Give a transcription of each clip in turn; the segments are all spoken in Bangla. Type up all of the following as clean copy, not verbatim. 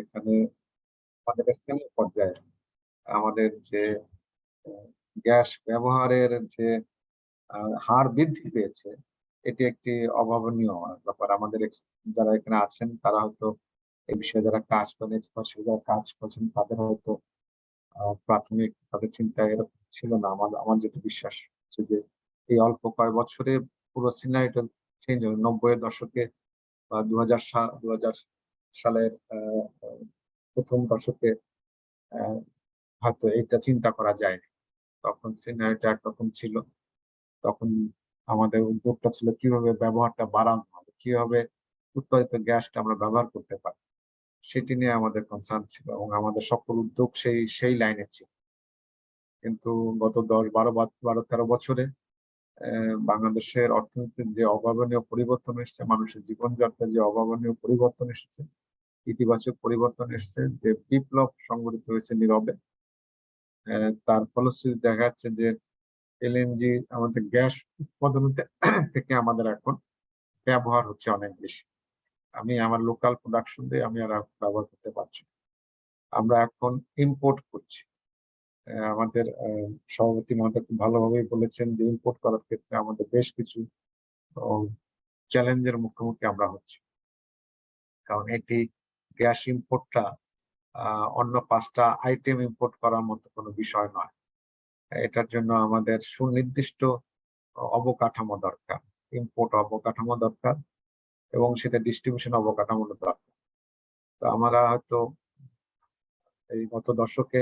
এখানে আমাদের স্থানীয় পর্যায়ে আমাদের যে গ্যাস ব্যবহারের যে হার বৃদ্ধি পেয়েছে, এটি একটি অভাবনীয় ব্যাপার। আমাদের যারা এখানে আছেন তারা হয়তো এই বিষয়ে যারা কাজ করেন, এক্সপার্ট যারা কাজ করছেন তাদের হয়তো প্রাথমিক তাদের চিন্তায় এরকম ছিল না। আমার যেটা বিশ্বাস হচ্ছে যে এই অল্প কয়েক বছরে পুরো সিনারিটা চেঞ্জ হবে। ৯০ এর দশকে বা ২০০০ সালের প্রথম দশকে হয়তো এটা চিন্তা করা যায়নি। তখন সিনারিটা একরকম ছিল। তখন আমাদের উদ্যোগটা ছিল কিভাবে ব্যবহারটা বাড়ানো হবে, কিভাবে উৎপাদিত গ্যাসটা আমরা ব্যবহার করতে পারি। সেটি নিয়ে আমাদের কনসার্ন ছিল এবং আমাদের সকল উদ্যোগ সেই লাইনে ছিল। কিন্তু গত ১০, ১২, ১২, ১৩ বছরে বাংলাদেশের অর্থনীতির যে অভাবনীয় পরিবর্তন এসেছে, মানুষের জীবনযাত্রার যে অভাবনীয় পরিবর্তন এসেছে, ইতিবাচক পরিবর্তন এসেছে, যে বিপ্লব সংঘটিত হয়েছে নীরবে। তার ফলশ্রুতিতে দেখা যাচ্ছে যে এলএনজি আমাদের গ্যাস উৎপাদন থেকে আমাদের এখন ব্যবহার হচ্ছে অনেক বেশি। আমি আমার লোকাল প্রোডাকশন দিয়ে আমি আর ব্যবহার করতে পারছি না। আমরা এখন ইম্পোর্ট করছি। আমাদের সভাপতি মহোদয় খুব ভালোভাবেই বলেছেন যে ইম্পোর্ট করার ক্ষেত্রে আমাদের বেশ কিছু চ্যালেঞ্জের মুখোমুখি আমরা হচ্ছি। কারণ এটি গ্যাস ইম্পোর্টটা অন্য ৫টা আইটেম ইম্পোর্ট করার মতো কোনো বিষয় নয়। এটার জন্য আমাদের সুনির্দিষ্ট অবকাঠামো দরকার, ইম্পোর্ট অবকাঠামো দরকার এবং সেটা ডিস্ট্রিবিউশন অবকাঠামো দরকার। তো আমরা হয়তো এই গত দশকে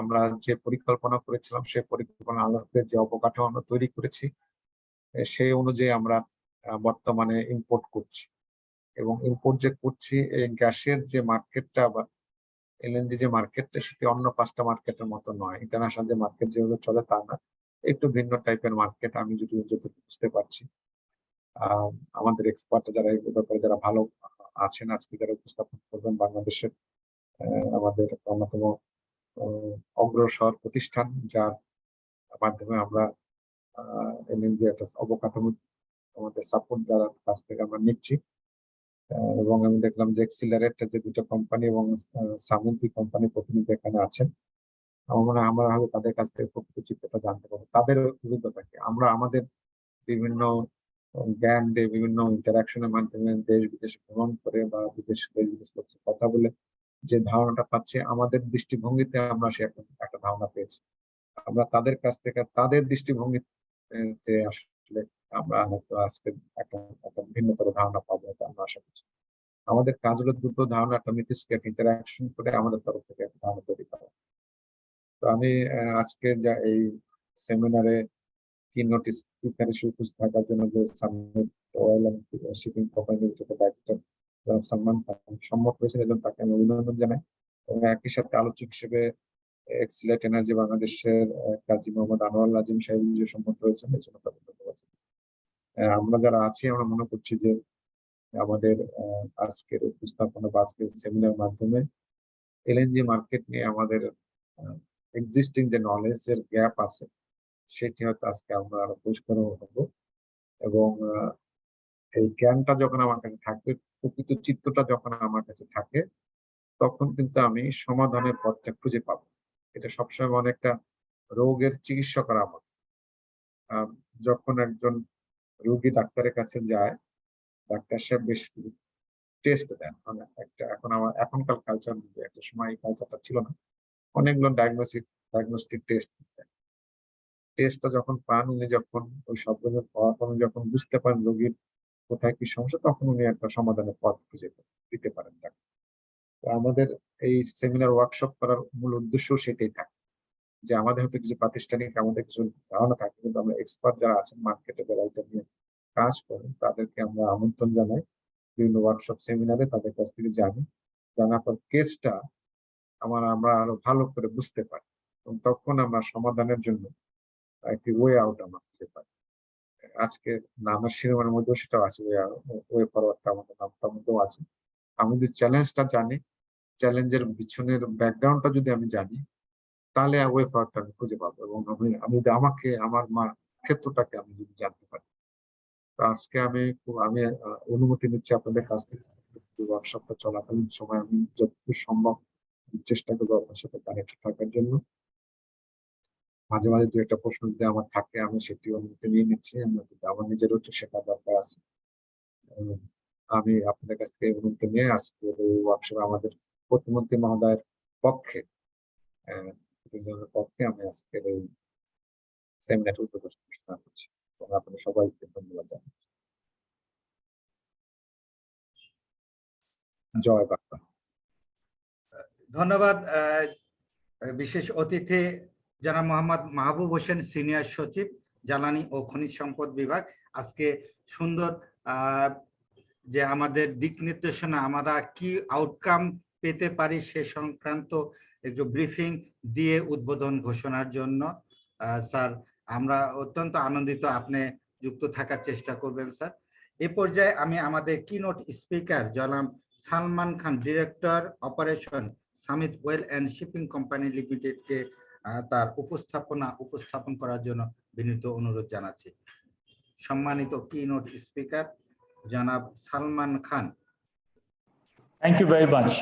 আমরা যে পরিকল্পনা করেছিলাম সেই পরিকল্পনার আলোকে যে অবকাঠামো আমরা তৈরি করেছি সেই অনুযায়ী আমরা বর্তমানে ইম্পোর্ট করছি এবং ইম্পোর্ট যে করছি এই গ্যাসের যে মার্কেটটা বা এলএনজি যে মার্কেটটা সেটি অন্য ৫টা মার্কেটের মতো নয়। ইন্টারন্যাশনাল যে মার্কেট যেভাবে চলে তা না, একটু ভিন্ন টাইপের মার্কেট আমি যতটুকু বুঝতে পারছি। আমাদের এক্সপার্ট যারা এই ব্যাপারে যারা ভালো আছেন আজকে যারা উপস্থাপন করবেন বাংলাদেশের আমাদের অন্যতম অগ্রসর প্রতিষ্ঠান যার মাধ্যমে আমরা এলএনজি একটা অবকাঠামো আমাদের সাপোর্ট যারা কাছ থেকে আমরা নিচ্ছি এবং আমি দেখলাম যে এক্সিলারেটর যে দুটো কোম্পানি এবং সামুদ্রিক কোম্পানি প্রতিনিধি এখানে আছেন। আমার মনে হয় আমরা হয়তো তাদের কাছ থেকে প্রকৃত চিত্রটা জানতে পারবো, তাদের অভিজ্ঞতাকে আমরা আমাদের বিভিন্ন জ্ঞান দিয়ে বিভিন্ন ইন্টারাকশনের মাধ্যমে দেশ বিদেশে ভ্রমণ করে বা দেশ বিদেশ কথা বলে যে ধারণাটা পাচ্ছি আমাদের দৃষ্টিভঙ্গিতে আমরা সে একটা ধারণা পেয়েছি। আমরা তাদের কাছ থেকে তাদের দৃষ্টিভঙ্গিতে আসলে আমরা হয়তো আজকে একটা ভিন্নতর ধারণা পাবো এটা আমরা আশা করছি। আমাদের কাজ হলো দুটো ধারণা একটা মিথস্ক্রিয়া ইন্টারাকশন করে আমাদের তরফ থেকে একটা ধারণা তৈরি করা। তো আমি আজকে যা এই সেমিনারে কি নোটিস উপস্থিত থাকার জন্য যে Summit Oil and Shipping Company director Salman Khan সম্মত হয়েছেন এবং তাকে আমি অভিনন্দন জানাই এবং একই সাথে আলোচক হিসেবে এক্সিলেট এনার্জি বাংলাদেশের কাজী মোহাম্মদ আনোয়ার আজিম সাহেব যে সম্মত হয়েছেন এই জন্য তাকে ধন্যবাদ। আমরা যারা আছি আমরা মনে করছি যে আমাদের আজকের উপস্থাপনা বা আজকের সেমিনার মাধ্যমে এলএনজি মার্কেট নিয়ে আমাদের এক্সিস্টিং যে নলেজের গ্যাপ আছে সেটি হয়তো আজকে আমরা আরো পরিষ্কার হবো এবং এই জ্ঞানটা যখন আমার কাছে থাকবে, প্রকৃত চিত্রটা যখন আমার কাছে থাকে তখন কিন্তু আমি সমাধানের পথটা খুঁজে পাবো। এটা সবসময় অনেকটা রোগের চিকিৎসা করা মতো। যখন একজন রোগী ডাক্তারের কাছে যায়, ডাক্তার সাহেব বেশ টেস্ট দেন। মানে এখনকার কালচার একটা সময় এই কালচারটা ছিল না। অনেকগুলো ডায়াগনস্টিক টেস্ট দেন। টেস্টটা যখন পান উনি যখন ওই সবগুলো পাওয়ার পর যখন বুঝতে পারেন রোগীর কোথায় কি সমস্যা তখন উনি একটা সমাধানের পথ খুঁজে দিতে পারেন তাকে। তো আমাদের এই সেমিনার ওয়ার্কশপ করার মূল উদ্দেশ্য সেটাই থাকে যে আমাদের হয়তো কিছু প্রাতিষ্ঠানিক আমাদের কিছু ধারণা থাকে কিন্তু আমরা এক্সপার্ট যারা আছেন মার্কেটে যারা এটা নিয়ে কাজ করেন তাদেরকে আমরা আমন্ত্রণ জানাই বিভিন্ন ওয়ার্কশপ সেমিনারে তাদের কাছ থেকে জানার পর কেসটা আমরা আরো ভালো করে বুঝতে পারি এবং তখন আমরা সমাধানের জন্য একটি ওয়ে আউট আমরা খুঁজে পাই। আজকে নামের শিরোনামের মধ্যেও সেটাও আছে, ওয়ে ফরওয়ার্ডটা আমাদের নামটার মধ্যেও আছে। আমি যদি চ্যালেঞ্জটা জানি, চ্যালেঞ্জের পিছনের ব্যাকগ্রাউন্ডটা যদি আমি জানি তাহলে ওয়ে ফরওয়ার্ডটা আমি খুঁজে পাবো এবং আমি যদি আমার ক্ষেত্রটাকে আমি যদি জানতে পারি। তো আজকে আমি অনুমতি নিচ্ছি আপনাদের কাছ থেকে ওয়ার্কশপটা চলাকালীন সময় আমি যতটুকু সম্ভব চেষ্টা করবো আপনার সাথে কানেক্ট থাকার জন্য। মাঝে মাঝে দু একটা প্রশ্ন যদি আমার থাকে আমি সেটি অনুমতি নিয়ে নিচ্ছি, আমার নিজেরও একটু শেখা দরকার আছে। আমি আপনাদের কাছ থেকে অনুমতি নিয়ে আজকে এই ওয়ার্কশপে আমাদের প্রতিমন্ত্রী মহোদয়ের পক্ষে আমি আজকের এই সেমিনার উদ্বোধন ঘোষণা করছি। আপনাদের সবাইকে ধন্যবাদ জানাচ্ছি। জয় বাংলা। ধন্যবাদ বিশেষ অতিথি জনাব মোহাম্মদ মাহবুব হোসেন, সিনিয়র সচিব, জ্বালানি ও খনিজ সম্পদ বিভাগ। আজকে সুন্দর যে আমাদের দিক নির্দেশনা, আমরা কি আউটকাম পেতে পারি সে সংক্রান্ত একটু ব্রিফিং দিয়ে উদ্বোধন ঘোষণার জন্য স্যার আমরা অত্যন্ত আনন্দিত আপনি যুক্ত থাকার চেষ্টা করবেন স্যার। এ পর্যায়ে আমি আমাদের কিনোট স্পিকার জনাব Salman Khan, director operation Summit Oil and shipping Company লিমিটেডকে তার উপস্থাপন করার জন্য বিনীত অনুরোধ জানাচ্ছি। সম্মানিত কিনোট স্পিকার জনাব Salman Khan. Thank you very much.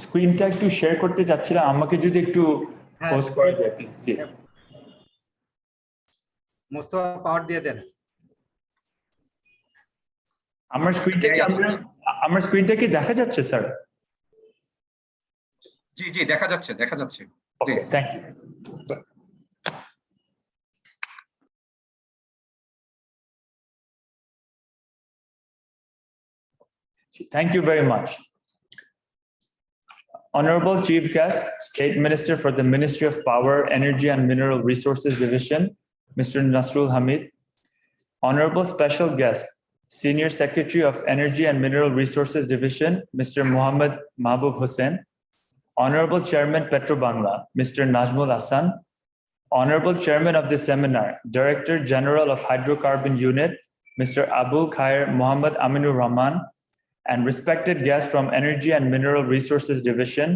স্ক্রিনটা একটু শেয়ার করতে চাচ্ছিলাম, আমাকে যদি একটু পোস্ট করা যায় প্লিজ। জি, মোস্তফা পাওয়ার দিয়ে দেন। আমার স্ক্রিনটা কি দেখা যাচ্ছে স্যার? জি জি দেখা যাচ্ছে। Okay, thank you. Thank you very much. Honorable Chief Guest, State Minister for the Ministry of Power, Energy and Mineral Resources Division, Mr. Nasrul Hamid. Honorable Special Guest, Senior Secretary of Energy and Mineral Resources Division, Mr. Mohammad Mahbub Hussain. Honorable Chairman Petrobangla, Mr. Najmul Hassan. Honorable Chairman of the seminar, Director General of Hydrocarbon Unit, Mr. Abul Khair Muhammad Aminur Rahman, and respected guests from Energy and Mineral Resources Division,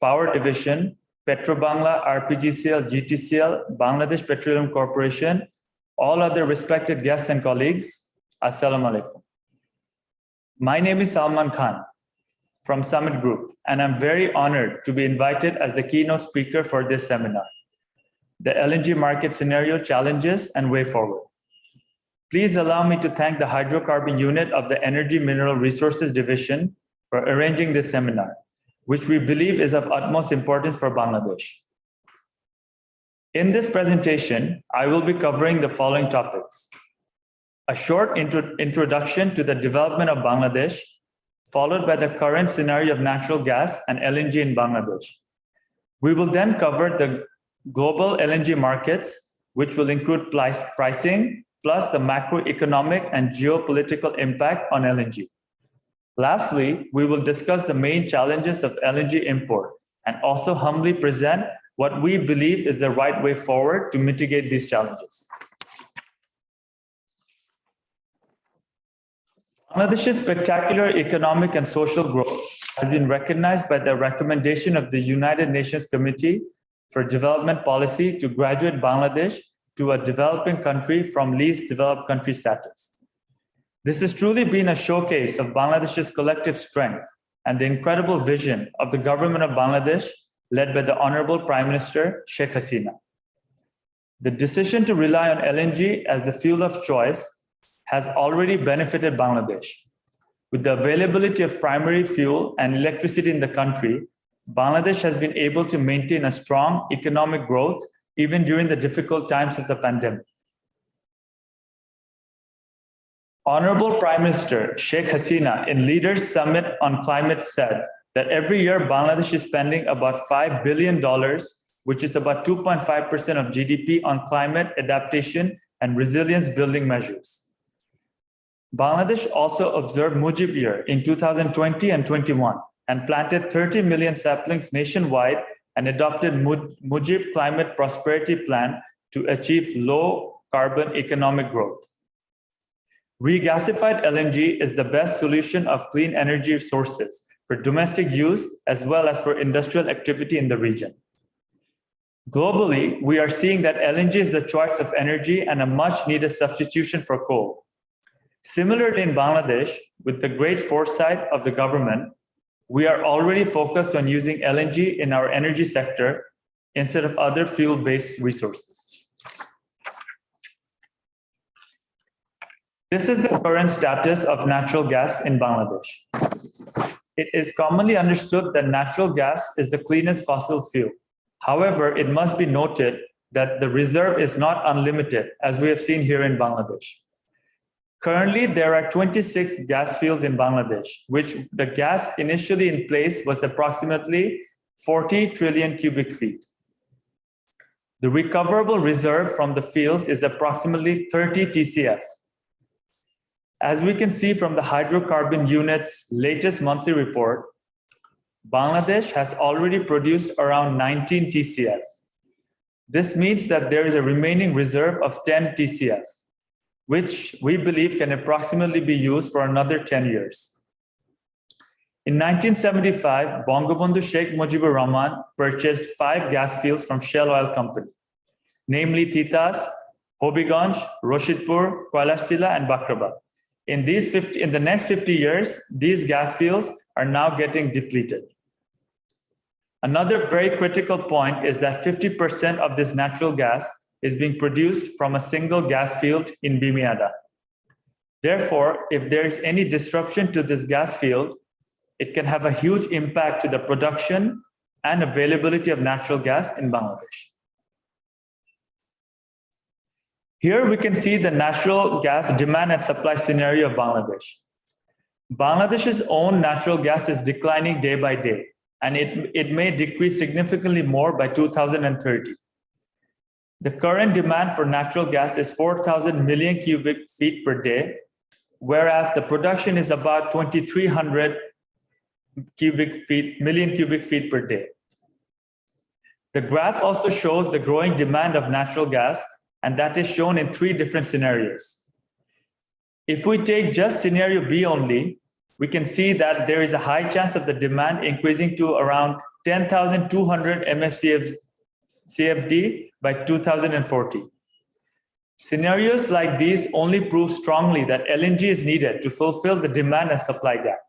Power Division, Petrobangla, RPGCL, GTCL, Bangladesh Petroleum Corporation, all other respected guests and colleagues, Assalamu alaikum. My name is Salman Khan from Summit Group, and I'm very honored to be invited as the keynote speaker for this seminar, The LNG Market Scenario, Challenges and Way Forward. Please allow me to thank the Hydrocarbon Unit of the Energy Mineral Resources Division for arranging this seminar, which we believe is of utmost importance for Bangladesh. In this presentation, I will be covering the following topics: a short introduction to the development of Bangladesh, followed by the current scenario of natural gas and LNG in Bangladesh. We will then cover the global LNG markets, which will include pricing, plus the macroeconomic and geopolitical impact on LNG. Lastly, we will discuss the main challenges of LNG import and also humbly present what we believe is the right way forward to mitigate these challenges. Bangladesh's spectacular economic and social growth has been recognized by the recommendation of the United Nations Committee for Development Policy to graduate Bangladesh to a developing country from least developed country status. This has truly been a showcase of Bangladesh's collective strength and the incredible vision of the government of Bangladesh, led by the Honorable Prime Minister Sheikh Hasina. The decision to rely on LNG as the fuel of choice has already benefited Bangladesh. With the availability of primary fuel and electricity in the country, Bangladesh has been able to maintain a strong economic growth even during the difficult times of the pandemic. Honorable Prime Minister Sheikh Hasina in Leaders Summit on Climate said that every year Bangladesh is spending about $5 billion, which is about 2.5% of GDP on climate adaptation and resilience building measures. Bangladesh also observed Mujib Year in 2020 and 21 and planted 30 million saplings nationwide and adopted Mujib Climate Prosperity Plan to achieve low carbon economic growth. Regasified LNG is the best solution of clean energy sources for domestic use as well as for industrial activity in the region. Globally, we are seeing that LNG is the choice of energy and a much needed substitution for coal. Similarly, in Bangladesh, with the great foresight of the government, we are already focused on using LNG in our energy sector instead of other fuel-based resources. This is the current status of natural gas in Bangladesh. It is commonly understood that natural gas is the cleanest fossil fuel. However, it must be noted that the reserve is not unlimited, as we have seen here in Bangladesh. Currently, there are 26 gas fields in Bangladesh, which the gas initially in place was approximately 40 trillion cubic feet. The recoverable reserve from the fields is approximately 30 TCF. As we can see from the hydrocarbon unit's latest monthly report, Bangladesh has already produced around 19 TCF. This means that there is a remaining reserve of 10 TCF, which we believe can approximately be used for another 10 years. In 1975, Bangabandhu Sheikh Mujibur Rahman purchased 5 gas fields from Shell Oil Company, namely Titas, Hobiganj, Roshidpur, Koilashila, and Bakraba. In the next 50 years, these gas fields are now getting depleted. Another very critical point is that 50% of this natural gas is being produced from a single gas field in Bimiada. Therefore, if there is any disruption to this gas field, it can have a huge impact to the production and availability of natural gas in Bangladesh. Here we can see the natural gas demand and supply scenario of Bangladesh. Bangladesh's own natural gas is declining day by day, and it may decrease significantly more by 2030. The current demand for natural gas is 4,000 million cubic feet per day, whereas the production is about 2,300 million cubic feet per day. The graph also shows the growing demand of natural gas, and that is shown in 3 different scenarios. If we take just scenario B only, we can see that there is a high chance of the demand increasing to around 10,200 MMCFD by 2040. Scenarios like these only prove strongly that LNG is needed to fulfill the demand and supply gap.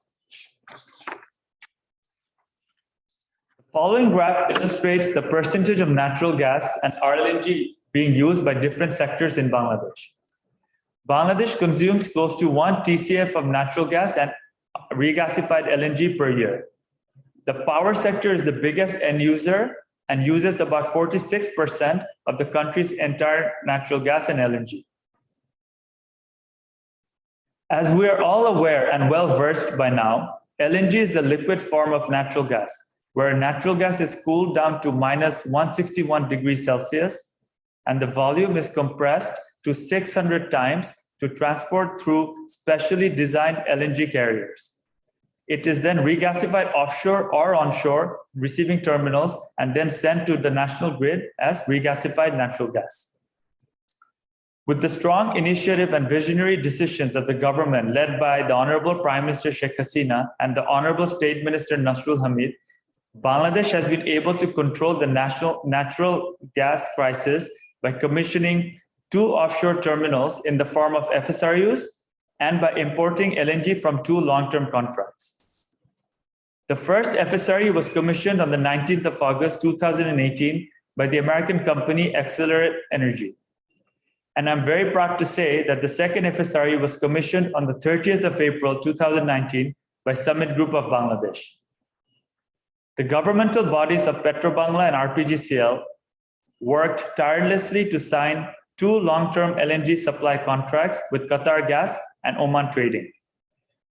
The following graph illustrates the percentage of natural gas and LNG being used by different sectors in Bangladesh. Bangladesh consumes close to 1 TCF of natural gas and regasified LNG per year. The power sector is the biggest end user and uses about 46% of the country's entire natural gas and LNG. As we are all aware and well versed by now, LNG is the liquid form of natural gas, where natural gas is cooled down to minus 161 degrees Celsius, and the volume is compressed to 600 times to transport through specially designed LNG carriers. It is then regasified offshore or onshore, receiving terminals, and then sent to the national grid as regasified natural gas. With the strong initiative and visionary decisions of the government led by the Honorable Prime Minister Sheikh Hasina and the Honorable State Minister Nasrul Hamid, Bangladesh has been able to control the natural gas crisis by commissioning 2 offshore terminals in the form of FSRUs and by importing LNG from 2 long-term contracts. The first FSRU was commissioned on the 19th of August 2018 by the American company Accelerate Energy. And I'm very proud to say that the second FSRU was commissioned on the 30th of April 2019 by Summit Group of Bangladesh. The governmental bodies of Petrobangla and RPGCL worked tirelessly to sign 2 long-term LNG supply contracts with Qatar Gas and Oman Trading.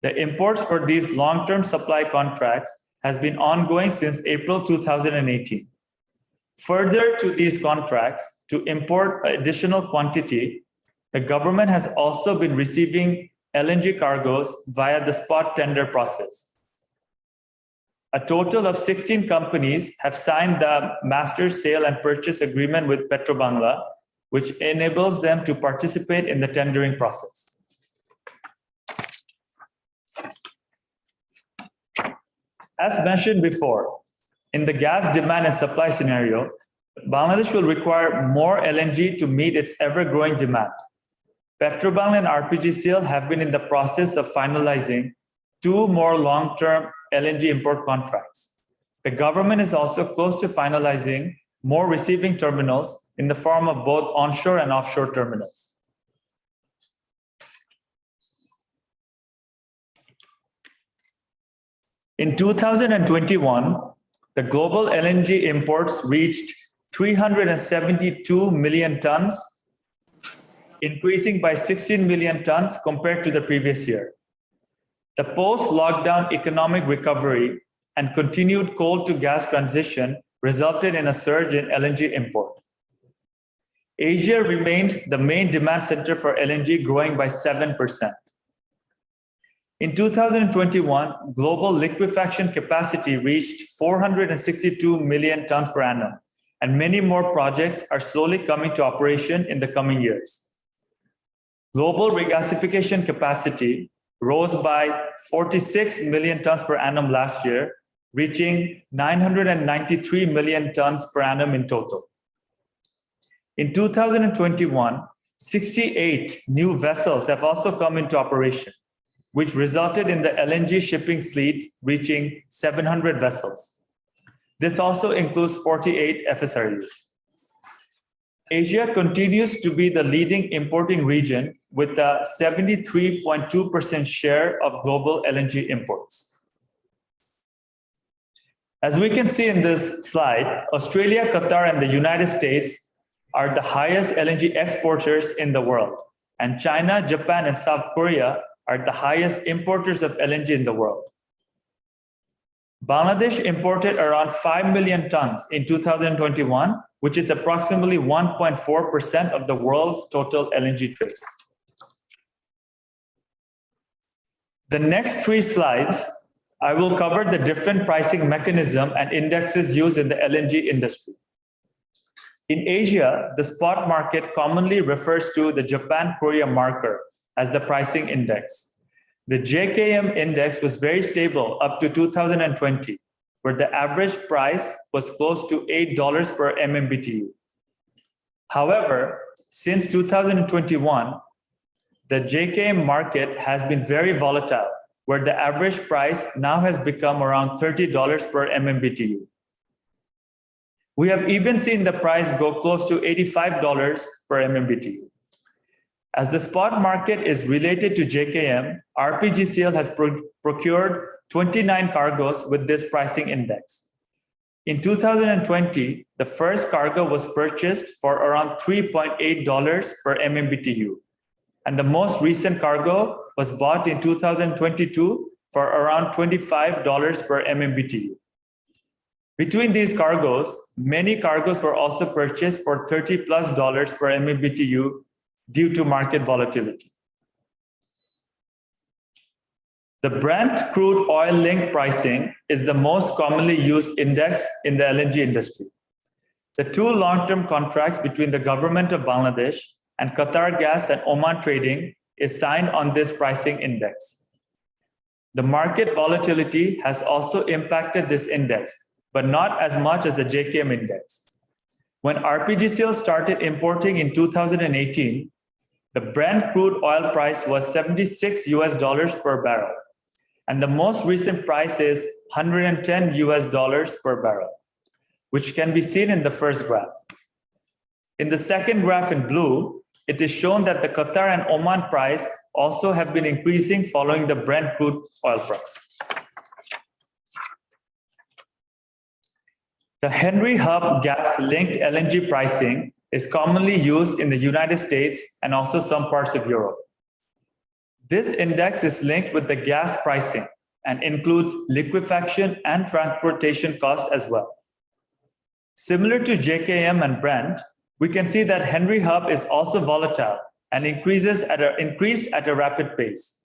The imports for these long-term supply contracts has been ongoing since April 2018. Further to these contracts, to import additional quantity, the government has also been receiving LNG cargoes via the spot tender process. A total of 16 companies have signed the master sale and purchase agreement with Petrobangla, which enables them to participate in the tendering process. As mentioned before, in the gas demand and supply scenario, Bangladesh will require more LNG to meet its ever-growing demand. Petrobang and RPGCL have been in the process of finalizing 2 more long-term LNG import contracts. The government is also close to finalizing more receiving terminals in the form of both onshore and offshore terminals. In 2021, the global LNG imports reached 372 million tons, increasing by 16 million tons compared to the previous year. The post-lockdown economic recovery and continued coal to gas transition resulted in a surge in LNG import. Asia remained the main demand center for LNG, growing by 7%. In 2021, global liquefaction capacity reached 462 million tons per annum, and many more projects are slowly coming to operation in the coming years. Global regasification capacity rose by 46 million tons per annum last year, reaching 993 million tons per annum in total. In 2021, 68 new vessels have also come into operation, which resulted in the LNG shipping fleet reaching 700 vessels. This also includes 48 FSRUs. Asia continues to be the leading importing region with a 73.2% share of global LNG imports. As we can see in this slide, Australia, Qatar, and the United States are the highest LNG exporters in the world, and China, Japan, and South Korea are the highest importers of LNG in the world. Bangladesh imported around 5 million tons in 2021, which is approximately 1.4% of the world's total LNG trade. The next 3 slides, I will cover the different pricing mechanism and indexes used in the LNG industry. In Asia, the spot market commonly refers to the Japan-Korea marker as the pricing index. The JKM index was very stable up to 2020, where the average price was close to $8 per MMBTU. However, since 2021, the JKM market has been very volatile, where the average price now has become around $30 per MMBTU. We have even seen the price go close to $85 per MMBTU. As the spot market is related to JKM, RPGCL has procured 29 cargoes with this pricing index. In 2020, the first cargo was purchased for around $3.8 per MMBTU, and the most recent cargo was bought in 2022 for around $25 per MMBTU. Between these cargoes, many cargoes were also purchased for $30+ per MMBTU due to market volatility. The Brent crude oil link pricing is the most commonly used index in the LNG industry. The 2 long-term contracts between the government of Bangladesh and Qatar Gas and Oman Trading is signed on this pricing index. The market volatility has also impacted this index, but not as much as the JKM index. When RPGCL started importing in 2018, the Brent crude oil price was $76 per barrel, and the most recent price is $110 per barrel, which can be seen in the first graph. In the second graph in blue, it is shown that the Qatar and Oman price also have been increasing following the Brent crude oil price. The Henry Hub gas-linked LNG pricing is commonly used in the United States and also some parts of Europe. This index is linked with the gas pricing and includes liquefaction and transportation costs as well. Similar to JKM and Brent, we can see that Henry Hub is also volatile and increased at a rapid pace.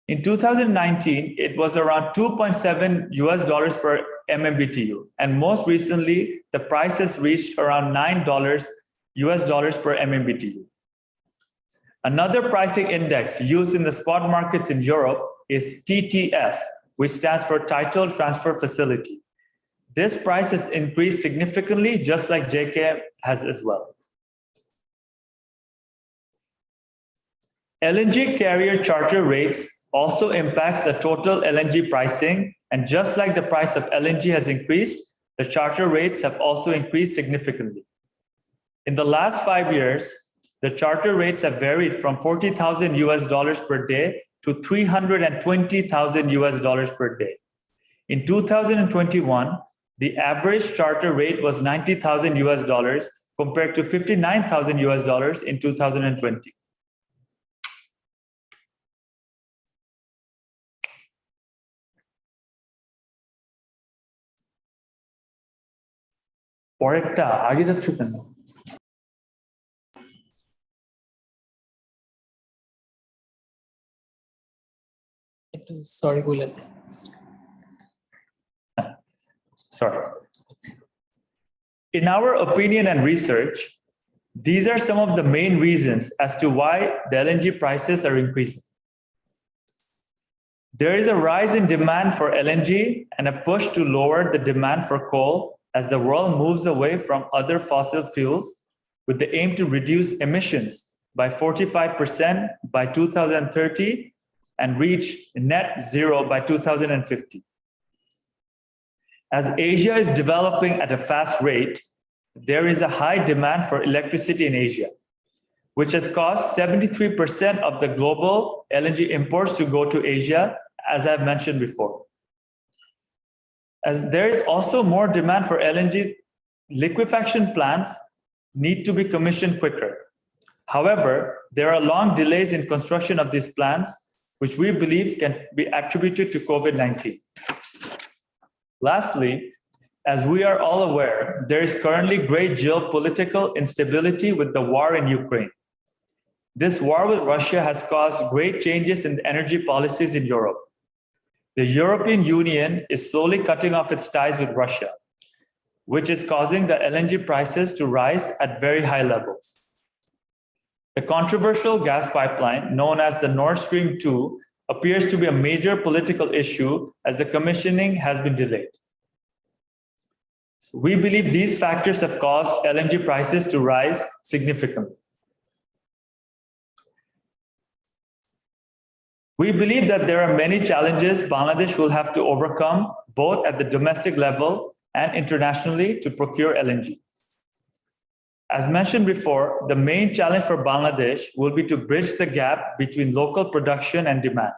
In 2019, it was around $2.7 per MMBTU, and most recently, the price has reached around $9 per MMBTU. Another pricing index used in the spot markets in Europe is TTF, which stands for Title Transfer Facility. This price has increased significantly, just like JKM has as well. LNG carrier charter rates also impacts the total LNG pricing, and just like the price of LNG has increased, the charter rates have also increased significantly. In the last 5 years, the charter rates have varied from $40,000 per day to $320,000 per day. In 2021, the average charter rate was $90,000 compared to $59,000 in 2020. পরেরটা আগে যাচ্ছে কেন? Sorry, বলেন। Sorry. In our opinion and research, these are some of the main reasons as to why the LNG prices are increasing. There is a rise in demand for LNG and a push to lower the demand for coal as the world moves away from other fossil fuels with the aim to reduce emissions by 45% by 2030 and reach net zero by 2050. As Asia is developing at a fast rate, there is a high demand for electricity in Asia, which has caused 73% of the global LNG imports to go to Asia, as I've mentioned before. As there is also more demand for LNG, liquefaction plants need to be commissioned quicker. However, there are long delays in construction of these plants, which we believe can be attributed to COVID-19. Lastly, as we are all aware, there is currently great geopolitical instability with the war in Ukraine. This war with Russia has caused great changes in the energy policies in Europe. The European Union is slowly cutting off its ties with Russia, which is causing the LNG prices to rise at very high levels. The controversial gas pipeline known as the Nord Stream 2 appears to be a major political issue as the commissioning has been delayed. So we believe these factors have caused LNG prices to rise significantly. We believe that there are many challenges Bangladesh will have to overcome both at the domestic level and internationally to procure LNG. As mentioned before, the main challenge for Bangladesh will be to bridge the gap between local production and demand.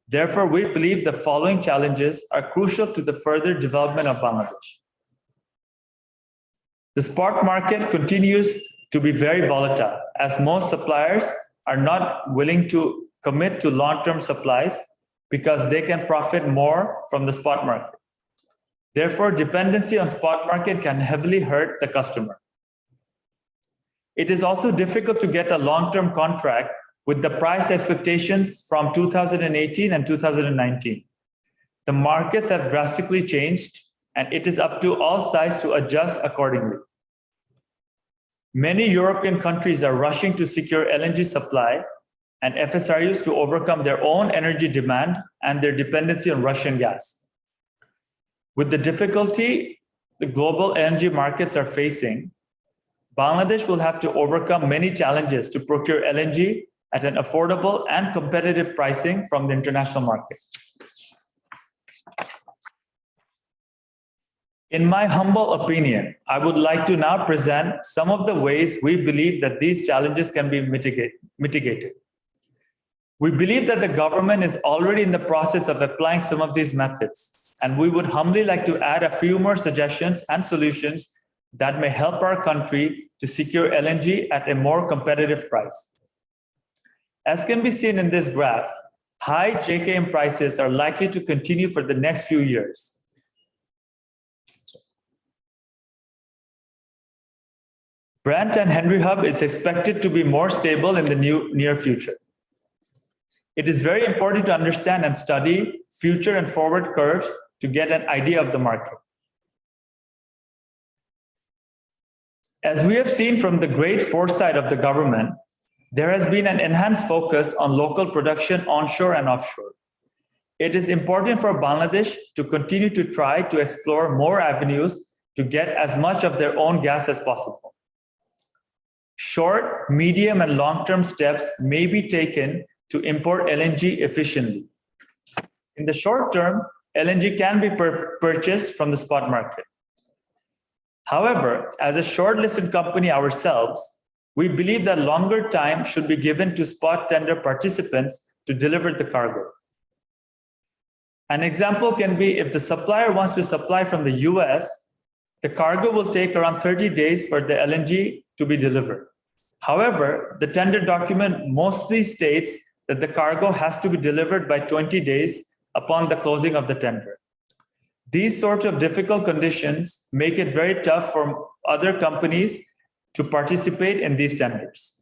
Therefore, we believe the following challenges are crucial to the further development of Bangladesh. The spot market continues to be very volatile as most suppliers are not willing to commit to long-term supplies because they can profit more from the spot market. Therefore, dependency on spot market can heavily hurt the customer. It is also difficult to get a long-term contract with the price expectations from 2018 and 2019. The markets have drastically changed, and it is up to all sides to adjust accordingly. Many European countries are rushing to secure LNG supply and FSRUs to overcome their own energy demand and their dependency on Russian gas. With the difficulty the global LNG markets are facing, Bangladesh will have to overcome many challenges to procure LNG at an affordable and competitive pricing from the international market. In my humble opinion, I would like to now present some of the ways we believe that these challenges can be mitigated. We believe that the government is already in the process of applying some of these methods, and we would humbly like to add a few more suggestions and solutions that may help our country to secure LNG at a more competitive price. As can be seen in this graph, high JKM prices are likely to continue for the next few years. Brent and Henry Hub is expected to be more stable in the near future. It is very important to understand and study future and forward curves to get an idea of the market. As we have seen from the great foresight of the government, there has been an enhanced focus on local production onshore and offshore. It is important for Bangladesh to continue to try to explore more avenues to get as much of their own gas as possible. Short, medium, and long-term steps may be taken to import LNG efficiently. In the short term, LNG can be purchased from the spot market. However, as a shortlisted company ourselves, we believe that longer time should be given to spot tender participants to deliver the cargo. An example can be if the supplier wants to supply from the US, the cargo will take around 30 days for the LNG to be delivered. However, the tender document mostly states that the cargo has to be delivered by 20 days upon the closing of the tender. These sorts of difficult conditions make it very tough for other companies to participate in these tenders.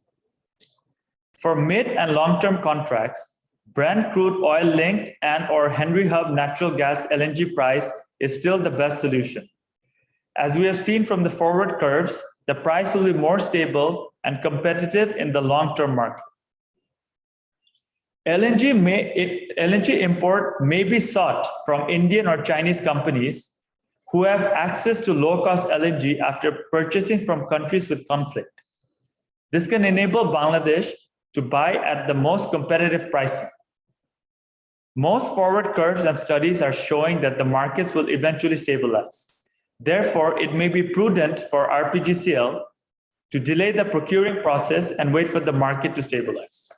For mid and long-term contracts, Brent crude oil linked and/or Henry Hub natural gas LNG price is still the best solution. As we have seen from the forward curves, the price will be more stable and competitive in the long-term market. LNG import may be sought from Indian or Chinese companies who have access to low-cost LNG after purchasing from countries with conflict. This can enable Bangladesh to buy at the most competitive pricing. Most forward curves and studies are showing that the markets will eventually stabilize. Therefore, it may be prudent for RPGCL to delay the procuring process and wait for the market to stabilize.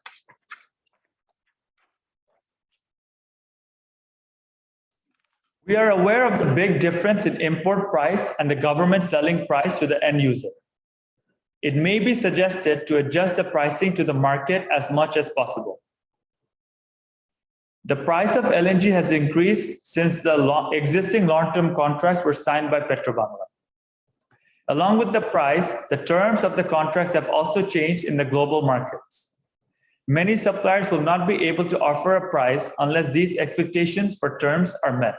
We are aware of the big difference in import price and the government selling price to the end user. It may be suggested to adjust the pricing to the market as much as possible. The price of LNG has increased since the existing long-term contracts were signed by Petrobangla. Along with the price, the terms of the contracts have also changed in the global markets. Many suppliers will not be able to offer a price unless these expectations for terms are met.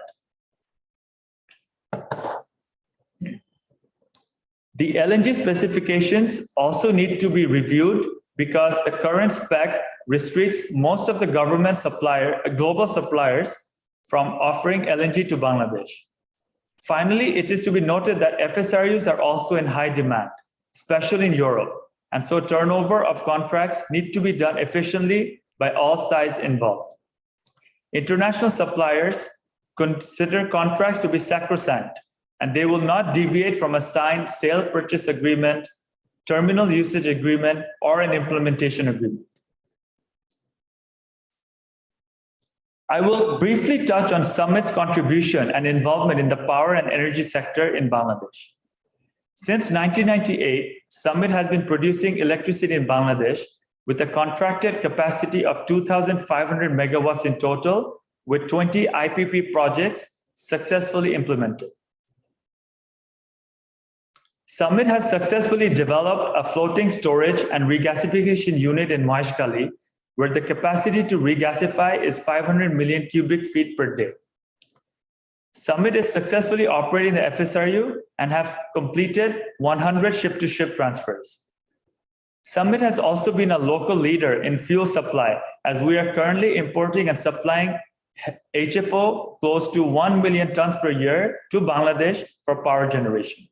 The LNG specifications also need to be reviewed because the current spec restricts most of the global suppliers from offering LNG to Bangladesh. Finally, it is to be noted that FSRUs are also in high demand, especially in Europe, and so turnover of contracts need to be done efficiently by all sides involved. International suppliers consider contracts to be sacrosanct, and they will not deviate from a signed sale purchase agreement, terminal usage agreement, or an implementation agreement. I will briefly touch on Summit's contribution and involvement in the power and energy sector in Bangladesh. Since 1998, Summit has been producing electricity in Bangladesh with a contracted capacity of 2,500 megawatts in total, with 20 IPP projects successfully implemented. Summit has successfully developed a floating storage and regasification unit in Maheshkhali, where the capacity to regasify is 500 million cubic feet per day. Summit is successfully operating the FSRU and have completed 100 ship-to-ship transfers. Summit has also been a local leader in fuel supply, as we are currently importing and supplying HFO close to 1 million tons per year to Bangladesh for power generation.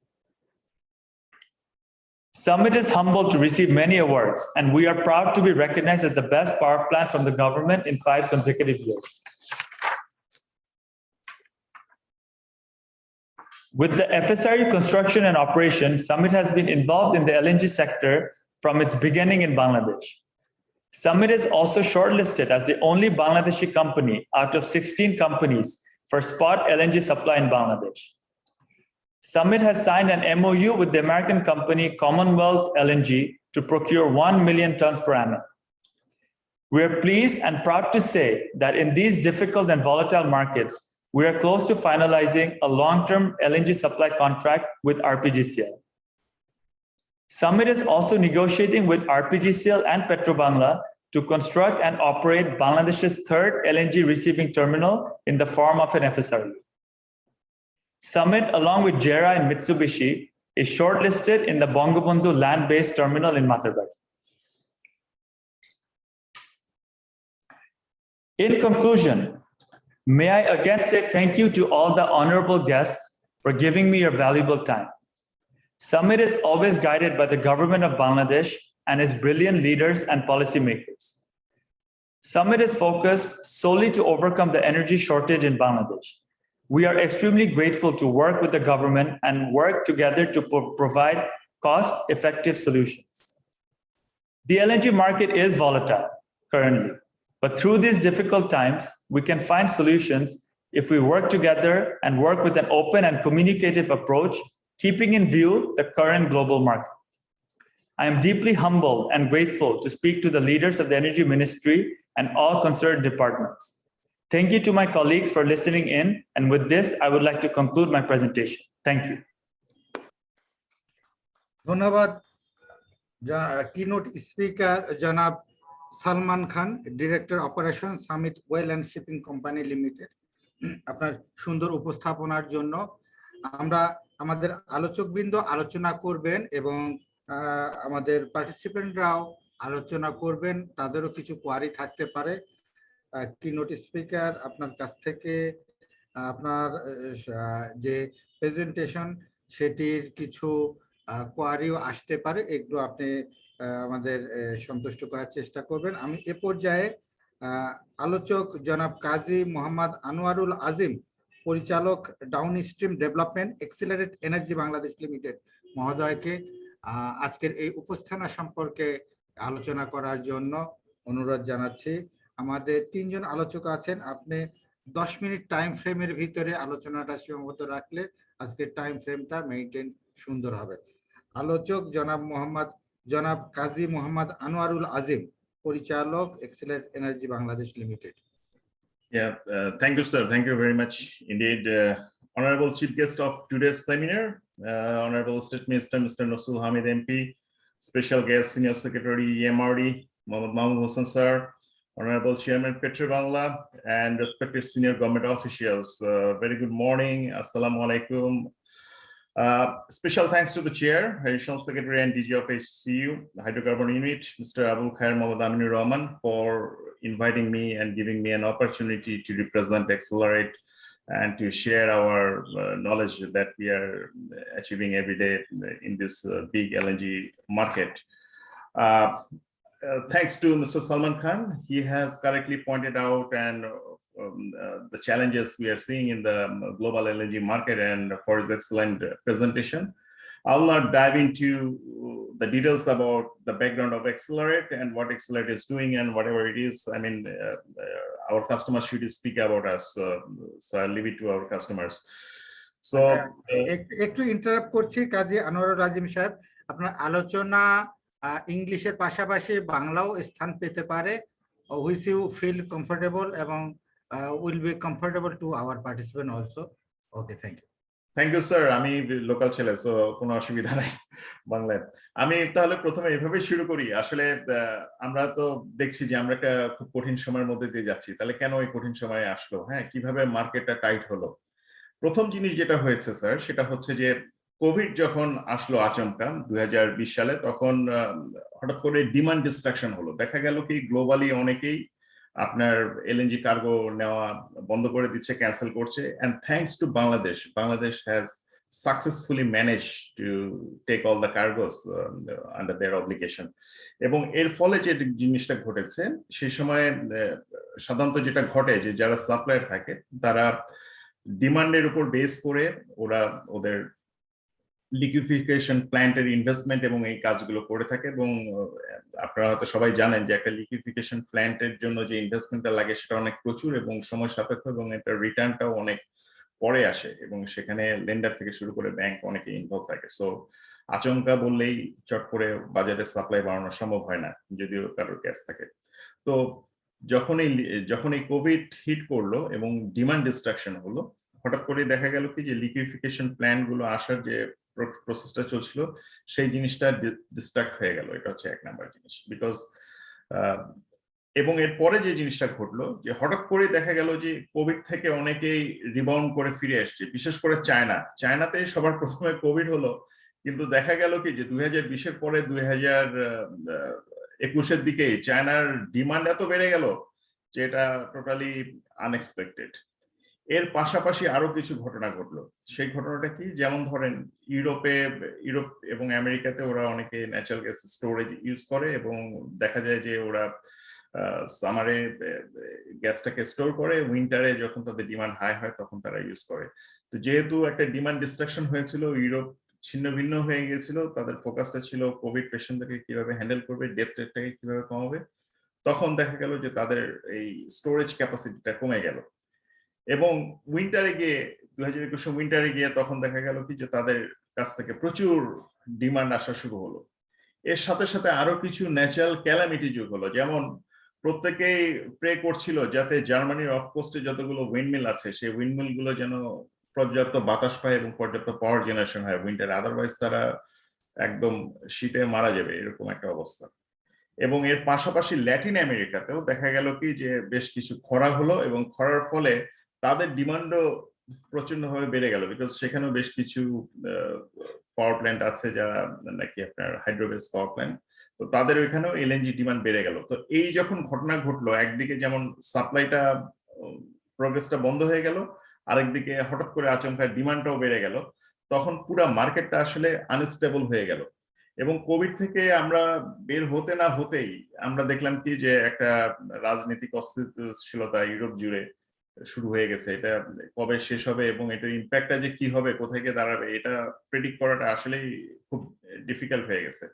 Summit is humbled to receive many awards, and we are proud to be recognized as the best power plant from the government in 5 consecutive years. With the FSRU construction and operation, Summit has been involved in the LNG sector from its beginning in Bangladesh. Summit is also shortlisted as the only Bangladeshi company out of 16 companies for spot LNG supply in Bangladesh. Summit has signed an MOU with the American company Commonwealth LNG to procure 1 million tons per annum. We are pleased and proud to say that in these difficult and volatile markets, we are close to finalizing a long-term LNG supply contract with RPGCL. Summit is also negotiating with RPGCL and Petrobangla to construct and operate Bangladesh's 3rd LNG receiving terminal in the form of an FSRU. Summit, along with JERA and Mitsubishi, is shortlisted in the Bangabandhu land-based terminal in Matabari. In conclusion, may I again say thank you to all the honorable guests for giving me your valuable time. Summit is always guided by the government of Bangladesh and its brilliant leaders and policymakers. Summit is focused solely to overcome the energy shortage in Bangladesh. We are extremely grateful to work with the government and work together to provide cost-effective solutions. The LNG market is volatile currently, but through these difficult times, we can find solutions if we work together and work with an open and communicative approach, keeping in view the current global market. I am deeply humbled and grateful to speak to the leaders of the Energy Ministry and all concerned departments. Thank you to my colleagues for listening in. And with this, I would like to conclude my presentation. Thank you. ধন্যবাদ কিনোট স্পিকার জনাব Salman Khan, director operation Summit Oil and shipping company Limited, আপনার সুন্দর উপস্থাপনার জন্য। আমরা আমাদের আলোচকবৃন্দ আলোচনা করবেন এবং আমাদের পার্টিসিপেন্টরাও আলোচনা করবেন, তাদেরও কিছু কোয়ারি থাকতে পারে। কিনোট স্পিকার, আপনার কাছ থেকে আপনার যে প্রেজেন্টেশন সেটির কিছু কোয়ারিও আসতে পারে, এগুলো আপনি আমাদের সন্তুষ্ট করার চেষ্টা করবেন। আমি এ পর্যায়ে আলোচক জনাব কাজী মোহাম্মদ আনোয়ারুল আজিম, পরিচালক downstream development Excelerate Energy Bangladesh Limited মহোদয়কে আজকের এই উপস্থাপনা সম্পর্কে আলোচনা করার জন্য অনুরোধ জানাচ্ছি। আমাদের তিনজন আলোচক আছেন, আপনি 10 মিনিট টাইম ফ্রেমের ভিতরে আলোচনাটা সীমাবদ্ধ রাখলে আজকের টাইম ফ্রেমটা মেইনটেইন সুন্দর হবে। আলোচক জনাব কাজী মোহাম্মদ আনোয়ারুল আজিম, পরিচালক excellent energy Bangladesh limited. Yeah, thank you, sir. Thank you very much indeed. Honorable Chief Guest of today's seminar, Honorable State Minister Mr. Nasrul Hamid MP, Special Guest Senior Secretary EMRD Mohammad Mahmoud Hossain sir, Honorable Chairman Petrobangla, and respected senior government officials. Very good morning. Assalamu alaikum. Special thanks to the Chair, Additional Secretary and DG of HCU, the Hydrocarbon Unit, Mr. Abul Khair Mohammad Aminur Rahman, for inviting me and giving me an opportunity to represent Accelerate and to share our knowledge that we are achieving every day in this big LNG market. Thanks to Mr. Salman Khan, he has correctly pointed out and the challenges we are seeing in the global LNG market, and for his excellent presentation. I'll not dive into the details about the background of Accelerate and what Accelerate is doing and whatever it is. I mean, our customers should speak about us, so I'll leave it to our customers. So, একটু ইন্টারাপ্ট করছি কাজী আনোয়ারুল আজিম সাহেব, আপনার আলোচনা ইংলিশের পাশাপাশি বাংলাও স্থান পেতে পারে, which you feel comfortable এবং will be comfortable to our participant also. Okay, thank you. Thank you sir. আমি লোকাল ছেলে, সো কোনো অসুবিধা নাই বাংলায়। আমি তাহলে প্রথমে এভাবে শুরু করি। আসলে আমরা তো দেখছি যে আমরা একটা খুব কঠিন সময়ের মধ্যে দিয়ে যাচ্ছি, তাহলে কেন এই কঠিন সময়ে আসলো, হ্যাঁ, কিভাবে মার্কেটটা টাইট হলো। প্রথম জিনিস যেটা হয়েছে স্যার, সেটা হচ্ছে যে কোভিড যখন আসলো আচমকা 2020 সালে, তখন হঠাৎ করে ডিমান্ড ডিস্ট্রাকশন হলো। দেখা গেল কি গ্লোবালি অনেকেই আপনার এলএনজি কার্গো নেওয়া বন্ধ করে দিচ্ছে, ক্যান্সেল করছে, and thanks to Bangladesh has successfully managed to take all the cargos under their obligation. এবং এর ফলে যে জিনিসটা ঘটেছে, সেই সময় সাধারণত যেটা ঘটে যে যারা সাপ্লায়ার থাকে তারা ডিমান্ডের উপর বেস করে ওরা ওদের লিকুইফিকেশন প্ল্যান্টের ইনভেস্টমেন্ট এবং এই কাজগুলো করে থাকে। এবং আপনারা হয়তো সবাই জানেন যে একটা লিকুইফিকেশন প্ল্যান্টের জন্য যে ইনভেস্টমেন্টটা লাগে সেটা অনেক প্রচুর এবং সময় সাপেক্ষ, এবং এটা রিটার্নটাও অনেক পরে আসে, এবং সেখানে লেন্ডার থেকে শুরু করে ব্যাংক অনেকে ইনভলভ থাকে। সো আচমকা বললেই চট করে বাজারে সাপ্লাই বাড়ানো সম্ভব হয় না, যদিও কারোর ক্যাশ থাকে। তো যখন এই কোভিড হিট করলো এবং ডিমান্ড ডিস্ট্রাকশন হলো, হঠাৎ করে দেখা গেল কি যে লিকুইফিকেশন প্ল্যান গুলো আসার যে প্রসেসটা চলছিল সেই জিনিসটা ডিস্ট্রাক্ট হয়ে গেল। এটা হচ্ছে এক নাম্বার জিনিস। বিকজ এবং এরপরে যে জিনিসটা ঘটলো যে হঠাৎ করে দেখা গেল যে কোভিড থেকে অনেকেই রিবাউন্ড করে ফিরে আসছে, বিশেষ করে চায়নাতে সবার প্রথমে কোভিড হলো, কিন্তু দেখা গেল কি যে 2020-এর পরে 2021-এর দিকে চায়নার ডিমান্ড এত বেড়ে গেল যে এটা টোটালি আনএক্সপেক্টেড। এর পাশাপাশি আরো কিছু ঘটনা ঘটলো। সেই ঘটনাটা কি, যেমন ধরেন ইউরোপ এবং আমেরিকাতে ওরা অনেকে ন্যাচারাল গ্যাস স্টোরেজ ইউজ করে এবং দেখা যায় যে ওরা সামারে গ্যাসটাকে স্টোর করে, উইন্টারে যখন তাদের ডিমান্ড হাই হয় তখন তারা ইউজ করে। তো যেহেতু একটা ডিমান্ড ডিস্ট্রাকশন হয়েছিল, ইউরোপ ছিন্ন ভিন্ন হয়ে গিয়েছিল, তাদের ফোকাসটা ছিল কোভিড পেশেন্টদেরকে কিভাবে হ্যান্ডেল করবে, ডেথ রেটটাকে কিভাবে কমাবে, তখন দেখা গেল যে তাদের এই স্টোরেজ ক্যাপাসিটিটা কমে গেল। এবং উইন্টারে গিয়ে 2021 উইন্টারে গিয়ে তখন দেখা গেল কি যে তাদের কাছ থেকে প্রচুর ডিমান্ড আসা শুরু হলো। এর সাথে সাথে আরো কিছু ন্যাচারাল ক্যালামিটি যোগ হলো, যেমন প্রত্যেকেই প্রে করছিল যাতে জার্মানির অফ কোস্টে যতগুলো উইন্ডমিল আছে সেই উইন্ডমিল গুলো যেন পর্যাপ্ত বাতাস পায় এবং পর্যাপ্ত পাওয়ার জেনারেশন হয় উইন্টার, আদারওয়াইজ তারা একদম শীতে মারা যাবে, এরকম একটা অবস্থা। এবং এর পাশাপাশি ল্যাটিন আমেরিকাতেও দেখা গেল কি যে বেশ কিছু খরা হলো এবং খরার ফলে তাদের ডিমান্ডও প্রচন্ডভাবে বেড়ে গেল, বিকজ সেখানেও বেশ কিছু পাওয়ার প্ল্যান্ট আছে যারা নাকি আপনার হাইড্রোবেস পাওয়ার প্ল্যান্ট, তো তাদের ওইখানেও এলএনজি ডিমান্ড বেড়ে গেল। তো এই যখন ঘটনা ঘটলো, একদিকে যেমন সাপ্লাইটা প্রোগ্রেসটা বন্ধ হয়ে গেল, আরেকদিকে হঠাৎ করে আচমকা ডিমান্ডটাও বেড়ে গেল, তখন পুরো মার্কেটটা আসলে আনস্টেবল হয়ে গেল। এবং কোভিড থেকে আমরা বের হতে না হতেই আমরা দেখলাম কি যে একটা রাজনৈতিক অস্থিতিশীলতা ইউরোপ জুড়ে শুরু হয়ে গেছে। এটা কবে শেষ হবে এবং এটার ইম্প্যাক্টটা যে কি হবে, কোথায় গিয়ে দাঁড়াবে, এটা প্রেডিক্ট করাটা আসলেই খুব ডিফিকাল্ট হয়ে গেছে।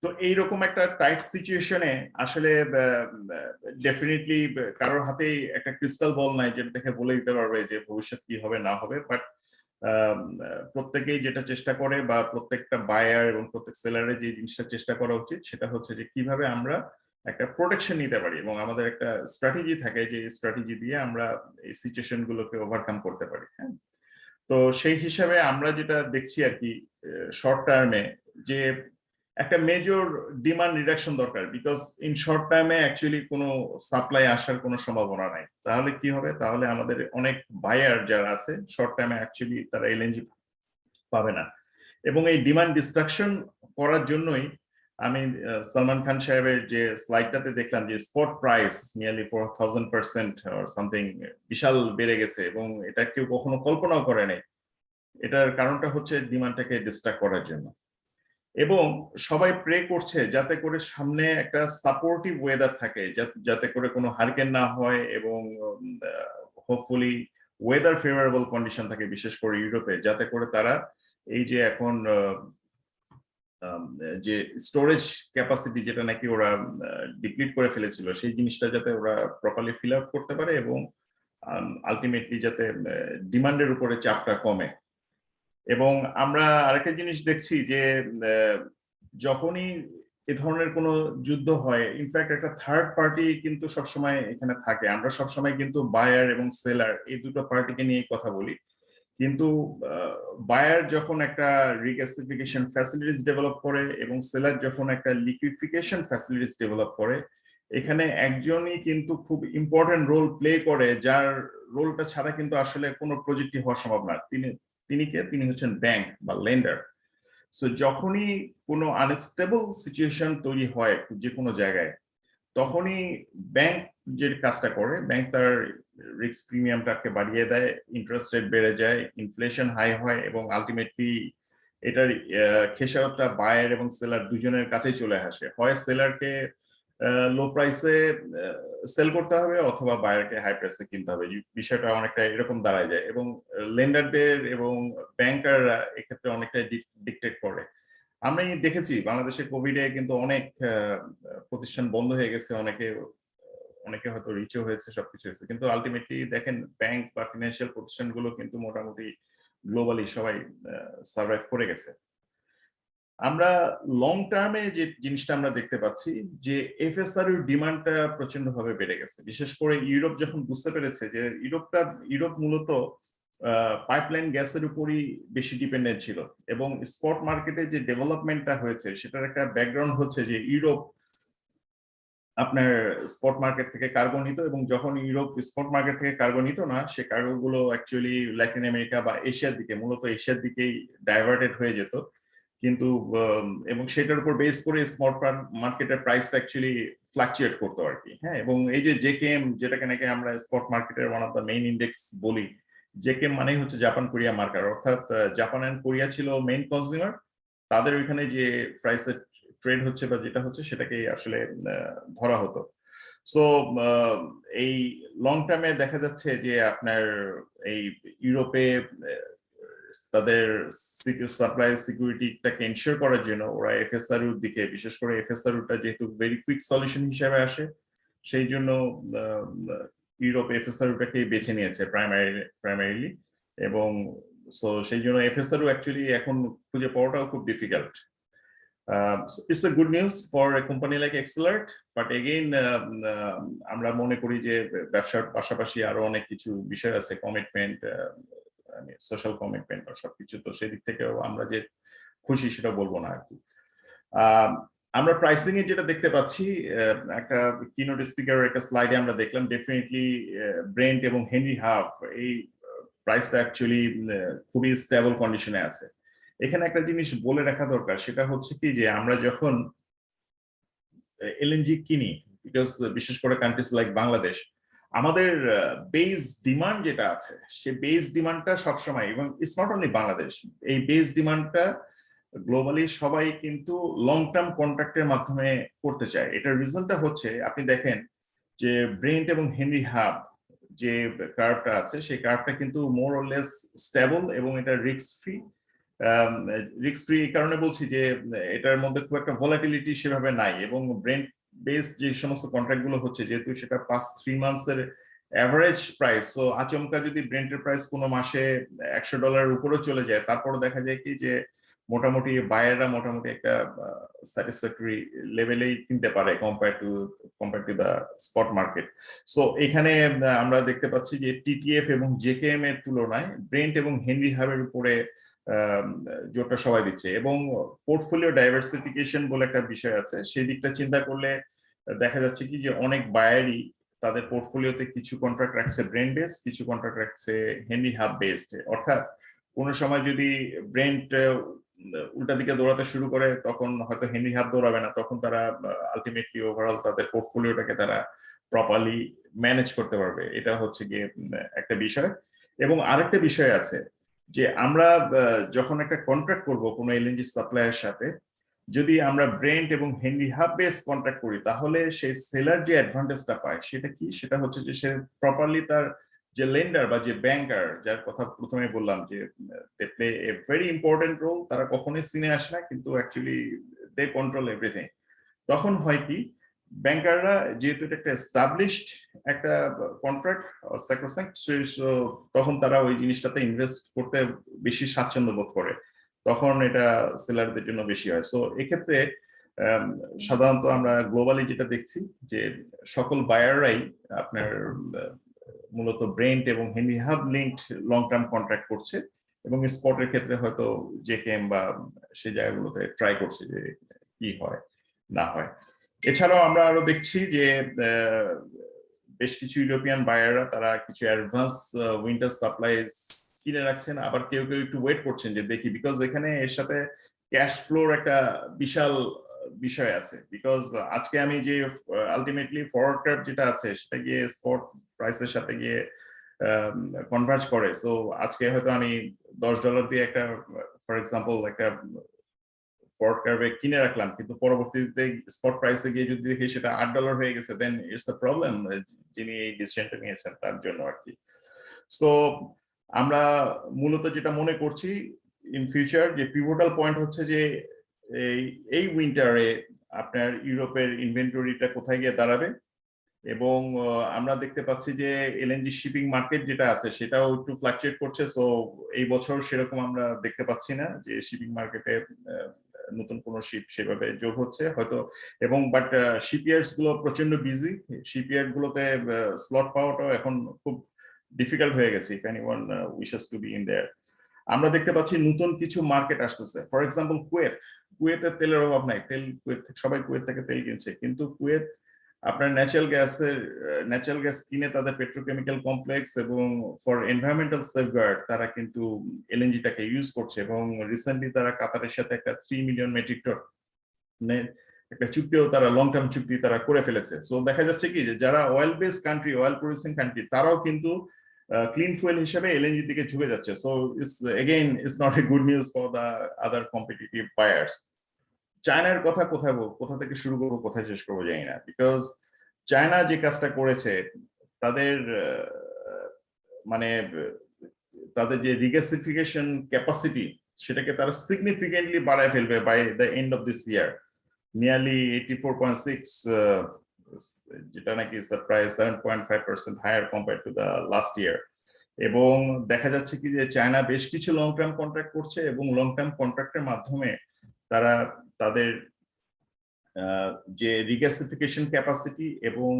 তো এইরকম একটা টাইট সিচুয়েশনে আসলে ডেফিনেটলি কারোর হাতেই একটা ক্রিস্টাল বল নাই যেটা দেখে বলে দিতে পারবে যে ভবিষ্যৎ কি হবে না হবে, বাট প্রত্যেকেই যেটা চেষ্টা করে বা প্রত্যেকটা বায়ার এবং প্রত্যেক সেলারের যে জিনিসটা চেষ্টা করা উচিত সেটা হচ্ছে যে কিভাবে আমরা একটা প্রোটেকশন নিতে পারি এবং আমাদের একটা স্ট্র্যাটেজি থাকে যে স্ট্র্যাটেজি দিয়ে আমরা এই সিচুয়েশন গুলোকে ওভারকাম করতে পারি। হ্যাঁ, তো সেই হিসাবে আমরা যেটা দেখছি আর কি শর্ট টার্মে যে একটা মেজর ডিমান্ড রিডাকশন দরকার, বিকজ ইন শর্ট টার্মে অ্যাকচুয়ালি কোনো সাপ্লাই আসার কোনো সম্ভাবনা নাই। তাহলে কি হবে, তাহলে আমাদের অনেক বায়ার যারা আছে শর্ট টার্মে অ্যাকচুয়ালি তারা এলএনজি পাবে না। এবং এই ডিমান্ড ডিস্ট্রাকশন করার জন্যই আমি সালমান খান সাহেবের যে স্লাইডটাতে দেখলাম যে spot price nearly 4000% or something বিশাল বেড়ে গেছে এবং এটা কেউ কখনো কল্পনাও করে নাই। এটার কারণটা হচ্ছে ডিমান্ডটাকে ডিস্ট্রাক্ট করার জন্য। এবং সবাই প্রে করছে যাতে করে সামনে একটা সাপোর্টিভ ওয়েদার থাকে, যাতে করে কোনো হারিকেন না হয় এবং হোপফুলি ওয়েদার ফেভারেবল কন্ডিশন থাকে, বিশেষ করে ইউরোপে, যাতে করে তারা এই যে এখন যে স্টোরেজ ক্যাপাসিটি যেটা নাকি ওরা ডিপ্লিট করে ফেলেছিল সেই জিনিসটা যাতে ওরা প্রপারলি ফিল আউট করতে পারে এবং আলটিমেটলি যাতে ডিমান্ডের উপরে চাপটা কমে। এবং আমরা আরেকটা জিনিস দেখছি যে যখনই এ ধরনের কোনো যুদ্ধ হয়, ইনফ্যাক্ট একটা থার্ড পার্টি কিন্তু সবসময় এখানে থাকে। আমরা সবসময় কিন্তু বায়ার এবং সেলার এই দুটো পার্টিকে নিয়ে কথা বলি, কিন্তু বায়ার যখন একটা রিগ্যাসিফিকেশন ফ্যাসিলিটিস ডেভেলপ করে এবং সেলার যখন একটা লিকুইফিকেশন ফ্যাসিলিটিস ডেভেলপ করে, এখানে একজনই কিন্তু খুব ইম্পর্টেন্ট রোল প্লে করে, যার রোলটা ছাড়া কিন্তু আসলে কোনো প্রজেক্টই হওয়া সম্ভব না। তিনি হচ্ছেন ব্যাংক বা লেন্ডার। সো যখনই কোনো আনস্টেবল সিচুয়েশন তৈরি হয় যে কোনো জায়গায়, তখনই ব্যাংক যে কাজটা করে, ব্যাংক তার রিস্ক প্রিমিয়ামটাকে বাড়িয়ে দেয়, ইন্টারেস্ট রেট বেড়ে যায়, ইনফ্লেশন হাই হয় এবং আলটিমেটলি এটার খেসারতটা বায়ার এবং সেলার দুজনের কাছেই চলে আসে। হয় সেলারকে লো প্রাইসে সেল করতে হবে অথবা বায়ারকে হাই প্রাইসে কিনতে হবে। বিষয়টা অনেকটা এরকম দাঁড়ায় যায় এবং লেন্ডারদের এবং ব্যাংকাররা এক্ষেত্রে অনেকটাই ডিকটেট করে। আমরা দেখেছি বাংলাদেশে কোভিডে কিন্তু অনেক প্রতিষ্ঠান বন্ধ হয়ে গেছে, অনেকে হয়তো রিচও হয়েছে, সবকিছু হয়েছে, কিন্তু আলটিমেটলি দেখেন ব্যাংক বা ফিনান্সিয়াল প্রতিষ্ঠানগুলো কিন্তু মোটামুটি গ্লোবালি সবাই সার্ভাইভ করে গেছে। আমরা লং টার্মে যে জিনিসটা আমরা দেখতে পাচ্ছি যে এফএসআর এর ডিমান্ডটা প্রচন্ড ভাবে বেড়ে গেছে, বিশেষ করে ইউরোপ যখন বুঝতে পেরেছে যে ইউরোপ মূলত পাইপলাইন গ্যাসের উপরই বেশি ডিপেন্ডেন্ট ছিল এবং স্পট মার্কেটে যে ডেভেলপমেন্টটা হয়েছে সেটার একটা ব্যাকগ্রাউন্ড হচ্ছে যে ইউরোপ আপনার স্পট মার্কেট থেকে কার্গো নিত এবং যখন ইউরোপ স্পট মার্কেট থেকে কার্গো নিত না, সে কার্গো গুলো অ্যাকচুয়ালি ল্যাটিন আমেরিকা বা এশিয়ার দিকে, মূলত এশিয়ার দিকেই ডাইভার্টেড হয়ে যেত। কিন্তু এবং সেটার উপর বেস করে স্পট মার্কেটের প্রাইসটা অ্যাকচুয়ালি ফ্লাকচুয়েট করতো আর কি। হ্যাঁ, এবং এই যে জেকেএম যেটাকে নাকি আমরা স্পট মার্কেটের one of the main index বলি, জেকেএম মানেই হচ্ছে জাপান কোরিয়া মার্কার, অর্থাৎ জাপান এন্ড কোরিয়া ছিল মেইন কনজিউমার, তাদের ওইখানে যে প্রাইসের ট্রেড হচ্ছে বা যেটা হচ্ছে সেটাকে আসলে ধরা হতো। সো এই লং টার্মে দেখা যাচ্ছে যে আপনার এই ইউরোপে তাদের সাপ্লাই সিকিউরিটিটাকে এনশিওর করার জন্য ওরা এফএসআরইউর দিকে, বিশেষ করে এফএসআরইউটা যেহেতু ভেরি কুইক সলিউশন হিসেবে আসে, সেই জন্য ইউরোপ এফএসআরইউটাকে বেছে নিয়েছে প্রাইমারিলি, এবং সো সেই জন্য এফএসআরইউ অ্যাকচুয়ালি এখন খুঁজে পাওয়াটাও খুব difficult. It's a good news for a company like Excelert, but again আমরা মনে করি যে ব্যবসার পাশাপাশি আরো অনেক কিছু বিষয় আছে, কমিটমেন্ট, সোশ্যাল কমিটমেন্ট আর সবকিছু, তো সেদিক থেকেও আমরা যে খুশি সেটা বলবো না আর কি। আমরা প্রাইসিং এ যেটা দেখতে পাচ্ছি, একটা কিনোট স্পিকারের একটা স্লাইডে আমরা দেখলাম ডেফিনেটলি ব্রেন্ট এবং হেনরি হাব এই প্রাইসটা অ্যাকচুয়ালি খুবই স্টেবল কন্ডিশনে আছে। এখানে একটা জিনিস বলে রাখা দরকার, সেটা হচ্ছে কি যে আমরা যখন এলএনজি কিনি, বিকজ বিশেষ করে কান্ট্রিজ লাইক বাংলাদেশ, আমাদের বেস ডিমান্ড যেটা আছে সে বেস ডিমান্ডটা সবসময়, এবং ইটস নট অনলি বাংলাদেশ, এই বেস ডিমান্ডটা গ্লোবালি সবাই কিন্তু লং টার্ম কন্ট্রাক্টের মাধ্যমে করতে চায়। এটার রিজনটা হচ্ছে আপনি দেখেন যে ব্রেন্ট এবং হেনরি হাব যে কার্ভটা আছে সেই কার্ভটা কিন্তু মোর অর লেস স্টেবল এবং এটা রিস্ক ফ্রি। রিস্ক ফ্রি এই কারণে বলছি যে এটার মধ্যে খুব একটা ভলাটিলিটি সেভাবে নাই, এবং ব্রেন্ট বেস যে সমস্ত কন্ট্রাক্ট গুলো হচ্ছে যেহেতু সেটা 3 মান্থসের অ্যাভারেজ প্রাইস, সো আচমকা যদি ব্রেন্টের প্রাইস কোনো মাসে $100 উপরে চলে যায়, তারপর দেখা যায় কি যে মোটামুটি বায়াররা মোটামুটি একটা স্যাটিসফ্যাক্টরি লেভেলেই কিনতে পারে compare to the spot market. So এখানে আমরা দেখতে পাচ্ছি যে টিটিএফ এবং জেকেএম এর তুলনায় ব্রেন্ট এবং হেনরি হাবের উপরে জোরটা সবাই দিচ্ছে, এবং পোর্টফোলিও ডাইভার্সিফিকেশন বলে একটা বিষয় আছে, সেই দিকটা চিন্তা করলে দেখা যাচ্ছে কি যে অনেক বায়ারই তাদের পোর্টফোলিওতে কিছু কন্ট্রাক্ট রাখছে ব্রেন্ট বেস, কিছু কন্ট্রাক্ট রাখছে হেনরি হাব বেসড। অর্থাৎ কোনো সময় যদি ব্রেন্ট উল্টা দিকে দৌড়াতে শুরু করে তখন হয়তো হেনরি হাব দৌড়াবে না, তখন তারা আলটিমেটলি ওভারঅল তাদের পোর্টফোলিওটাকে তারা প্রপারলি ম্যানেজ করতে পারবে। এটা হচ্ছে গিয়ে একটা বিষয়। এবং আরেকটা বিষয় আছে যে আমরা যখন একটা কন্ট্রাক্ট করব কোনো এলএনজি সাপ্লাইয়ের সাথে, যদি আমরা ব্রেন্ট এবং হেনরি হাব বেস কন্ট্রাক্ট করি, তাহলে সেই সেলার যে অ্যাডভান্টেজটা পায় সেটা কি, সেটা হচ্ছে যে সে প্রপারলি তার যে লেন্ডার বা যে ব্যাংকার, যার কথা প্রথমে বললাম যে they play a very important role, তারা কখনোই সিনে আসে না কিন্তু অ্যাকচুয়ালি দে কন্ট্রোল এভরিথিং। তখন হয় কি, ব্যাংকাররা যেহেতু এটা একটা এস্টাবলিশড একটা কন্ট্রাক্ট স্যাক্রোস্যাঙ্ক্ট, তখন তারা ওই জিনিসটাতে ইনভেস্ট করতে বেশি স্বাচ্ছন্দ্য বোধ করে, তখন এটা সেলারদের জন্য বেশি হয়। সো এক্ষেত্রে সাধারণত আমরা গ্লোবালি যেটা দেখছি যে সকল বায়াররাই আপনার মূলত ব্রেন্ট এবং Henry hub linked long term contract করছে, এবং স্পটের ক্ষেত্রে হয়তো জেকেএম বা সেই জায়গাগুলোতে ট্রাই করছে যে কি হয় না হয়। এছাড়াও আমরা আরো দেখছি যে বেশ কিছু ইউরোপিয়ান বায়াররা তারা কিছু অ্যাডভান্স উইন্টার সাপ্লাই কিনে রাখছেন, আবার কেউ কেউ একটু ওয়েট করছেন যে দেখি, বিকজ এখানে এর সাথে ক্যাশ ফ্লোর একটা বিশাল বিষয় আছে। বিকজ আজকে আমি যে আলটিমেটলি ফরওয়ার্ড কার্ভ যেটা আছে সেটা গিয়ে স্পট প্রাইসের সাথে গিয়ে কনভার্জ করে। সো আজকে হয়তো আমি $10 দিয়ে একটা ফর এক্সাম্পল একটা ফরওয়ার্ড কার্ভে কিনে রাখলাম, কিন্তু পরবর্তীতে স্পট প্রাইসে গিয়ে যদি দেখি সেটা $8 হয়ে গেছে, দেন ইটস আ প্রবলেম যিনি এই ডিসিশনটা নিয়েছেন তার জন্য আর কি। সো আমরা মূলত যেটা মনে করছি ইন ফিউচার যে পিভটাল পয়েন্ট হচ্ছে যে এই উইন্টারে আপনার ইউরোপের ইনভেন্টরিটা কোথায় গিয়ে দাঁড়াবে, এবং আমরা দেখতে পাচ্ছি যে এলএনজি শিপিং মার্কেট যেটা আছে সেটাও একটু ফ্লাকচুয়েট করছে। সো এই বছর সেরকম আমরা দেখতে পাচ্ছি না যে শিপিং মার্কেটে নতুন কোনো শিপ সেভাবে যোগ হচ্ছে হয়তো, এবং বাট শিপইয়ার্ডস গুলো প্রচন্ড বিজি, শিপইয়ার্ড গুলোতে স্লট পাওয়াটাও এখন খুব ডিফিকাল্ট হয়ে গেছে if anyone wishes to be in their. আমরা দেখতে পাচ্ছি নতুন কিছু মার্কেট আসতেছে, ফর এক্সাম্পল কুয়েতের তেলের অভাব নাই, সবাই কুয়েত থেকে তেল কিনছে, কিন্তু কুয়েত আপনার ন্যাচারাল গ্যাস কিনে তাদের পেট্রোকেমিক্যাল কমপ্লেক্স এবং ফর এনভায়রনমেন্টাল সেফগার্ড তারা কিন্তু এলএনজিটাকে ইউজ করছে, এবং রিসেন্টলি তারা কাতারের সাথে একটা 3 মিলিয়ন মেট্রিক টন একটা চুক্তিও তারা লং টার্ম চুক্তি তারা করে ফেলেছে। সো দেখা যাচ্ছে কি যে যারা oil based country, oil producing country, তারাও কিন্তু ক্লিন ফুয়েল হিসেবে এলএনজি দিকে ঝুঁকে যাচ্ছে। So it's not a good news for the other competitive buyers. চায়নার কথা কোথা থেকে শুরু করবো কোথায় শেষ করবো জানি না, বিকজ চায়না যে কাজটা করেছে তাদের মানে তাদের যে রিগ্যাসিফিকেশন ক্যাপাসিটি সেটাকে তারা সিগনিফিকেন্টলি বাড়ায় ফেলবে by the end of this year, nearly 84.6, যেটা নাকি প্রায় 7.5% higher compare to the last year. এবং দেখা যাচ্ছে কি যে চায়না বেশ কিছু লং টার্ম কন্ট্রাক্ট করছে এবং লং টার্ম কন্ট্রাক্টের মাধ্যমে তারা তাদের যে রিগ্যাসিফিকেশন ক্যাপাসিটি এবং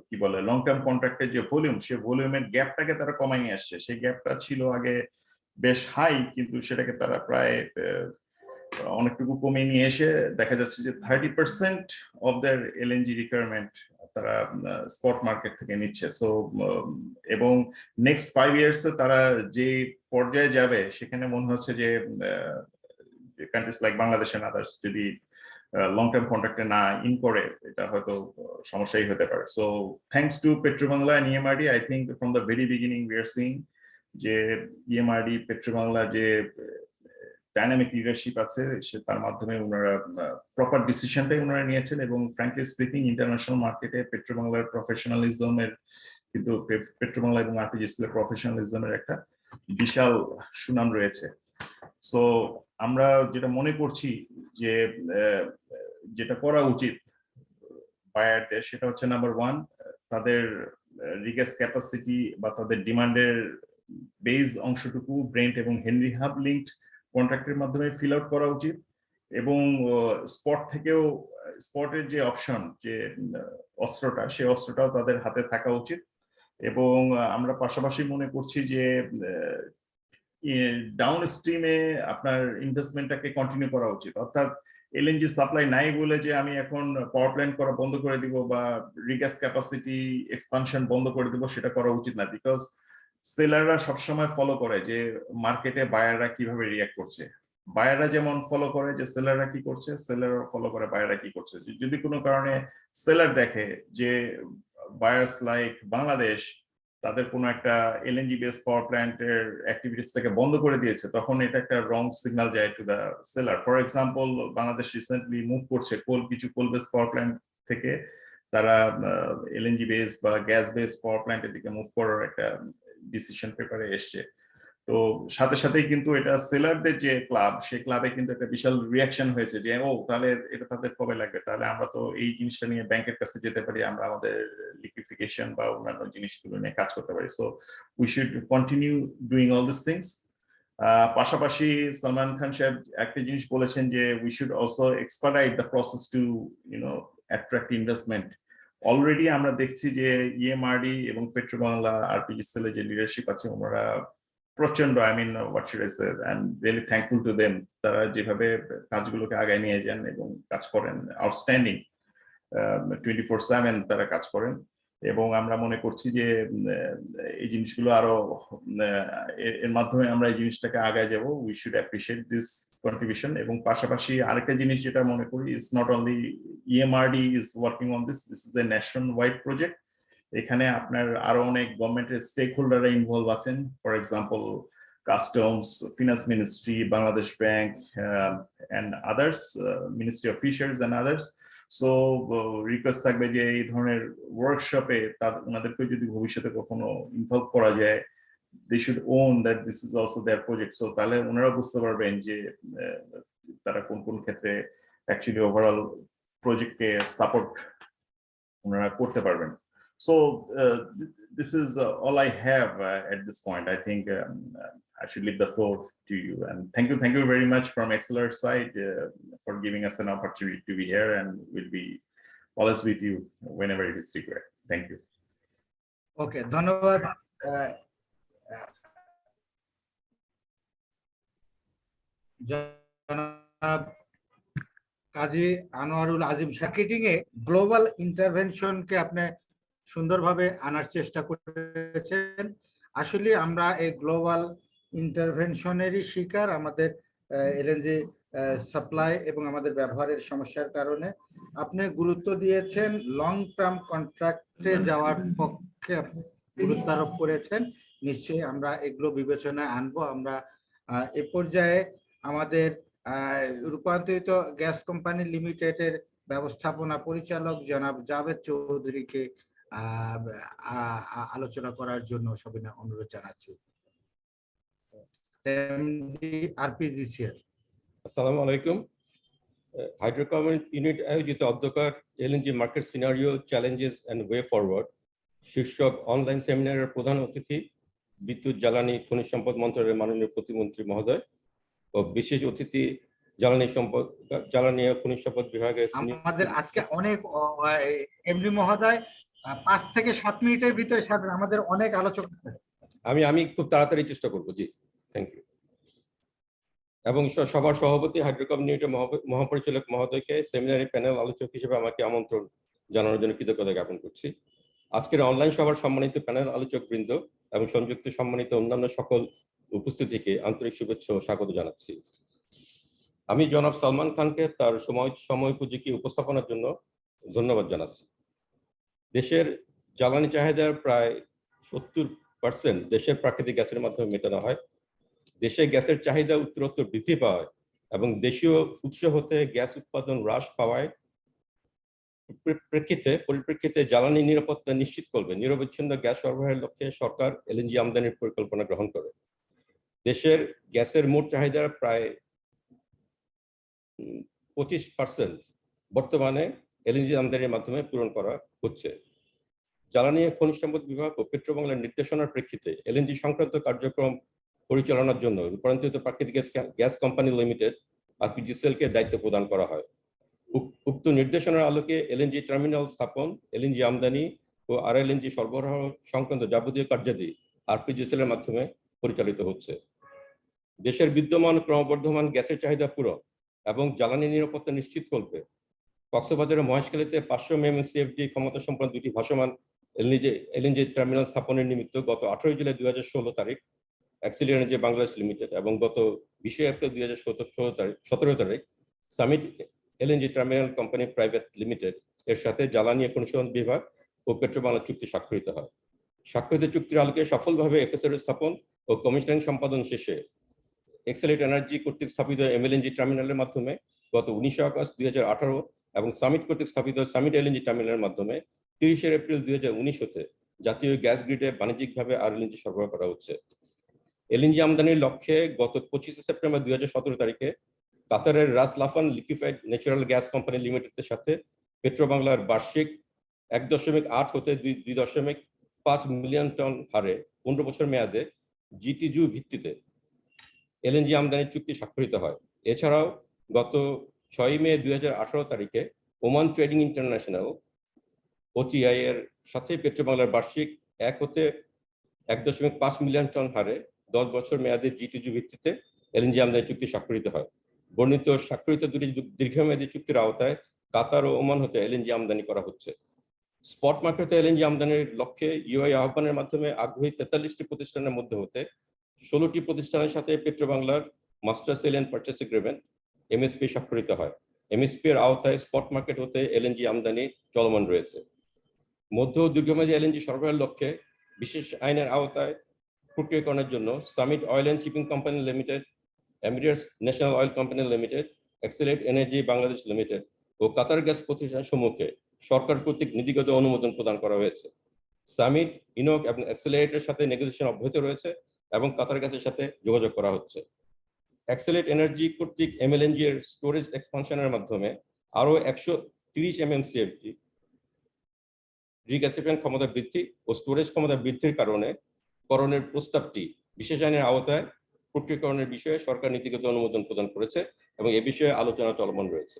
কি বলে লং টার্ম কন্ট্রাক্টের যে ভলিউম, সে ভলিউমের গ্যাপটাকে তারা কমাই নিয়ে আসছে। সেই গ্যাপটা ছিল আগে বেশ হাই, কিন্তু সেটাকে তারা প্রায় অনেকটুকু কমিয়ে নিয়ে এসে দেখা যাচ্ছে যে 30% অফ দেয়ার এলএনজি রিকোয়ারমেন্ট তারা স্পট মার্কেট থেকে নিচ্ছে। সো এবং নেক্সট 5 ইয়ার্সে তারা যে পর্যায়ে যাবে সেখানে মনে হচ্ছে যে countries like Bangladesh and others যদি লং টার্ম কন্ট্রাক্টে না ইন করে এটা হয়তো সমস্যাই হতে পারে। So thanks to Petrobangla and EMRD, I think from the very beginning we are seeing যে ইএমআরডি পেট্রোবাংলা যে ডাইনামিক লিডারশিপ আছে সে তার মাধ্যমে ওনারা প্রপার ডিসিশনটাই ওনারা নিয়েছেন। এবং ফ্র্যাঙ্কলি স্পিকিং ইন্টারন্যাশনাল মার্কেটে পেট্রোবাংলার প্রফেশনালিজমের কিন্তু পেট্রোবাংলা এবং আরপিজিএসএল প্রফেশনালিজমের একটা বিশাল সুনাম রয়েছে। সো আমরা যেটা মনে করছি যে যেটা করা উচিত বায়ারদের সেটা হচ্ছে নাম্বার 1, তাদের রিগ্যাস ক্যাপাসিটি বা তাদের ডিমান্ডের বেজ অংশটুকু ব্রেন্ট এবং হেনরি হাব লিঙ্কড কন্ট্রাক্টের মাধ্যমে ফিল আউট করা উচিত। এবং স্পট থেকেও স্পটের যে অপশন যে অস্ত্রটা সেই অস্ত্রটাও তাদের হাতে থাকা উচিত। এবং আমরা পাশাপাশি মনে করছি যে ডাউন স্ট্রিমে আপনার ইনভেস্টমেন্টটাকে কন্টিনিউ করা উচিত। অর্থাৎ এলএনজি সাপ্লাই নাই বলে যে আমি এখন পাওয়ার প্ল্যান্ট করা বন্ধ করে দিব বা রিগ্যাস ক্যাপাসিটি এক্সপানশন বন্ধ করে দিব সেটা করা উচিত না। বিকজ সেলাররা সবসময় ফলো করে যে মার্কেটে বায়াররা কিভাবে রিয়াক্ট করছে। বায়াররা যেমন ফলো করে যে সেলাররা কি করছে, সেলাররা ফলো করে বায়াররা কি করছে। যদি কোনো কারণে সেলার দেখে যে বায়ার্স লাইক বাংলাদেশ তাদের কোনো একটা এলএনজি বেস পাওয়ার প্ল্যান্টের অ্যাক্টিভিটিসটাকে বন্ধ করে দিয়েছে, তখন এটা একটা রং সিগন্যাল যায় to the seller. For example, Bangladesh recently move করছে কিছু কোল বেস পাওয়ার প্ল্যান্ট থেকে তারা এলএনজি বেস বা গ্যাস বেস পাওয়ার প্ল্যান্টের দিকে মুভ করার একটা ডিসিশন পেপারে এসছে। তো সাথে সাথেই কিন্তু এটা সেলারদের যে ক্লাব, সেই ক্লাবে কিন্তু একটা বিশাল রিয়াকশন হয়েছে যে ও তাহলে এটা তাদের কবে লাগবে, তাহলে আমরা তো এই জিনিসটা নিয়ে ব্যাংকের কাছে যেতে পারি, আমরা আমাদের লিকুইফিকেশন বা অন্যান্য জিনিসগুলো নিয়ে কাজ করতে পারি। So we should continue doing all this things. পাশাপাশি সালমান খান সাহেব একটা জিনিস বলেছেন যে we should also expedite the process to attract investment. Already আমরা দেখছি যে ইএমআরডি এবং পেট্রোবাংলা আরপিজিএসএল যে লিডারশিপ আছে ওনারা প্রচন্ড, I mean what should I say, I am really thankful to them. তারা যেভাবে কাজগুলোকে আগায় নিয়ে যান এবং কাজ করেন আউটস্ট্যান্ডিং, 24/7 তারা কাজ করেন। এবং আমরা মনে করছি যে এই জিনিসগুলো আরো এর মাধ্যমে আমরা এই জিনিসটাকে আগায় যাব। We should appreciate this contribution. এবং পাশাপাশি আরেকটা জিনিস যেটা মনে করি, it's not only EMRD is working on this is a national wide project. এখানে আপনার আরো অনেক গভর্নমেন্টের স্টেক হোল্ডাররা ইনভলভ আছেন। For example customs, finance ministry, Bangladesh Bank and others, ministry of fisheries and others. So request থাকবে যে এই ধরনের ওয়ার্কশপে ওনাদেরকে যদি ভবিষ্যতে কখনো ইনভলভ করা যায়, they should own that this is also their project. So তাহলে ওনারা বুঝতে পারবেন যে তারা কোন কোন ক্ষেত্রে অ্যাকচুয়ালি ওভারঅল প্রজেক্টকে সাপোর্ট ওনারা করতে পারবেন। So this is all I have at this point. I think I should leave the floor to you. And thank you very much from XLR side for giving us an opportunity to be here, and we'll be always with you whenever it is required. Thank you. Okay, ধন্যবাদ। জনাব কাজী আনোয়ারুল আজিম, মার্কেটিং এ গ্লোবাল ইন্টারভেনশনকে আপনি সুন্দরভাবে আনার চেষ্টা করেছেন। আসলে আমরা এই গ্লোবাল ইন্টারভেনশনেরই শিকার, আমাদের এলএনজি সাপ্লাই এবং আমাদের ব্যবহারের সমস্যার কারণে। আপনি গুরুত্ব দিয়েছেন লং টার্ম কন্ট্রাক্টে যাওয়ার পক্ষে গুরুত্ব আরোপ করেছেন। নিশ্চয়ই আমরা এগুলো বিবেচনায় আনবো। আমরা এ পর্যায়ে আমাদের রূপান্তরিত গ্যাস কোম্পানি লিমিটেডের ব্যবস্থাপনা পরিচালক জনাব জাভেদ চৌধুরীকে আলোচনা করার জন্য সবিনয় অনুরোধ জানাচ্ছি। আরপিজিসিএল। আসসালামু আলাইকুম। হাইড্রোকার্বন ইউনিট আয়োজিত অধ্যকার LNG market scenario challenges and way forward শীর্ষক অনলাইন সেমিনারের প্রধান অতিথি বিদ্যুৎ জ্বালানি খনিজ সম্পদ মন্ত্রণালয়ের মাননীয় প্রতিমন্ত্রী মহোদয় ও বিশেষ অতিথি জ্বালানি ও খনিজ সম্পদ বিভাগের আমাদের আজকে অনেক এমডি মহোদয় 5 থেকে 7 মিনিটের ভিতরে সারবেন, আমাদের অনেক আলোচক আছে। আমি খুব তাড়াতাড়ি চেষ্টা করবো। জি, থ্যাংক ইউ। এবং সবার সভাপতি হাইড্রোকার্বন ইউনিটের মহাপরিচালক মহোদয়কে সেমিনারি প্যানেল আলোচক হিসেবে আমাকে আমন্ত্রণ জানানোর জন্য কৃতজ্ঞতা জ্ঞাপন করছি। আজকের অনলাইন সভার সম্মানিত প্যানেল আলোচক বৃন্দ এবং সংযুক্ত সম্মানিত অন্যান্য সকল উপস্থিতিকে আন্তরিক শুভেচ্ছা ও স্বাগত জানাচ্ছি। আমি জনাব সালমান খানকে তার সময় উপযোগী উপস্থাপনার জন্য ধন্যবাদ জানাচ্ছি। দেশের জ্বালানি চাহিদার প্রায় 70% দেশের প্রাকৃতিক গ্যাসের মাধ্যমে মেটানো হয়। দেশে গ্যাসের চাহিদা উত্তরোত্তর বৃদ্ধি পাওয়ায় এবং দেশীয় উৎস হতে গ্যাস উৎপাদন হ্রাস পাওয়ায় পরিপ্রেক্ষিতে জ্বালানি নিরাপত্তা নিশ্চিত করবে নিরবচ্ছিন্ন গ্যাস সরবরাহের লক্ষ্যে সরকার এলএনজি আমদানির পরিকল্পনা গ্রহণ করে। দেশের গ্যাসের মোট চাহিদার প্রায় 25% বর্তমানে এলএনজি আমদানির মাধ্যমে পূরণ করা হচ্ছে। জ্বালানি ও খনিজ সম্পদ বিভাগ ও পেট্রোবাংলার নির্দেশনার প্রেক্ষিতে এলএনজি সংক্রান্ত কার্যক্রম পরিচালনার জন্য রূপান্তরিত প্রাকৃতিক গ্যাস কোম্পানি লিমিটেড আরপিজিসিএল-কে দায়িত্ব প্রদান করা হয়। উক্ত নির্দেশনার আলোকে এলএনজি টার্মিনাল স্থাপন, এলএনজি আমদানি ও আরএলএনজি সরবরাহ সংক্রান্ত যাবতীয় কার্যাদি আরপিজিসিএল-এর মাধ্যমে পরিচালিত হচ্ছে। দেশের বিদ্যমান ক্রমবর্ধমান গ্যাসের চাহিদা পূরণ এবং জ্বালানি নিরাপত্তা নিশ্চিত করবে কক্সবাজারের মহেশখালীতে 500 MMCFD ক্ষমতা সম্পন্ন দুটি ভাসমান এলএনজি টার্মিনাল স্থাপনের নিমিত্ত গত 18 জুলাই 2016 তারিখ HCU এনার্জি বাংলাদেশ লিমিটেড এবং গত 20 এপ্রিল 2017 তারিখ summit LNG terminal company private limited এর সাথে জ্বালানি অনুসন্ধান বিভাগ ও পেট্রোবাংলা চুক্তি স্বাক্ষরিত হয়। স্বাক্ষরিত চুক্তির আলোকে সফলভাবে এফএসআর স্থাপন ও কমিশনিং সম্পাদন শেষে HCU এনার্জি কর্তৃক স্থাপিত এমএলএনজি টার্মিনালের মাধ্যমে গত 19 আগস্ট 2018 এবং সামিট কর্তৃক স্থাপিত সামিট এলএনজি টার্মিনালের মাধ্যমে 30 এপ্রিল 2019 হতে জাতীয় গ্যাস গ্রিডে বাণিজ্যিকভাবে আরএলএনজি সরবরাহ করা হচ্ছে। এলএনজি আমদানির লক্ষ্যে গত 25 সেপ্টেম্বর 2017 তারিখে কাতারের রাস লাফান লিকুইফাইড ন্যাচারাল গ্যাস কোম্পানি লিমিটেডের সাথে পেট্রোবাংলার বার্ষিক 1.8 হতে 2.5 মিলিয়ন টন হারে 15 বছর মেয়াদে জিটিজু ভিত্তিতে এলএনজি আমদানির চুক্তি স্বাক্ষরিত হয়। এছাড়াও গত 6 মে 2018 তারিখে ওমান ট্রেডিং ইন্টারন্যাশনাল ওটিআই এর সাথে পেট্রোবাংলার বার্ষিক 1 হতে 1.5 মিলিয়ন টন হারে 10 বছর মেয়াদে জিটিজু ভিত্তিতে এলএনজি আমদানি চুক্তি স্বাক্ষরিত হয়। বর্ণিত স্বাক্ষরিত দুটি দীর্ঘমেয়াদী চুক্তির আওতায় কাতার ও ওমান হতে এলএনজি আমদানি করা হচ্ছে। স্পট মার্কেটে এলএনজি আমদানির লক্ষ্যে ইউআই আহ্বানের মাধ্যমে আগ্রহী 43টি প্রতিষ্ঠানের মধ্যে হতে 16টি প্রতিষ্ঠানের সাথে পেট্রোবাংলার master sale and purchase agreement MSP স্বাক্ষরিত হয়। এমএসপি এর আওতায় স্পট মার্কেট হতে এলএনজি আমদানি চলমান রয়েছে। মধ্য ও দীর্ঘমেয়াদী এলএনজি সরবরাহের লক্ষ্যে বিশেষ আইনের আওতায় প্রক্রিয়াকরণের জন্য Summit oil and shipping company limited, Emirates national oil company limited, HCU energy Bangladesh limited ও কাতার গ্যাস প্রতিষ্ঠান সমূহকে সরকার কর্তৃক নীতিগত অনুমোদন প্রদান করা হয়েছে। সামিট, ইনক এবং HCU এর সাথে নেগোসিয়েশন অব্যাহত রয়েছে এবং কাতার গ্যাসের সাথে যোগাযোগ করা হচ্ছে। HCU এনার্জি কর্তৃক এমএলএনজি এর স্টোরেজ এক্সপানশনের মাধ্যমে আরো 130 MMCFD রিগ্যাসিফিকেশন ক্ষমতা বৃদ্ধি ও স্টোরেজ ক্ষমতা বৃদ্ধির কারণে করণের প্রস্তাবটি বিশেষ আইনের আওতায় প্রক্রিয়াকরণের বিষয়ে সরকার নীতিগত অনুমোদন প্রদান করেছে এবং এ বিষয়ে আলোচনা চলমান রয়েছে।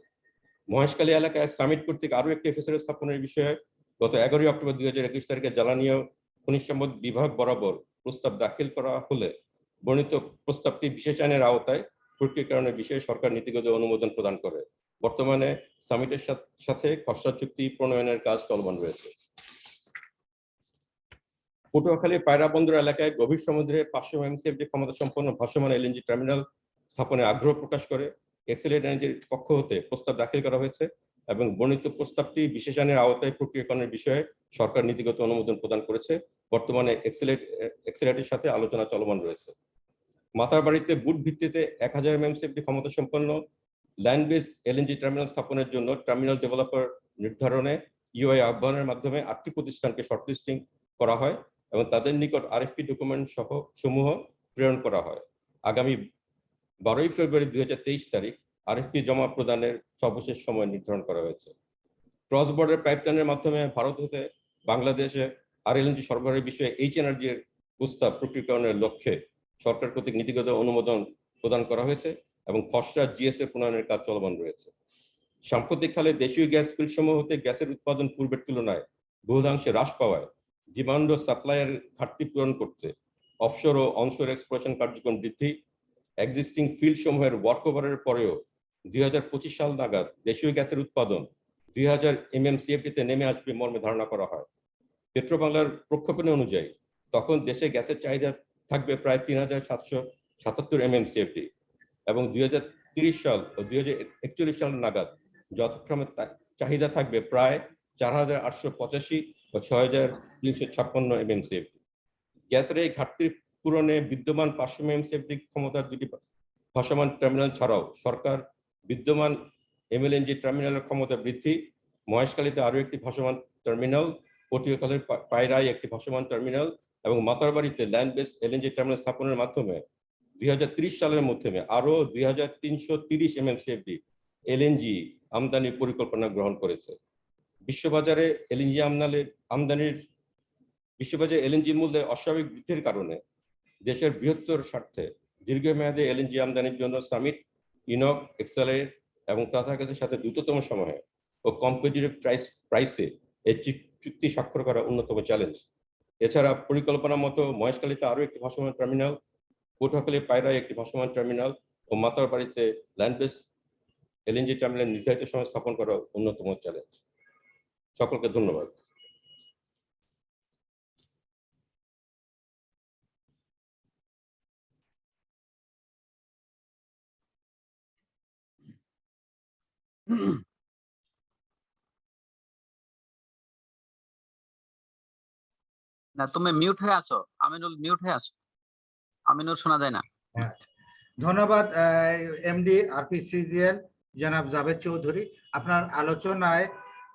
মহেশখালী এলাকায় সামিট কর্তৃক আরো একটি এফএসআর স্থাপনের বিষয়ে গত 11 অক্টোবর 2021 তারিখে জ্বালানি ও খনিজ সম্পদ বিভাগ বরাবর প্রস্তাব দাখিল করা হলে বর্ণিত প্রস্তাবটি বিশেষ আইনের আওতায় প্রক্রিয়াকরণের বিষয়ে সরকার নীতিগত অনুমোদন প্রদান করে। বর্তমানে সামিটের সাথে খসড়া চুক্তি প্রণয়নের কাজ চলমান রয়েছে। পটুয়াখালীর পায়রা বন্দর এলাকায় গভীর সমুদ্রে 500 MMCFD ক্ষমতা সম্পন্ন ভাসমান এলএনজি টার্মিনাল স্থাপনে আগ্রহ প্রকাশ করে HCU এনার্জির পক্ষ হতে প্রস্তাব দাখিল করা হয়েছে এবং বর্ণিত প্রস্তাবটি বিশেষ আইনের আওতায় প্রক্রিয়াকরণের বিষয়ে সরকার নীতিগত অনুমোদন প্রদান করেছে। বর্তমানে এক্সেলেটের সাথে আলোচনা চলমান রয়েছে। মাতারবাড়িতে বুট ভিত্তিতে 1000 MMCFD ক্ষমতা সম্পন্ন ল্যান্ড বেসড এলএনজি টার্মিনাল স্থাপনের জন্য টার্মিনাল ডেভেলপার নির্ধারণে ইউআই আহ্বানের মাধ্যমে 8টি প্রতিষ্ঠানকে শর্টলিস্টিং করা হয় এবং তাদের নিকট আরএফপি ডকুমেন্ট সহ সমূহ প্রেরণ করা হয়। আগামী 12 ফেব্রুয়ারি 2023 তারিখ আরএফপি জমা প্রদানের সর্বশেষ সময় নির্ধারণ করা হয়েছে। ক্রস বর্ডার পাইপলাইনের মাধ্যমে ভারত হতে বাংলাদেশে আরএলএনজি সরবরাহের বিষয়ে HNRG এর প্রস্তাব প্রক্রিয়াকরণের লক্ষ্যে সরকার কর্তৃক নীতিগত অনুমোদন প্রদান করা হয়েছে এবং খসড়া জিএসএ প্রণয়নের কাজ চলমান রয়েছে। সাম্প্রতিককালে দেশীয় গ্যাস ফিল্ডসমূহ হতে গ্যাসের উৎপাদন পূর্বের তুলনায় বহুলাংশে হ্রাস পাওয়ায় ডিমান্ড ও সাপ্লাইয়ের ঘাটতি পূরণ করতে অফশোর ও অনশোর এক্সপ্লোরেশন কার্যক্রম বৃদ্ধি, এক্সিস্টিং ফিল্ড সমূহের ওয়ার্ক ওভারের পরেও 2025 সাল নাগাদ দেশীয় গ্যাসের উৎপাদন 2000 MMCFD-তে নেমে আসবে মর্মে ধারণা করা হয়। পেট্রোবাংলার প্রক্ষেপণ অনুযায়ী তখন দেশে গ্যাসের চাহিদা থাকবে প্রায় 3777 MMCFD এবং 2030 সাল ও 2041 সাল নাগাদ যথাক্রমে চাহিদা থাকবে প্রায় 4885 ও 6356 MMCFD। গ্যাসের এই ঘাটতি পূরণে বিদ্যমান 500 MMCFD ক্ষমতার 2টি ভাসমান টার্মিনাল ছাড়াও সরকার বিদ্যমান এমএলএনজি টার্মিনালের ক্ষমতা বৃদ্ধি, মহেশখালীতে আরও একটি ভাসমান টার্মিনাল, পটুয়াখালীর পায়রায় একটি ভাসমান টার্মিনাল এবং মাতারবাড়িতে ল্যান্ড বেসড এলএনজি টার্মিনাল স্থাপনের মাধ্যমে 2030 সালের মধ্যে আরও 2330 MMCFD এলএনজি আমদানির পরিকল্পনা গ্রহণ করেছে। বিশ্ববাজারে এলএনজি মূল্যের অস্বাভাবিক বৃদ্ধির কারণে দেশের বৃহত্তর স্বার্থে দীর্ঘমেয়াদী এলএনজি আমদানির জন্য সামিট, ইনক, এক্সেলারেট এবং তাথাগতের সাথে দ্রুততম সময়ে ও কম্পিটিটিভ প্রাইসে এই চুক্তি স্বাক্ষর করা অন্যতম চ্যালেঞ্জ। এছাড়া পরিকল্পনা মতো মহেশখালীতে আরও একটি ভাসমান টার্মিনাল, পটুয়াখালী পায়রায় একটি ভাসমান টার্মিনাল ও মাতারবাড়িতে ল্যান্ড বেসড এলএনজি টার্মিনাল নির্ধারিত সময় স্থাপন করা অন্যতম চ্যালেঞ্জ। সকলকে ধন্যবাদ। না, তুমি মিউট হয়ে আছো। আমিনুল মিউট হয়ে আছো। আমিনুল শোনা যায় না। হ্যাঁ, ধন্যবাদ এমডি আরপিসিজিএল জনাব জাভেদ চৌধুরী। আপনার আলোচনায়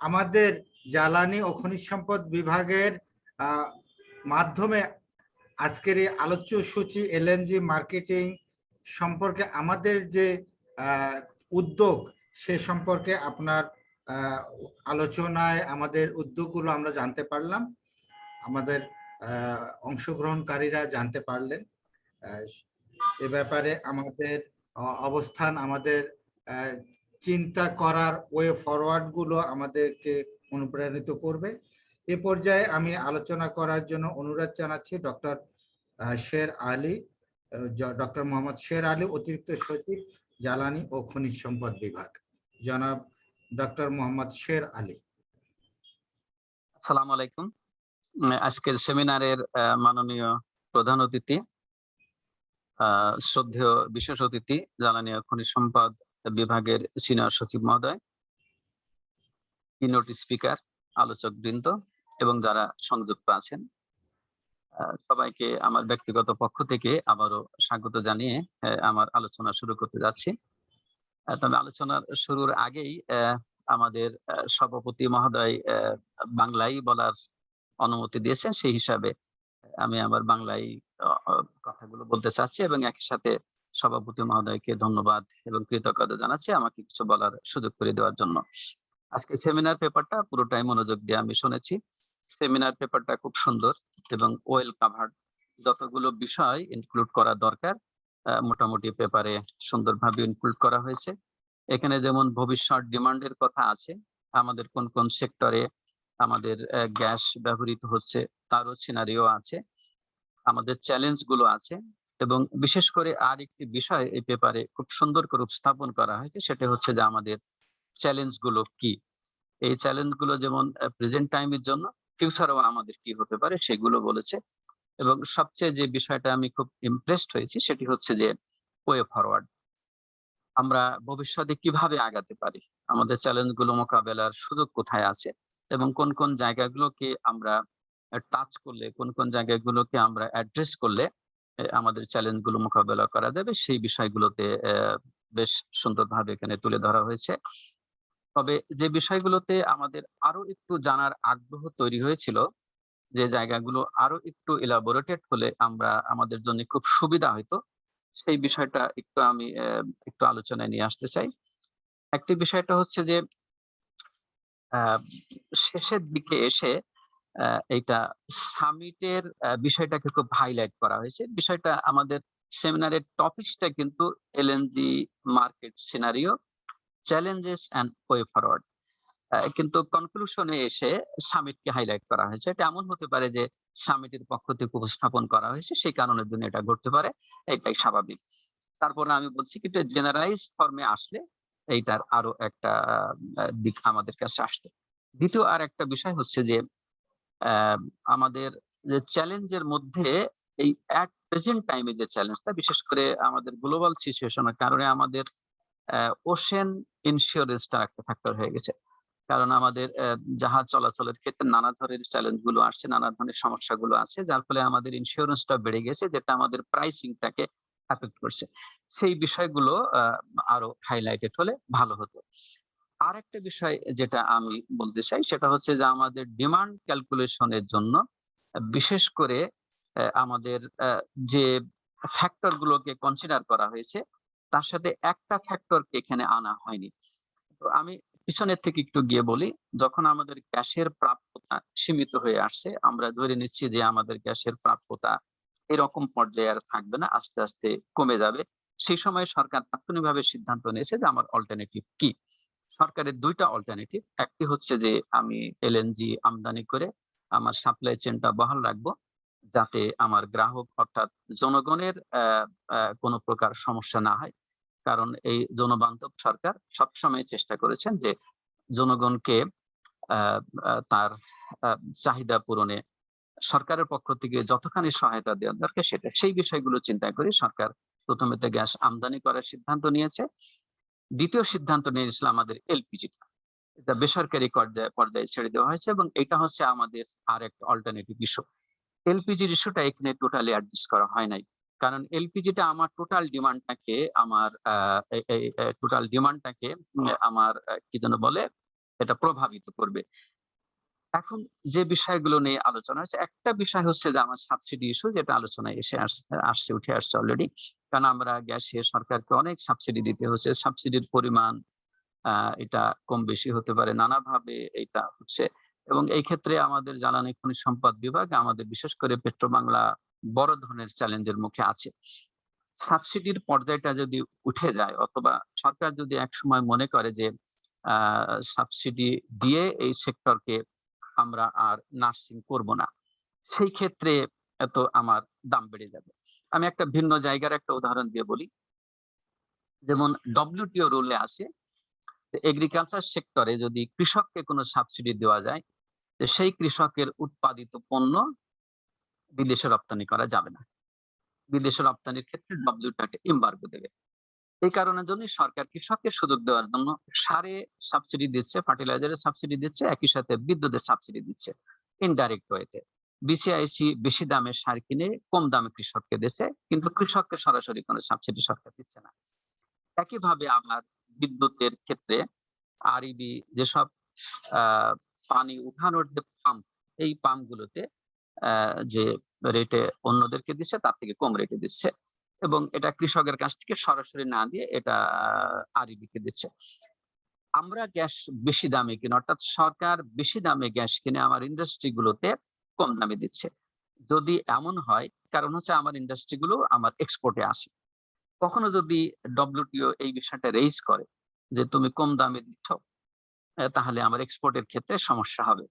আমাদের জ্বালানি ও খনিজ সম্পদ বিভাগের মাধ্যমে আজকের এই আলোচ্য সূচি এলএনজি মার্কেটিং সম্পর্কে আমাদের যে উদ্যোগ সে সম্পর্কে আপনার আলোচনায় আমাদের উদ্যোগগুলো আমরা জানতে পারলাম, আমাদের অংশগ্রহণকারীরা জানতে পারলেন। এ ব্যাপারে আমাদের অবস্থান, আমাদের চিন্তা করার ওয়ে ফরওয়ার্ড গুলো আমাদেরকে অনুপ্রাণিত করবে। এ পর্যায়ে আমি আলোচনা করার জন্য অনুরোধ জানাচ্ছি ডক্টর মোহাম্মদ শের আলী, অতিরিক্ত সচিব জ্বালানি ও খনিজ সম্পদ বিভাগ। জনাব ডক্টর মোহাম্মদ শের আলী। আসসালামু আলাইকুম। আজকের সেমিনারের মাননীয় প্রধান অতিথি, শ্রদ্ধেয় বিশেষ অতিথি, জ্বালানি ও খনিজ সম্পদ বিভাগের সিনিয়র সচিব মহোদয়, কিনোট স্পিকার, আলোচক বৃন্দ এবং যারা সংযুক্ত আছেন, সবাইকে আমার ব্যক্তিগত পক্ষ থেকে আবারও স্বাগত জানিয়ে আমার আলোচনা শুরু করতে যাচ্ছি। তবে আলোচনার শুরুর আগেই আমাদের সভাপতি মহোদয় বাংলায় বলার অনুমতি দিয়েছেন, সেই হিসাবে আমি আমার বাংলায় কথাগুলো বলতে চাচ্ছি এবং একই সাথে সভাপতি মহোদয়কে ধন্যবাদ এবং কৃতজ্ঞতা জানাচ্ছি আমাকে কিছু বলার সুযোগ করে দেওয়ার জন্য। আজকে সেমিনার পেপারটা পুরোটাই মনোযোগ দিয়ে আমি শুনেছি। সেমিনার পেপারটা খুব সুন্দর এবং ওয়েল কাভার্ড। যতগুলো বিষয় ইনক্লুড করা দরকার মোটামুটি পেপারে সুন্দরভাবে ইনক্লুড করা হয়েছে। এখানে যেমন ভবিষ্যৎ ডিমান্ডের কথা আছে, আমাদের কোন কোন সেক্টরে আমাদের গ্যাস ব্যবহৃত হচ্ছে তারও সিনারিও আছে, আমাদের চ্যালেঞ্জ গুলো আছে এবং বিশেষ করে আর একটি বিষয় এই পেপারে খুব সুন্দর করে উপস্থাপন করা হয়েছে, সেটা হচ্ছে যে আমাদের চ্যালেঞ্জ গুলো কি। এই চ্যালেঞ্জ গুলো যেমন প্রেজেন্ট টাইমের জন্য, ফিউচারেও আমাদের কি হতে পারে সেগুলো বলেছে। এবং সবচেয়ে যে বিষয়টা আমি খুব ইমপ্রেসড হয়েছি সেটি হচ্ছে যে ওয়ে ফরওয়ার্ড, আমরা ভবিষ্যতে কিভাবে আগাতে পারি, আমাদের চ্যালেঞ্জ গুলো মোকাবেলার সুযোগ কোথায় আছে এবং কোন কোন জায়গাগুলোকে আমরা টাচ করলে, কোন কোন জায়গাগুলোকে আমরা অ্যাড্রেস করলে আমাদের চ্যালেঞ্জগুলো মোকাবেলা করা যাবে, সেই বিষয়গুলোতে বেশ সুন্দরভাবে এখানে তুলে ধরা হয়েছে। তবে যে বিষয়গুলোতে আমাদের আরো একটু জানার আগ্রহ তৈরি হয়েছিল, যে জায়গাগুলো আরো একটু এলাবোরেটেড হলে আমাদের জন্য খুব সুবিধা হতো, সেই বিষয়টা একটু আমি একটু আলোচনায় নিয়ে আসতে চাই। একটি বিষয়টা হচ্ছে যে শেষের দিকে এসে এইটা সামিটের বিষয়টাকে খুব হাইলাইট করা হয়েছে। বিষয়টা আমাদের সেমিনারের টপিকসটা কিন্তু LNG market scenario, challenges and way forward. কিন্তু কনক্লুশনে এসে সামিটকে হাইলাইট করা হয়েছে। এটা এমন হতে পারে যে সামিটের পক্ষ থেকে উপস্থাপন করা হয়েছে, সেই কারণের জন্য এটা ঘটতে পারে, এটাই স্বাভাবিক। তারপরে আমি বলছি কি জেনারেলাইজ ফর্মে আসলে এইটার আরো একটা দিক আমাদের কাছে আসতো। দ্বিতীয় আর একটা বিষয় হচ্ছে যে আমাদের যে চ্যালেঞ্জের মধ্যে এই এট প্রেজেন্ট টাইমে যে চ্যালেঞ্জটা, বিশেষ করে আমাদের গ্লোবাল সিচুয়েশনের কারণে আমাদের ওশেন ইন্স্যুরেন্সটা একটা ফ্যাক্টর হয়ে গেছে। কারণ আমাদের জাহাজ চলাচলের ক্ষেত্রে নানা ধরনের চ্যালেঞ্জ গুলো আসছে, নানা ধরনের সমস্যাগুলো আছে, যার ফলে আমাদের ইন্স্যুরেন্সটা বেড়ে গেছে, যেটা আমাদের প্রাইসিংটাকে এফেক্ট করছে। সেই বিষয়গুলো আরো হাইলাইটেড হলে ভালো হতো। আরেকটা বিষয় যেটা আমি বলতে চাই সেটা হচ্ছে যে আমাদের ডিমান্ড ক্যালকুলেশনের জন্য বিশেষ করে আমাদের যে ফ্যাক্টর গুলোকে কনসিডার করা হয়েছে, তার সাথে একটা ফ্যাক্টরকে এখানে আনা হয়নি। তো আমি পিছনের থেকে একটু গিয়ে বলি, যখন আমাদের গ্যাসের প্রাপ্যতা সীমিত হয়ে আসছে, আমরা ধরে নিচ্ছি যে আমাদের গ্যাসের প্রাপ্যতা এরকম পর্যায়ে আর থাকবে না, আস্তে আস্তে কমে যাবে। সেই সময় সরকার তাৎক্ষণিকভাবে সিদ্ধান্ত নিয়েছে যে আমার অল্টারনেটিভ কি। সরকারের দুইটা অল্টারনেটিভ, একটি হচ্ছে যে আমি এলএনজি আমদানি করে আমার সাপ্লাই চেনটা বহাল রাখবো, যাতে আমার গ্রাহক অর্থাৎ জনগণের কোনো প্রকার সমস্যা না হয়। কারণ এই জনবান্ধব সরকার সবসময় চেষ্টা করেছেন যে জনগণকে তার চাহিদা পূরণে সরকারের পক্ষ থেকে যতখানি সহায়তা দেওয়া দরকার সেই বিষয়গুলো চিন্তা করে সরকার প্রথমে তো গ্যাস আমদানি করার সিদ্ধান্ত নিয়েছে। দ্বিতীয় সিদ্ধান্ত নিয়েছিল আমাদের এলপিজিটা, এটা বেসরকারি পর্যায়ে ছেড়ে দেওয়া হয়েছে, এবং এটা হচ্ছে আমাদের আর একটা অল্টারনেটিভ ইস্যু। এলপিজির ইস্যুটা এখানে টোটালি অ্যাডজাস্ট করা হয় নাই, কারণ এলপিজিটা আমার টোটাল ডিমান্ডটাকে আমার কি যেন বলে, এটা প্রভাবিত করবে। এখন যে বিষয়গুলো নিয়ে আলোচনা হচ্ছে, একটা বিষয় হচ্ছে যে আমার সাবসিডি ইস্যু, যেটা আলোচনায় উঠে আসছে অলরেডি। কারণ আমরা গ্যাসে সরকারকে অনেক সাবসিডি দিতে হচ্ছে, সাবসিডির পরিমাণ এটা কম বেশি হতে পারে, নানাভাবে এটা হচ্ছে। এবং এই ক্ষেত্রে আমাদের জ্বালানি খনিজ সম্পদ বিভাগ, আমাদের বিশেষ করে পেট্রো বাংলা বড় ধরনের চ্যালেঞ্জের মুখে আছে। সাবসিডির পর্যায়টা যদি উঠে যায়, অথবা সরকার যদি একসময় মনে করে যে সাবসিডি দিয়ে এই সেক্টরকে আমরা আর নার্সিং করব না, সেই ক্ষেত্রে এত আমার দাম বেড়ে যাবে। আমি একটা ভিন্ন জায়গার একটা উদাহরণ দিয়ে বলি। যেমন ডব্লিউটিও রুলে আছে এগ্রিকালচার সেক্টরে যদি কৃষককে কোনো সাবসিডি দেওয়া যায়, সেই কৃষকের উৎপাদিত পণ্য বিদেশে রপ্তানি করা যাবে না। বিদেশে রপ্তানির ক্ষেত্রে ডব্লিউটিও একটা এমবার্গো দেবে। এই কারণের জন্য সরকার কৃষককে সুযোগ দেওয়ার জন্য সারে সাবসিডি দিচ্ছে, ফার্টিলাইজারের সাবসিডি দিচ্ছে, একই সাথে বিদ্যুতের সাবসিডি দিচ্ছে ইনডাইরেক্ট ওয়েতে। বিসিআইসি বেশি দামে সার কিনে কম দামে কৃষককে দিচ্ছে, কিন্তু কৃষককে সরাসরি কোনো সাবসিডি সরকার দিচ্ছে না। একইভাবে আবার বিদ্যুতের ক্ষেত্রে আরইবি যেসব পানি উঠানোর যে পাম্প, এই পাম্পগুলোতে যে রেটে অন্যদেরকে দিচ্ছে তার থেকে কম রেটে দিচ্ছে, এবং এটা কৃষকের কাছ থেকে সরাসরি না দিয়ে এটা আরইবি কে দিচ্ছে। আমরা গ্যাস বেশি দামে কিনে, অর্থাৎ সরকার বেশি দামে গ্যাস কিনে আমার ইন্ডাস্ট্রি গুলোতে কম দামে দিচ্ছে। যদি এমন হয়, কারণ হচ্ছে আমার ইন্ডাস্ট্রি গুলো আমার এক্সপোর্টে আসে, কখনো যদি ডব্লিউটিও এই বিষয়টা রেইজ করে যে তুমি কম দামে দিচ্ছ, তাহলে আমার এক্সপোর্টের ক্ষেত্রে সমস্যা হবে,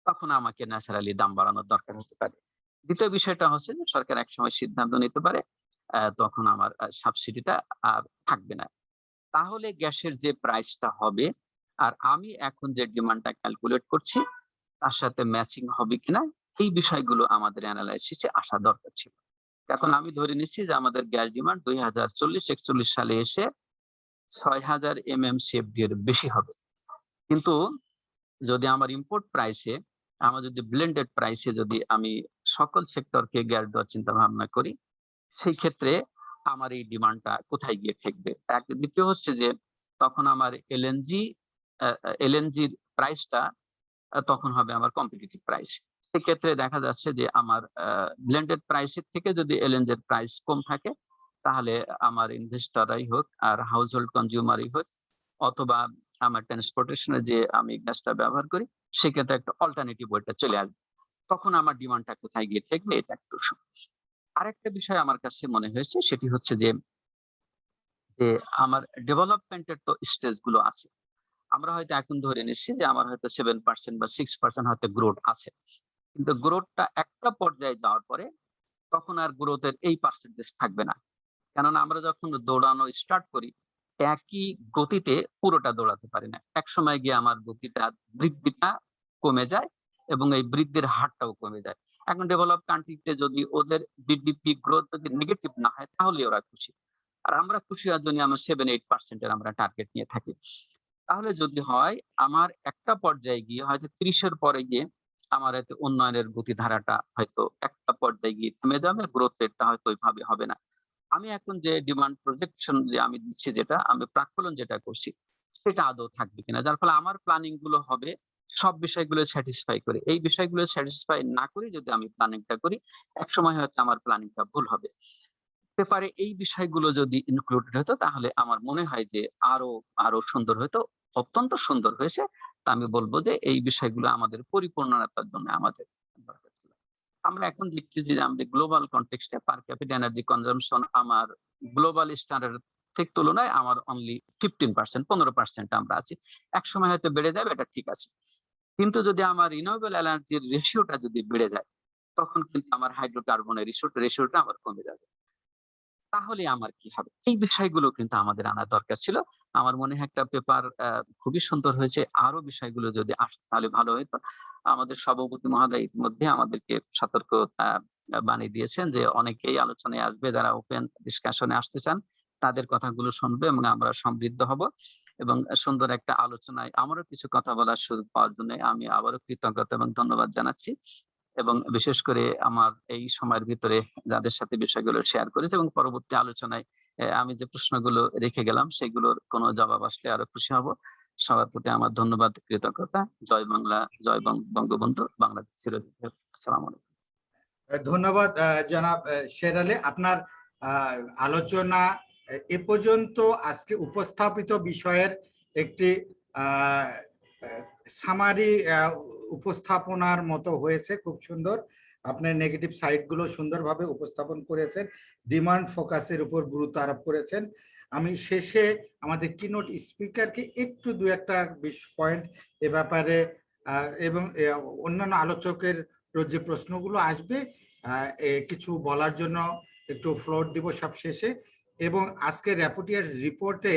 তখন আমাকে ন্যাচারালি দাম বাড়ানোর দরকার হতে পারে। দ্বিতীয় বিষয়টা হচ্ছে যে সরকার একসময় সিদ্ধান্ত নিতে পারে তখন আমার সাবসিডিটা আর থাকবে না। তাহলে গ্যাসের যে প্রাইসটা হবে আর আমি এখন যে ডিমান্ডটা ক্যালকুলেট করছি তার সাথে ম্যাচিং হবে কিনা, এই বিষয়গুলো আমাদের অ্যানালাইসিসে আসা দরকার ছিল। এখন আমি ধরে নিচ্ছি যে আমাদের গ্যাস ডিমান্ড 2040-41 সালে এসে 6000 MMCFD এর বেশি হবে, কিন্তু যদি আমার ইম্পোর্ট প্রাইসে, আমার যদি ব্লেন্ডেড প্রাইসে যদি আমি সকল সেক্টরকে গ্যাস দেওয়ার চিন্তা ভাবনা করি, সেই ক্ষেত্রে আমার এই ডিমান্ডটা কোথায় গিয়ে ঠেকবে। দ্বিতীয় হচ্ছে যে তখন আমার এলএনজির প্রাইসটা তখন হবে আমার কম্পিটিটিভ প্রাইস। সেক্ষেত্রে দেখা যাচ্ছে যে আমার ব্লেন্ডেড প্রাইসের থেকে যদি এলএনজি এর প্রাইস কম থাকে, তাহলে আমার ইনভেস্টররাই হোক আর হাউস হোল্ড কনজিউমারই হোক, অথবা আমার ট্রান্সপোর্টেশনে যে আমি গ্যাসটা ব্যবহার করি, সেক্ষেত্রে একটা অল্টারনেটিভ ওয়েটা চলে আসবে। তখন আমার ডিমান্ডটা কোথায় গিয়ে ঠেকবে, এটা একটু আরেকটা বিষয় আমার কাছে মনে হয়েছে, সেটি হচ্ছে যে আমার ডেভেলপমেন্টের তো স্টেজ গুলো আছে। আমরা হয়তো এখন ধরে নিচ্ছি যে আমার হয়তো 7% বা 6% হয়তো গ্রোথ আছে, কিন্তু গ্রোথটা একটা পর্যায়ে যাওয়ার পরে তখন আর গ্রোথের এই পার্সেন্টেজ থাকবে না। কেননা আমরা যখন দৌড়ানো স্টার্ট করি, একই গতিতে পুরোটা দৌড়াতে পারি না। এক সময় গিয়ে আমার গতিটা, বৃদ্ধিটা কমে যায় এবং এই বৃদ্ধির হারটাও কমে যায়। এখন ডেভেলপ কান্ট্রিতে যদি ওদের জিডিপি গ্রোথ যদি নেগেটিভ না হয়, তাহলে ওরা খুশি। আর আমরা খুশি হওয়ার জন্য আমরা 7-8% এর আমরা টার্গেট নিয়ে থাকি। তাহলে যদি হয় আমার একটা পর্যায়ে গিয়ে হয়তো 30-এর পরে গিয়ে আমার হয়তো উন্নয়নের গতিধারাটা হয়তো একটা পর্যায়ে গিয়ে থেমে যাবে, গ্রোথ রেটটা হয়তো ওইভাবে হবে না। আমি এখন যে ডিমান্ড প্রজেকশন যে আমি দিচ্ছি, যেটা আমি প্রাক্কলন যেটা করছি, সেটা আদৌ থাকবে কিনা, যার ফলে আমার প্ল্যানিং গুলো হবে সব বিষয়গুলো স্যাটিসফাই করে। এই বিষয়গুলো স্যাটিসফাই না করে যদি আমি প্ল্যানিংটা করি, এক সময় হয়তো আমার প্ল্যানিংটা ভুল হবে। পেপারে এই বিষয়গুলো যদি ইনক্লুডেড হতো, তাহলে আমার মনে হয় যে আরো আরো সুন্দর হতো। অত্যন্ত সুন্দর হয়েছে। তা আমি বলবো যে এই বিষয়গুলো আমাদের পরিপূর্ণতার জন্য আমাদের দরকার ছিল। আমরা এখন দেখতেছি যে আমাদের গ্লোবাল কনটেক্সটে পার ক্যাপিটা এনার্জি কনজাম্পশন আমার গ্লোবাল স্ট্যান্ডার্ড ঠিক তুলনায় আমার অনলি 15% আমরা আছি। একসময় হয়তো বেড়ে যাবে, এটা ঠিক আছে। কিন্তু যদি আমার রিনিউয়েবল এনার্জির রেশিওটা যদি বেড়ে যায়, তখন কিন্তু আমার হাইড্রোকার্বনের রেশিওটা আমার কমে যাবে। তাহলে আমার কি হবে? এই বিষয়গুলো কিন্তু আমাদের আনা দরকার ছিল। আমার মনে হয় একটা পেপার খুবই সুন্দর হয়েছে। আরো বিষয়গুলো যদি আসতো তাহলে ভালো হইতো। আমাদের সভাপতি মহোদয় ইতিমধ্যে আমাদেরকে সতর্কতা বাণী দিয়েছেন যে অনেকেই আলোচনায় আসবে, যারা ওপেন ডিসকাশনে আসতে চান তাদের কথাগুলো শুনবে এবং আমরা সমৃদ্ধ হব। এবং সুন্দর একটা আলোচনায় আমারও কিছু কথা বলার সুযোগ পাওয়ার জন্য আমি আবারও কৃতজ্ঞতা এবং ধন্যবাদ জানাচ্ছি। এবং বিশেষ করে আমার এই সময়ের ভিতরে যাদের সাথে বিষয়গুলো শেয়ার করেছে এবং পরবর্তী আলোচনায় আমি যে প্রশ্নগুলো রেখে গেলাম, সেগুলোর কোনো জবাব আসলে আরো খুশি হব। সবার প্রতি আমার ধন্যবাদ, কৃতজ্ঞতা। জয় বাংলা, জয় বঙ্গবন্ধু, বাংলাদেশ চিরজীবী হোক। আসসালামু আলাইকুম। ধন্যবাদ জনাব শের আলী, আপনার আলোচনা এ পর্যন্ত আজকে উপস্থাপিত বিষয়ের একটি সামারি উপস্থাপনার মতো হয়েছে। খুব সুন্দর, আপনি নেগেটিভ সাইডগুলো সুন্দরভাবে উপস্থাপন করেছেন, ডিমান্ড ফোকাসের উপর গুরুত্ব আরোপ করেছেন। আমি শেষে আমাদের কিনোট স্পিকারকে একটু দু একটা পয়েন্ট এ ব্যাপারে এবং অন্যান্য আলোচকের যে প্রশ্নগুলো আসবে কিছু বলার জন্য একটু ফ্লোর দিব সব শেষে। এবং আজকে র্যাপোর্টিয়ার্স রিপোর্টে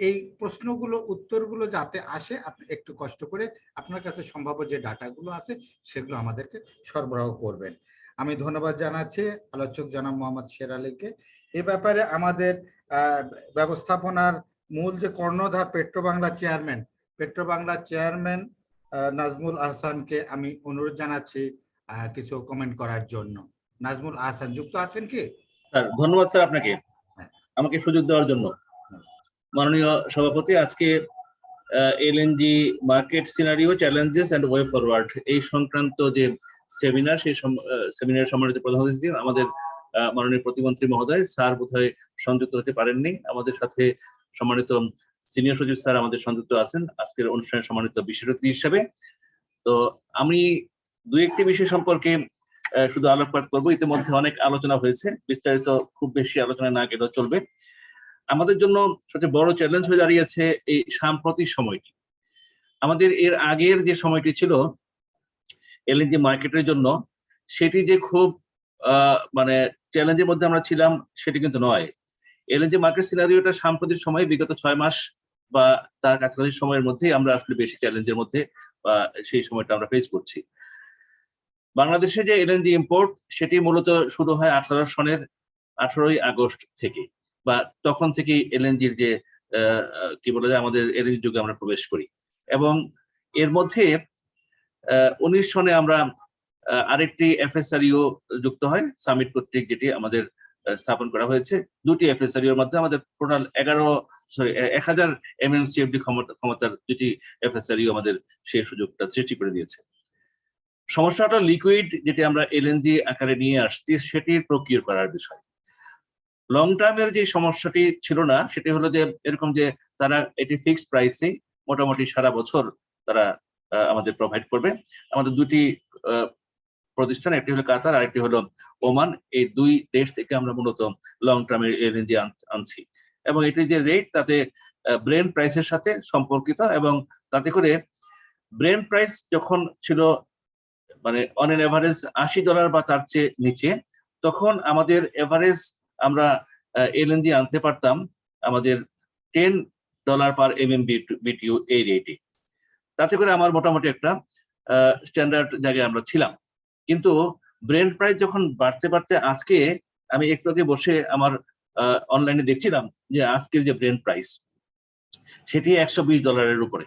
এই প্রশ্নগুলো উত্তরগুলো যাতে আসে, আপনি একটু কষ্ট করে আপনার কাছে সম্ভাব্য যে ডাটাগুলো আছে সেগুলো আমাদেরকে সরবরাহ করবেন। আমি ধন্যবাদ জানাচ্ছি আলোচক জনাব মোহাম্মদ শের আলীকে। এ ব্যাপারে আমাদের ব্যবস্থাপনার মূল যে কর্ণধার পেট্রোবাংলা চেয়ারম্যান নাজমুল আহসানকে আমি অনুরোধ জানাচ্ছি কিছু কমেন্ট করার জন্য। নাজমুল আহসান যুক্ত আছেন কি? ধন্যবাদ স্যার আপনাকে আমাকে সুযোগ দেওয়ার জন্য। মাননীয় সভাপতি, আজকে LNG market scenario challenges and way forward এই সংক্রান্ত যে সেমিনার, সেই সেমিনারের সম্মানিত প্রধান অতিথি আমাদের মাননীয় প্রতিমন্ত্রী মহোদয় স্যার বোধহয় সংযুক্ত হতে পারেননি। আমাদের সাথে সম্মানিত সিনিয়র সচিব স্যার আমাদের সংযুক্ত আছেন আজকের অনুষ্ঠানের সম্মানিত বিশেষ অতিথি হিসেবে। তো আমি দুই একটি বিষয় সম্পর্কে শুধু আলোকপাত করবো। ইতিমধ্যে অনেক আলোচনা হয়েছে, বিস্তারিত খুব বেশি আলোচনা না গেলেও চলবে। আমাদের জন্য সবচেয়ে বড় চ্যালেঞ্জ হয়ে দাঁড়িয়েছে এই সাম্প্রতিক সময়টি। আমাদের এর আগের যে সময়টি ছিল এলএনজি মার্কেটের জন্য, সেটি যে খুব মানে চ্যালেঞ্জের মধ্যে আমরা ছিলাম সেটি কিন্তু নয়। এলএনজি মার্কেট সিনারিওটা সাম্প্রতিক সময়ে বিগত 6 মাস বা তার কাছাকাছি সময়ের মধ্যেই আমরা আসলে বেশি চ্যালেঞ্জের মধ্যে বা সেই সময়টা আমরা ফেস করছি। বাংলাদেশে যে এলএনজি ইম্পোর্ট সেটি মূলত শুরু হয় 18 সনের 18ই আগস্ট থেকে, বা তখন থেকেই এলএনজির যে কি বলা যায় আমাদের এলএনজি যুগে আমরা প্রবেশ করি। এবং এর মধ্যে 19 সনে আমরা আরেকটি FSRU যুক্ত হয় সামিট কর্তৃক, যেটি আমাদের স্থাপন করা হয়েছে। দুটি FSRU এর মধ্যে আমাদের টোটাল 1000 MMCFD ক্ষমতার দুটি FSRU আমাদের সেই সুযোগটা সৃষ্টি করে দিয়েছে। সমস্যাটা লিকুইড যেটি আমরা LNG আকারে নিয়ে আসছি সেটির প্রক্রিয়া করার বিষয়। লং টার্মের যে সমস্যাটি ছিল না সেটি হলো যে এরকম যে তারা এটি ফিক্সড প্রাইসে মোটামুটি সারা বছর তারা আমাদের প্রোভাইড করবে। আমাদের দুটি প্রতিষ্ঠান, একটি হলো কাতার, আরেকটি হলো ওমান। এই দুই দেশ থেকে আমরা মূলত লং টার্মের LNG আনছি এবং এটির যে রেট তাতে ব্রেন্ট প্রাইসের সাথে সম্পর্কিত, এবং তাতে করে ব্রেন্ট প্রাইস যখন ছিল মানে অন এন এভারেজ $80 বা তার চেয়ে নিচে, তখন আমাদের এভারেজ আমরা LNG আনতে পারতাম আমাদের $10 পার MMBTU এই রেটে। তাতে করে আমার মোটামুটি একটা স্ট্যান্ডার্ড জায়গায় আমরা ছিলাম। কিন্তু ব্রেন্ট প্রাইস যখন বাড়তে বাড়তে আজকে আমি একটু আগে বসে আমার অনলাইনে দেখছিলাম যে আজকের যে ব্রেন্ট প্রাইস সেটি $120 উপরে।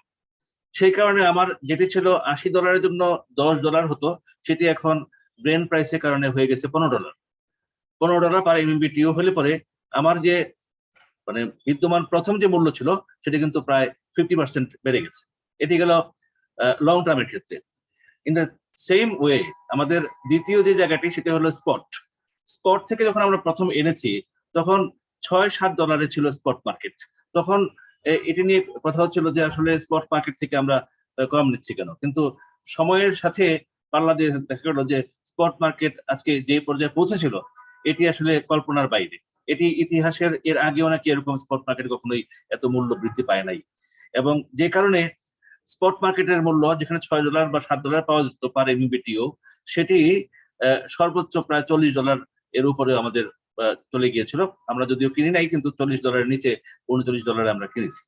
সেই কারণে আমার যেটি ছিল $80 জন্য $10 হতো, সেটি এখন ব্রেন্ট প্রাইসের কারণে হয়ে গেছে $15 পার MMBTU হলে পরে আমার যে মানে বিদ্যমান প্রথম যে মূল্য ছিল সেটি কিন্তু প্রায় 50% বেড়ে গেছে। এটি গেল লং টার্মের ক্ষেত্রে। ইন দ্য সেম ওয়ে আমাদের দ্বিতীয় যে জায়গাটি সেটা হলো স্পট থেকে যখন আমরা প্রথম এনেছি তখন $6-7 ছিল স্পট মার্কেট। তখন এটি নিয়ে কথা হচ্ছিল যে আসলে স্পট মার্কেট থেকে আমরা কম নিচ্ছি কেন, কিন্তু সময়ের সাথে পাল্লা দিয়ে দেখা গেল যে স্পট মার্কেট আজকে যে পর্যায়ে পৌঁছেছিল এটি আসলে কল্পনার বাইরে। এটি ইতিহাসের এর আগেও নাকি এরকম স্পট মার্কেট কখনোই এত মূল্য বৃদ্ধি পায় নাই, এবং যে কারণে স্পট মার্কেটের মূল্য যেখানে $6 বা $7 পাওয়া যেত পার MMBTU, সেটি সর্বোচ্চ প্রায় $40 এর উপরে আমাদের চলে গিয়েছিল। আমরা যদিও কিনি নাই, কিন্তু $40 নিচে $39 আমরা কিনেছি।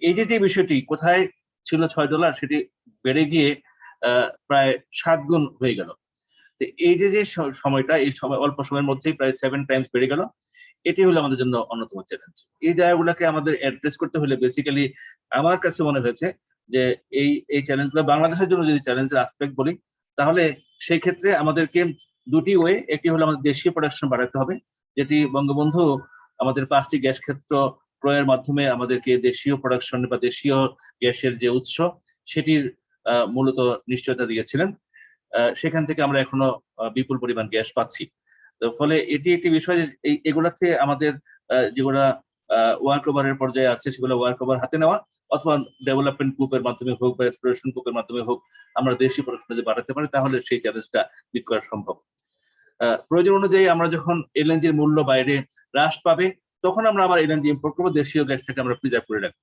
এই যে বিষয়টি কোথায় ছিল $6 সেটি বেড়ে গিয়ে প্রায় 7 গুণ হয়ে গেল। তো এই যে সময়টা, এই সময় অল্প সময়ের মধ্যেই প্রায় 7 টাইমস বেড়ে গেল। এটি হলো আমাদের জন্য অন্যতম চ্যালেঞ্জ। এই জায়গাগুলোকে আমাদের অ্যাড্রেস করতে হলে বেসিক্যালি আমার কাছে মনে হয়েছে যে এই চ্যালেঞ্জগুলো বাংলাদেশের জন্য যদি চ্যালেঞ্জের আসপেক্ট বলি, তাহলে সেই ক্ষেত্রে আমাদেরকে দুটি ওয়ে, একটি হলো আমাদের দেশীয় প্রোডাকশন বাড়াতে হবে, যেটি বঙ্গবন্ধু আমাদের 5টি গ্যাস ক্ষেত্র ক্রয়ের মাধ্যমে আমাদেরকে দেশীয় প্রোডাকশন বা দেশীয় গ্যাসের যে উৎস সেটির মূলত নিশ্চয়তা দিয়েছিলেন। সেখান থেকে আমরা এখনো বিপুল পরিমাণ গ্যাস পাচ্ছি। তো ফলে এটি একটি বিষয়, এগুলাতে আমাদের যেগুলা ওয়ার্ক ওভারের পর্যায়ে আছে সেগুলো ওয়ার্ক ওভার হাতে নেওয়া, অথবা ডেভেলপমেন্ট গ্রুপের মাধ্যমে হোক বা এক্সপ্লোরেশন গ্রুপের মাধ্যমে হোক আমরা দেশীয় প্রোডাকশন যদি বাড়াতে পারি তাহলে সেই চ্যালেঞ্জটা মিট করা সম্ভব। প্রয়োজন অনুযায়ী আমরা যখন LNG-র মূল্য বাইরে হ্রাস পাবে তখন আমরা আবার LNG ইম্পোর্ট করবো, দেশীয় গ্যাসটাকে আমরা প্রিজার্ভ করে রাখবো।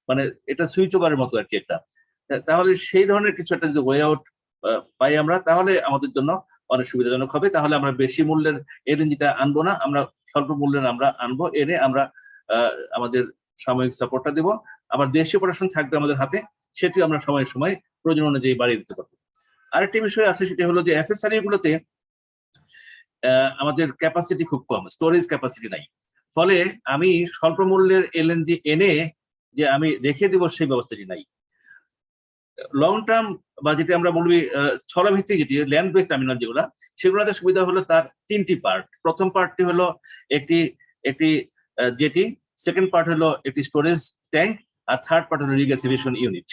মানে এটা সুইচ ওভারের মতো আর কি একটা। তাহলে সেই ধরনের কিছু একটা যদি ওয়ে আউট পাই আমরা, তাহলে আমাদের জন্য অনেক সুবিধাজনক হবে। তাহলে আমরা বেশি মূল্যের LNG-টা আনবো না, আমরা স্বল্প মূল্যের আমরা আনবো, এনে আমরা আমাদের সাময়িক সাপোর্টটা দেবো। আবার দেশীয় প্রোডাকশন থাকবে আমাদের হাতে, সেটি আমরা সময় সময় প্রয়োজন অনুযায়ী বাড়িয়ে দিতে পারবো। আরেকটি বিষয় আছে, সেটি হলো যে FSRU গুলোতে আমাদের ক্যাপাসিটি খুব কম, স্টোরেজ ক্যাপাসিটি নাই। ফলে আমি স্বল্প মূল্যের LNG এনে যে আমি রেখে দিব সেই ব্যবস্থাটি নাই। লং টার্ম বা যেটা আমরা বলবি স্থলভিত্তিক যেটি ল্যান্ড বেসড টার্মিনাল যেগুলো, সেগুলোতে সুবিধা হলো তার 3টি পার্ট। প্রথম পার্টটি হলো একটি জেটি, সেকেন্ড পার্ট হলো একটি স্টোরেজ ট্যাঙ্ক, আর থার্ড পার্ট হলো রিগ্যাসিফিকেশন ইউনিট।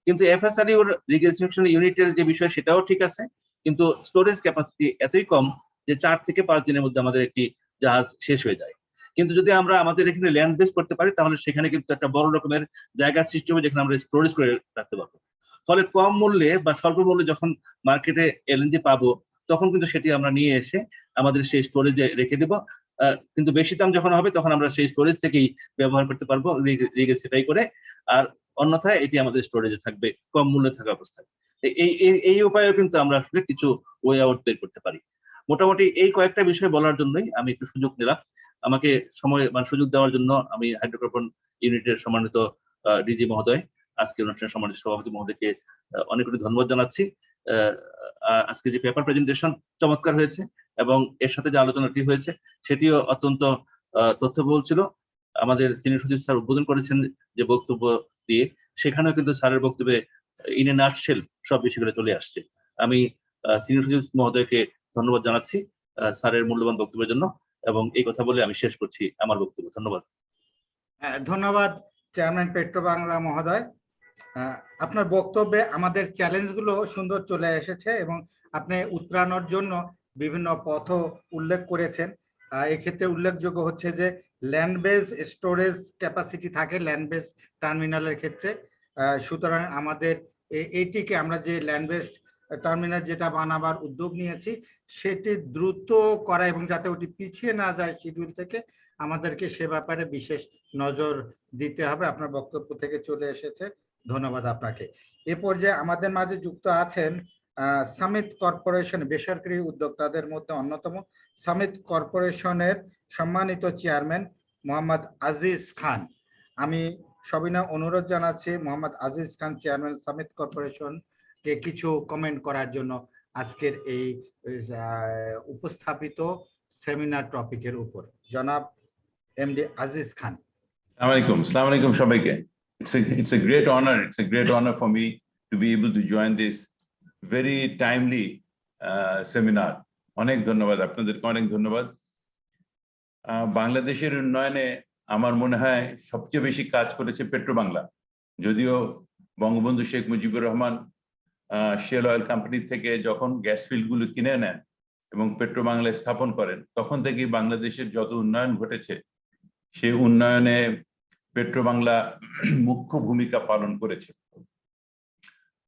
কিন্তু FSRU রিগ্যাসিফিকেশন ইউনিটের যে বিষয় সেটাও ঠিক আছে, কিন্তু স্টোরেজ ক্যাপাসিটি এতই কম যে 4 থেকে 5 দিনের মধ্যে আমাদের একটি জাহাজ শেষ হয়ে যায়। কিন্তু যদি আমরা আমাদের এখানে ল্যান্ড বেস করতে পারি তাহলে সেখানে কিন্তু একটা বড় রকমের জায়গা সৃষ্টি হবে যেখানে আমরা স্টোরেজ করে রাখতে পারবো। ফলে কম মূল্যে বা স্বল্প মূল্যে যখন মার্কেটে LNG পাবো তখন কিন্তু সেটি আমরা নিয়ে এসে আমাদের সেই স্টোরেজে রেখে দেবো। কিন্তু বেশি দাম যখন হবে তখন আমরা সেই স্টোরেজ থেকেই ব্যবহার করতে পারবো রিগ্যাসিফাই করে, আর অন্যথায় এটি আমাদের স্টোরেজে থাকবে কম মূল্যে থাকা অবস্থায়। এই উপায়েও কিন্তু আমরা আসলে কিছু ওয়ে আউট বের করতে পারি। মোটামুটি এই কয়েকটা বিষয় বলার জন্যই আমি একটু সুযোগ নিলাম। আমাকে সুযোগ দেওয়ার জন্য আমি হাইড্রোকার্বন ইউনিটের সম্মানিত ডিজি মহোদয়, আজকে অনুষ্ঠানের সম্মানিত সভাপতি মহোদয়কে অনেক অনেক ধন্যবাদ জানাচ্ছি। আজকে যে পেপার প্রেজেন্টেশন চমৎকার হয়েছে এবং এর সাথে যে আলোচনাটি হয়েছে সেটিও অত্যন্ত তথ্যবহুল ছিল। আমাদের সিনিয়র সচিব স্যার উদ্বোধন করেছেন যে বক্তব্য দিয়ে, সেখানেও কিন্তু স্যারের বক্তব্যে ইন এ নাটশেল সব বিষয়গুলো চলে আসছে। আমি সিনিয়র সচিব মহোদয়কে ধন্যবাদ জানাচ্ছি স্যারের মূল্যবান বক্তব্যের জন্য, এবং এই কথা বলে আমি শেষ করছি আমার বক্তব্য। ধন্যবাদ। ধন্যবাদ চেয়ারম্যান পেট্রো বাংলা মহোদয়। আপনার বক্তব্যে আমাদের চ্যালেঞ্জগুলো সুন্দর চলে এসেছে এবং আপনি উত্তরানোর জন্য বিভিন্ন পথ উল্লেখ করেছেন। এক্ষেত্রে উল্লেখযোগ্য হচ্ছে যে ল্যান্ড বেস স্টোরেজ ক্যাপাসিটি থাকে ল্যান্ড বেস টার্মিনালের ক্ষেত্রে, সুতরাং আমাদের এইটিকে আমরা যে ল্যান্ড বেস টার্মিনাল যেটা বানাবার উদ্যোগ নিয়েছি সেটি দ্রুত করা এবং যাতে ওটি পিছিয়ে না যায় শিডিউল থেকে, আমাদেরকে সে ব্যাপারে বিশেষ নজর দিতে হবে। আপনার বক্তব্য থেকে চলে এসেছে, ধন্যবাদ আপনাকে। এ পর্যায়ে আমাদের মাঝে যুক্ত আছেন সামিত কর্পোরেশন বেসরকারি উদ্যোক্তাদের মধ্যে অন্যতম সামিত কর্পোরেশনের সম্মানিত চেয়ারম্যান মোহাম্মদ আজিজ খান। আমি সবিনয় অনুরোধ জানাচ্ছি মোহাম্মদ আজিজ খান চেয়ারম্যান সামিত কর্পোরেশনকে কিছু কমেন্ট করার জন্য আজকের এই উপস্থাপিত সেমিনার টপিকের উপর। জনাব এমডি আজিজ খান। Assalamu alaikum সবাইকে। It's a great honor. It's a great honor for me to be able to join this very timely seminar. অনেক ধন্যবাদ আপনাদেরকে, অনেক ধন্যবাদ। বাংলাদেশের উন্নয়নে আমার মনে হয় সবচেয়ে বেশি কাজ করেছে পেট্রো বাংলা। যদিও Bangabandhu Sheikh Mujibur Rahman Shell oil company থেকে যখন গ্যাস ফিল্ডগুলো কিনে নেন এবং পেট্রো বাংলায় স্থাপন করেন, তখন থেকেই বাংলাদেশের যত উন্নয়ন ঘটেছে সেই উন্নয়নে পেট্রো বাংলা মুখ্য ভূমিকা পালন করেছে।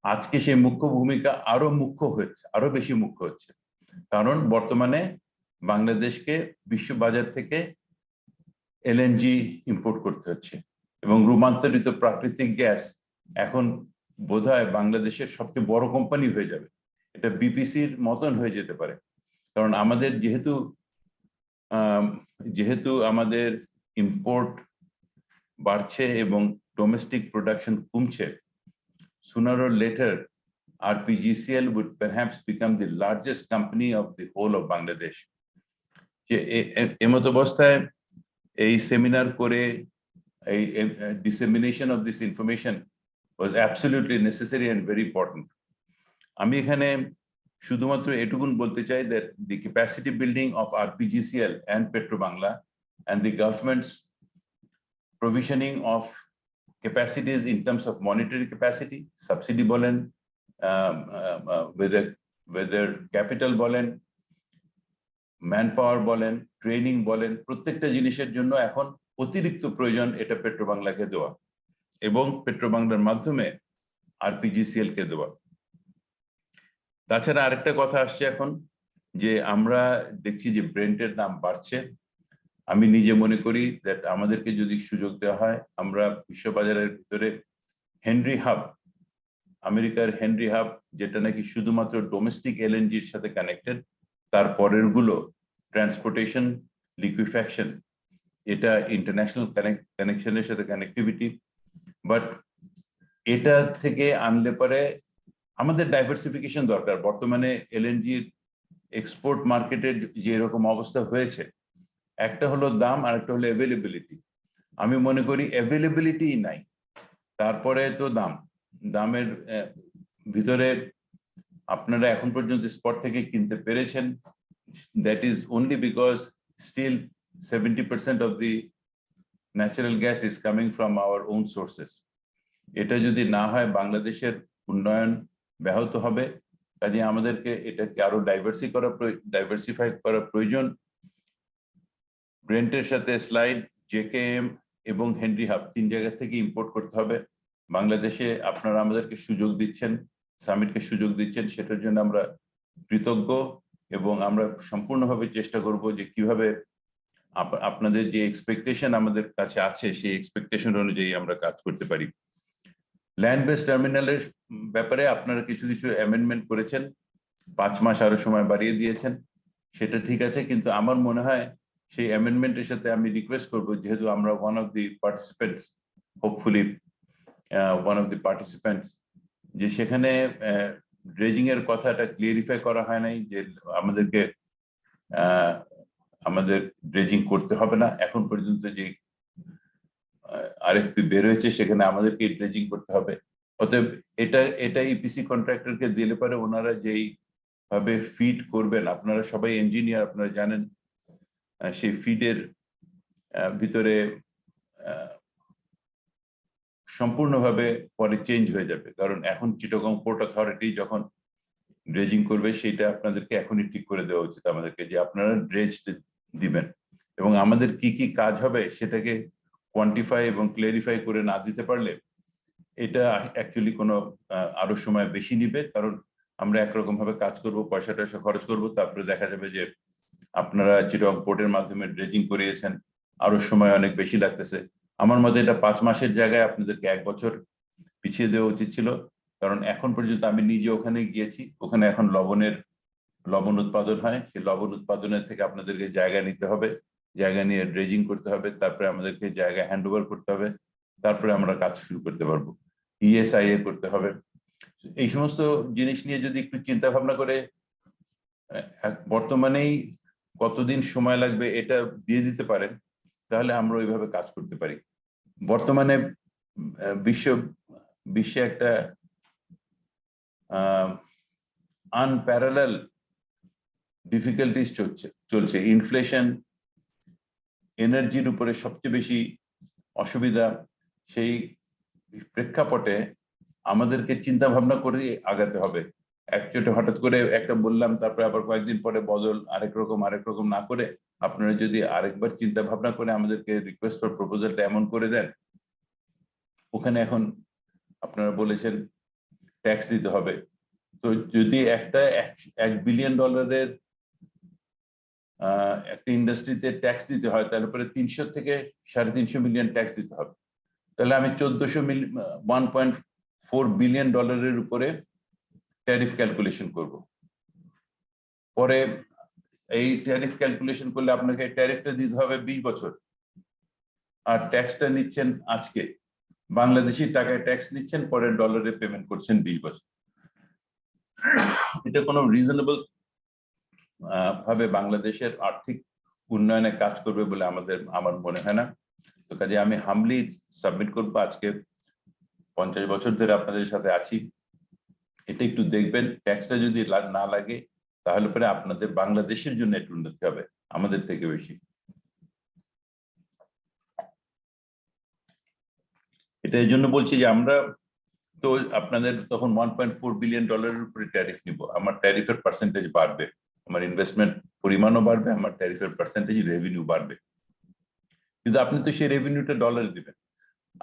আজকে সেই মুখ্য ভূমিকা আরো মুখ্য হচ্ছে, আরো বেশি মুখ্য হচ্ছে, কারণ বর্তমানে বাংলাদেশকে বিশ্ব বাজার থেকে এলএনজি ইম্পোর্ট করতে হচ্ছে এবং রূপান্তরিত প্রাকৃতিক গ্যাস এখন বোধহয় বাংলাদেশের সবচেয়ে বড় কোম্পানি হয়ে যাবে। এটা বিপিসির মতন হয়ে যেতে পারে, কারণ আমাদের যেহেতু আমাদের ইম্পোর্ট বাড়ছে এবং ডোমেস্টিক প্রোডাকশন কমছে, sooner or later RPGCL would perhaps become the largest company of the whole of Bangladesh. এমত অবস্থায় এই সেমিনার করে এই dissemination of this information was absolutely necessary and very important. আমি এখানে শুধুমাত্র এটুকুন বলতে চাই that the capacity building of RPGCL and Petro Bangla and the government's provisioning of capacities in terms of monetary capacity, subsidy বলেন, whether capital বলেন, manpower বলেন, ট্রেনিং বলেন, প্রত্যেকটা জিনিসের জন্য এখন অতিরিক্ত প্রয়োজন এটা পেট্রো বাংলাকে দেওয়া এবং পেট্রো বাংলার মাধ্যমে আরপিজিসিএল কে দেওয়া। তাছাড়া আরেকটা কথা আসছে এখন যে আমরা দেখছি যে ব্রেন্টের দাম বাড়ছে। আমি নিজে মনে করি দ্যাট আমাদেরকে যদি সুযোগ দেওয়া হয়, আমরা বিশ্ববাজারের ভিতরে হেনরি হাব, আমেরিকার হেনরি হাব, যেটা নাকি শুধুমাত্র ডোমেস্টিক এলএনজির সাথে কানেক্টেড, তার পরের গুলো ট্রান্সপোর্টেশন, লিকুইফ্যাকশন, এটা ইন্টারন্যাশনাল কানেকশনের সাথে কানেক্টিভিটি, বাট এটা থেকে আনলে পরে আমাদের ডাইভার্সিফিকেশন দরকার। বর্তমানে এলএনজির এক্সপোর্ট মার্কেটের যে এরকম অবস্থা হয়েছে, একটা হলো দাম আর একটা হলো অ্যাভেলেবিলিটি। আমি মনে করি অ্যাভেলেবিলিটি নাই, তারপরে তো দামের ভিতরে আপনারা এখন পর্যন্ত স্পট থেকে কিনতে পেরেছেন, that is only because still 70% of the natural gas is coming from our own sources. এটা যদি না হয় বাংলাদেশের উন্নয়ন ব্যাহত হবে। কাজে আমাদেরকে এটাকে আরো ডাইভার্সিফাই করা প্রয়োজন। ব্রেন্টের সাথে স্লাইড, জেকেএম এবং হেনরি হাব 3 জায়গা থেকে ইম্পোর্ট করতে হবে বাংলাদেশে। আপনারা আমাদেরকে সুযোগ দিচ্ছেন, সামিটকে সুযোগ দিচ্ছেন, সেটার জন্য আমরা কৃতজ্ঞ এবং আমরা সম্পূর্ণভাবে চেষ্টা করব যে কিভাবে আপনাদের যে এক্সপেকটেশন আমাদের কাছে আছে সেই এক্সপেকটেশন অনুযায়ী আমরা কাজ করতে পারি। ল্যান্ড বেস টার্মিনালের ব্যাপারে আপনারা কিছু অ্যামেন্ডমেন্ট করেছেন, 5 মাস আরো সময় বাড়িয়ে দিয়েছেন, সেটা ঠিক আছে, কিন্তু আমার মনে হয় সেই অ্যামেন্ডমেন্টের সাথে আমি রিকোয়েস্ট করব, যেহেতু আমরা one of the participants, hopefully one of the participants, যে সেখানে ড্রেজিং এর কথাটা ক্লিয়ারিফাই করা হয় নাই যে আমাদের ড্রেজিং করতে হবে না। এখন পর্যন্ত যে আরএফপি বের হয়েছে, সেখানে আমাদেরকে ড্রেজিং করতে হবে। অতএব এটা ইপিসি কন্ট্রাক্টরকে দিলে পরে ওনারা যেই ভাবে ফিড করবেন, আপনারা সবাই ইঞ্জিনিয়ার, আপনারা জানেন সেই ফিডের ভিতরে সম্পূর্ণভাবে পরে চেঞ্জ হয়ে যাবে। কারণ এখন চিটাগং পোর্ট অথরিটি যখন ড্রেজিং করবে, সেটা আপনাদেরকে এখনই ঠিক করে দেওয়া উচিত আমাদেরকে, যে আপনারা ড্রেজ দিবেন, এবং আমাদের কি কি কাজ হবে সেটাকে কোয়ান্টিফাই এবং ক্লিয়ারিফাই করে না দিতে পারলে এটা অ্যাকচুয়ালি কোনো আরো সময় বেশি নিবে। কারণ আমরা একরকম ভাবে কাজ করব, পয়সা টয়সা খরচ করব, তারপরে দেখা যাবে যে আপনারা চিটাগং পোর্টের মাধ্যমে ড্রেজিং করিয়েছেন, আরো সময় অনেক বেশি লাগতেছে। আমার মতে এটা 5 মাসের জায়গায় আপনাদেরকে 1 বছর পিছিয়ে দেওয়া উচিত ছিল। কারণ এখন পর্যন্ত আমি নিজে ওখানে গিয়েছি, ওখানে এখন লবণ উৎপাদন হয়, সেই লবণ উৎপাদনের থেকে আপনাদেরকে জায়গা নিতে হবে, জায়গা নিয়ে ড্রেজিং করতে হবে, তারপরে আমাদেরকে জায়গা হ্যান্ড ওভার করতে হবে, তারপরে আমরা কাজ শুরু করতে পারবো, ইএসআইএ করতে হবে। এই সমস্ত জিনিস নিয়ে যদি একটু চিন্তা ভাবনা করে বর্তমানেই কতদিন সময় লাগবে এটা দিয়ে দিতে পারেন, তাহলে আমরা ওইভাবে কাজ করতে পারি। বর্তমানে বিশ্বে একটা আনপ্যারালাল ডিফিকাল্টিস চলছে। ইনফ্লেশন, এনার্জির উপরে সবচেয়ে বেশি অসুবিধা। সেই প্রেক্ষাপটে আমাদেরকে চিন্তা ভাবনা করে আগাতে হবে। একচোটে হঠাৎ করে একটা বললাম, তারপরে আবার কয়েকদিন পরে বদল, আরেক রকম না করে আপনারা যদি আরেকবার চিন্তা ভাবনা করে আমাদেরকে রিকোয়েস্ট ফর প্রপোজালটা এমন করে দেন, ওখানে এখন আপনারা বলেছেন ট্যাক্স দিতে হবে। তো যদি একটা $1 বিলিয়ন একটা ইন্ডাস্ট্রিতে ট্যাক্স দিতে হয়, তাহলে পরে 300 থেকে 350 মিলিয়ন ট্যাক্স দিতে হবে। তাহলে আমি 1.4 বিলিয়ন ডলারের উপরে ট্যারিফ ক্যালকুলেশন করব। পরে এই ট্যারিফ ক্যালকুলেশন করলে আপনাকে ট্যারিফটা দিতে হবে 20 বছর, আর ট্যাক্সটা নিচ্ছেন আজকে বাংলাদেশি টাকায় ট্যাক্স নিচ্ছেন, পরে ডলারে পেমেন্ট করছেন 20 বছর। এটা কোনো রিজনেবল ভাবে বাংলাদেশের আর্থিক উন্নয়নে কাজ করবে বলে আমার মনে হয় না। তো কাজে আমি হামলি সাবমিট করবো, আজকে 50 বছর ধরে আপনাদের সাথে আছি, এটা একটু দেখবেন। ট্যাক্সটা যদি না লাগে তাহলে পরে আপনাদের বাংলাদেশের জন্য একটু উন্নতি হবে আমাদের থেকে বেশি। এটা এই জন্য বলছি যে আমরা তো আপনাদের তখন 1.4 বিলিয়ন ডলারের উপরে ট্যারিফ নিব, আমার ট্যারিফের পার্সেন্টেজ বাড়বে, আমার ইনভেস্টমেন্ট পরিমাণও বাড়বে, আমার ট্যারিফের পার্সেন্টেজ রেভিনিউ বাড়বে। কিন্তু আপনি তো সেই রেভিনিউটা ডলারে দিবেন,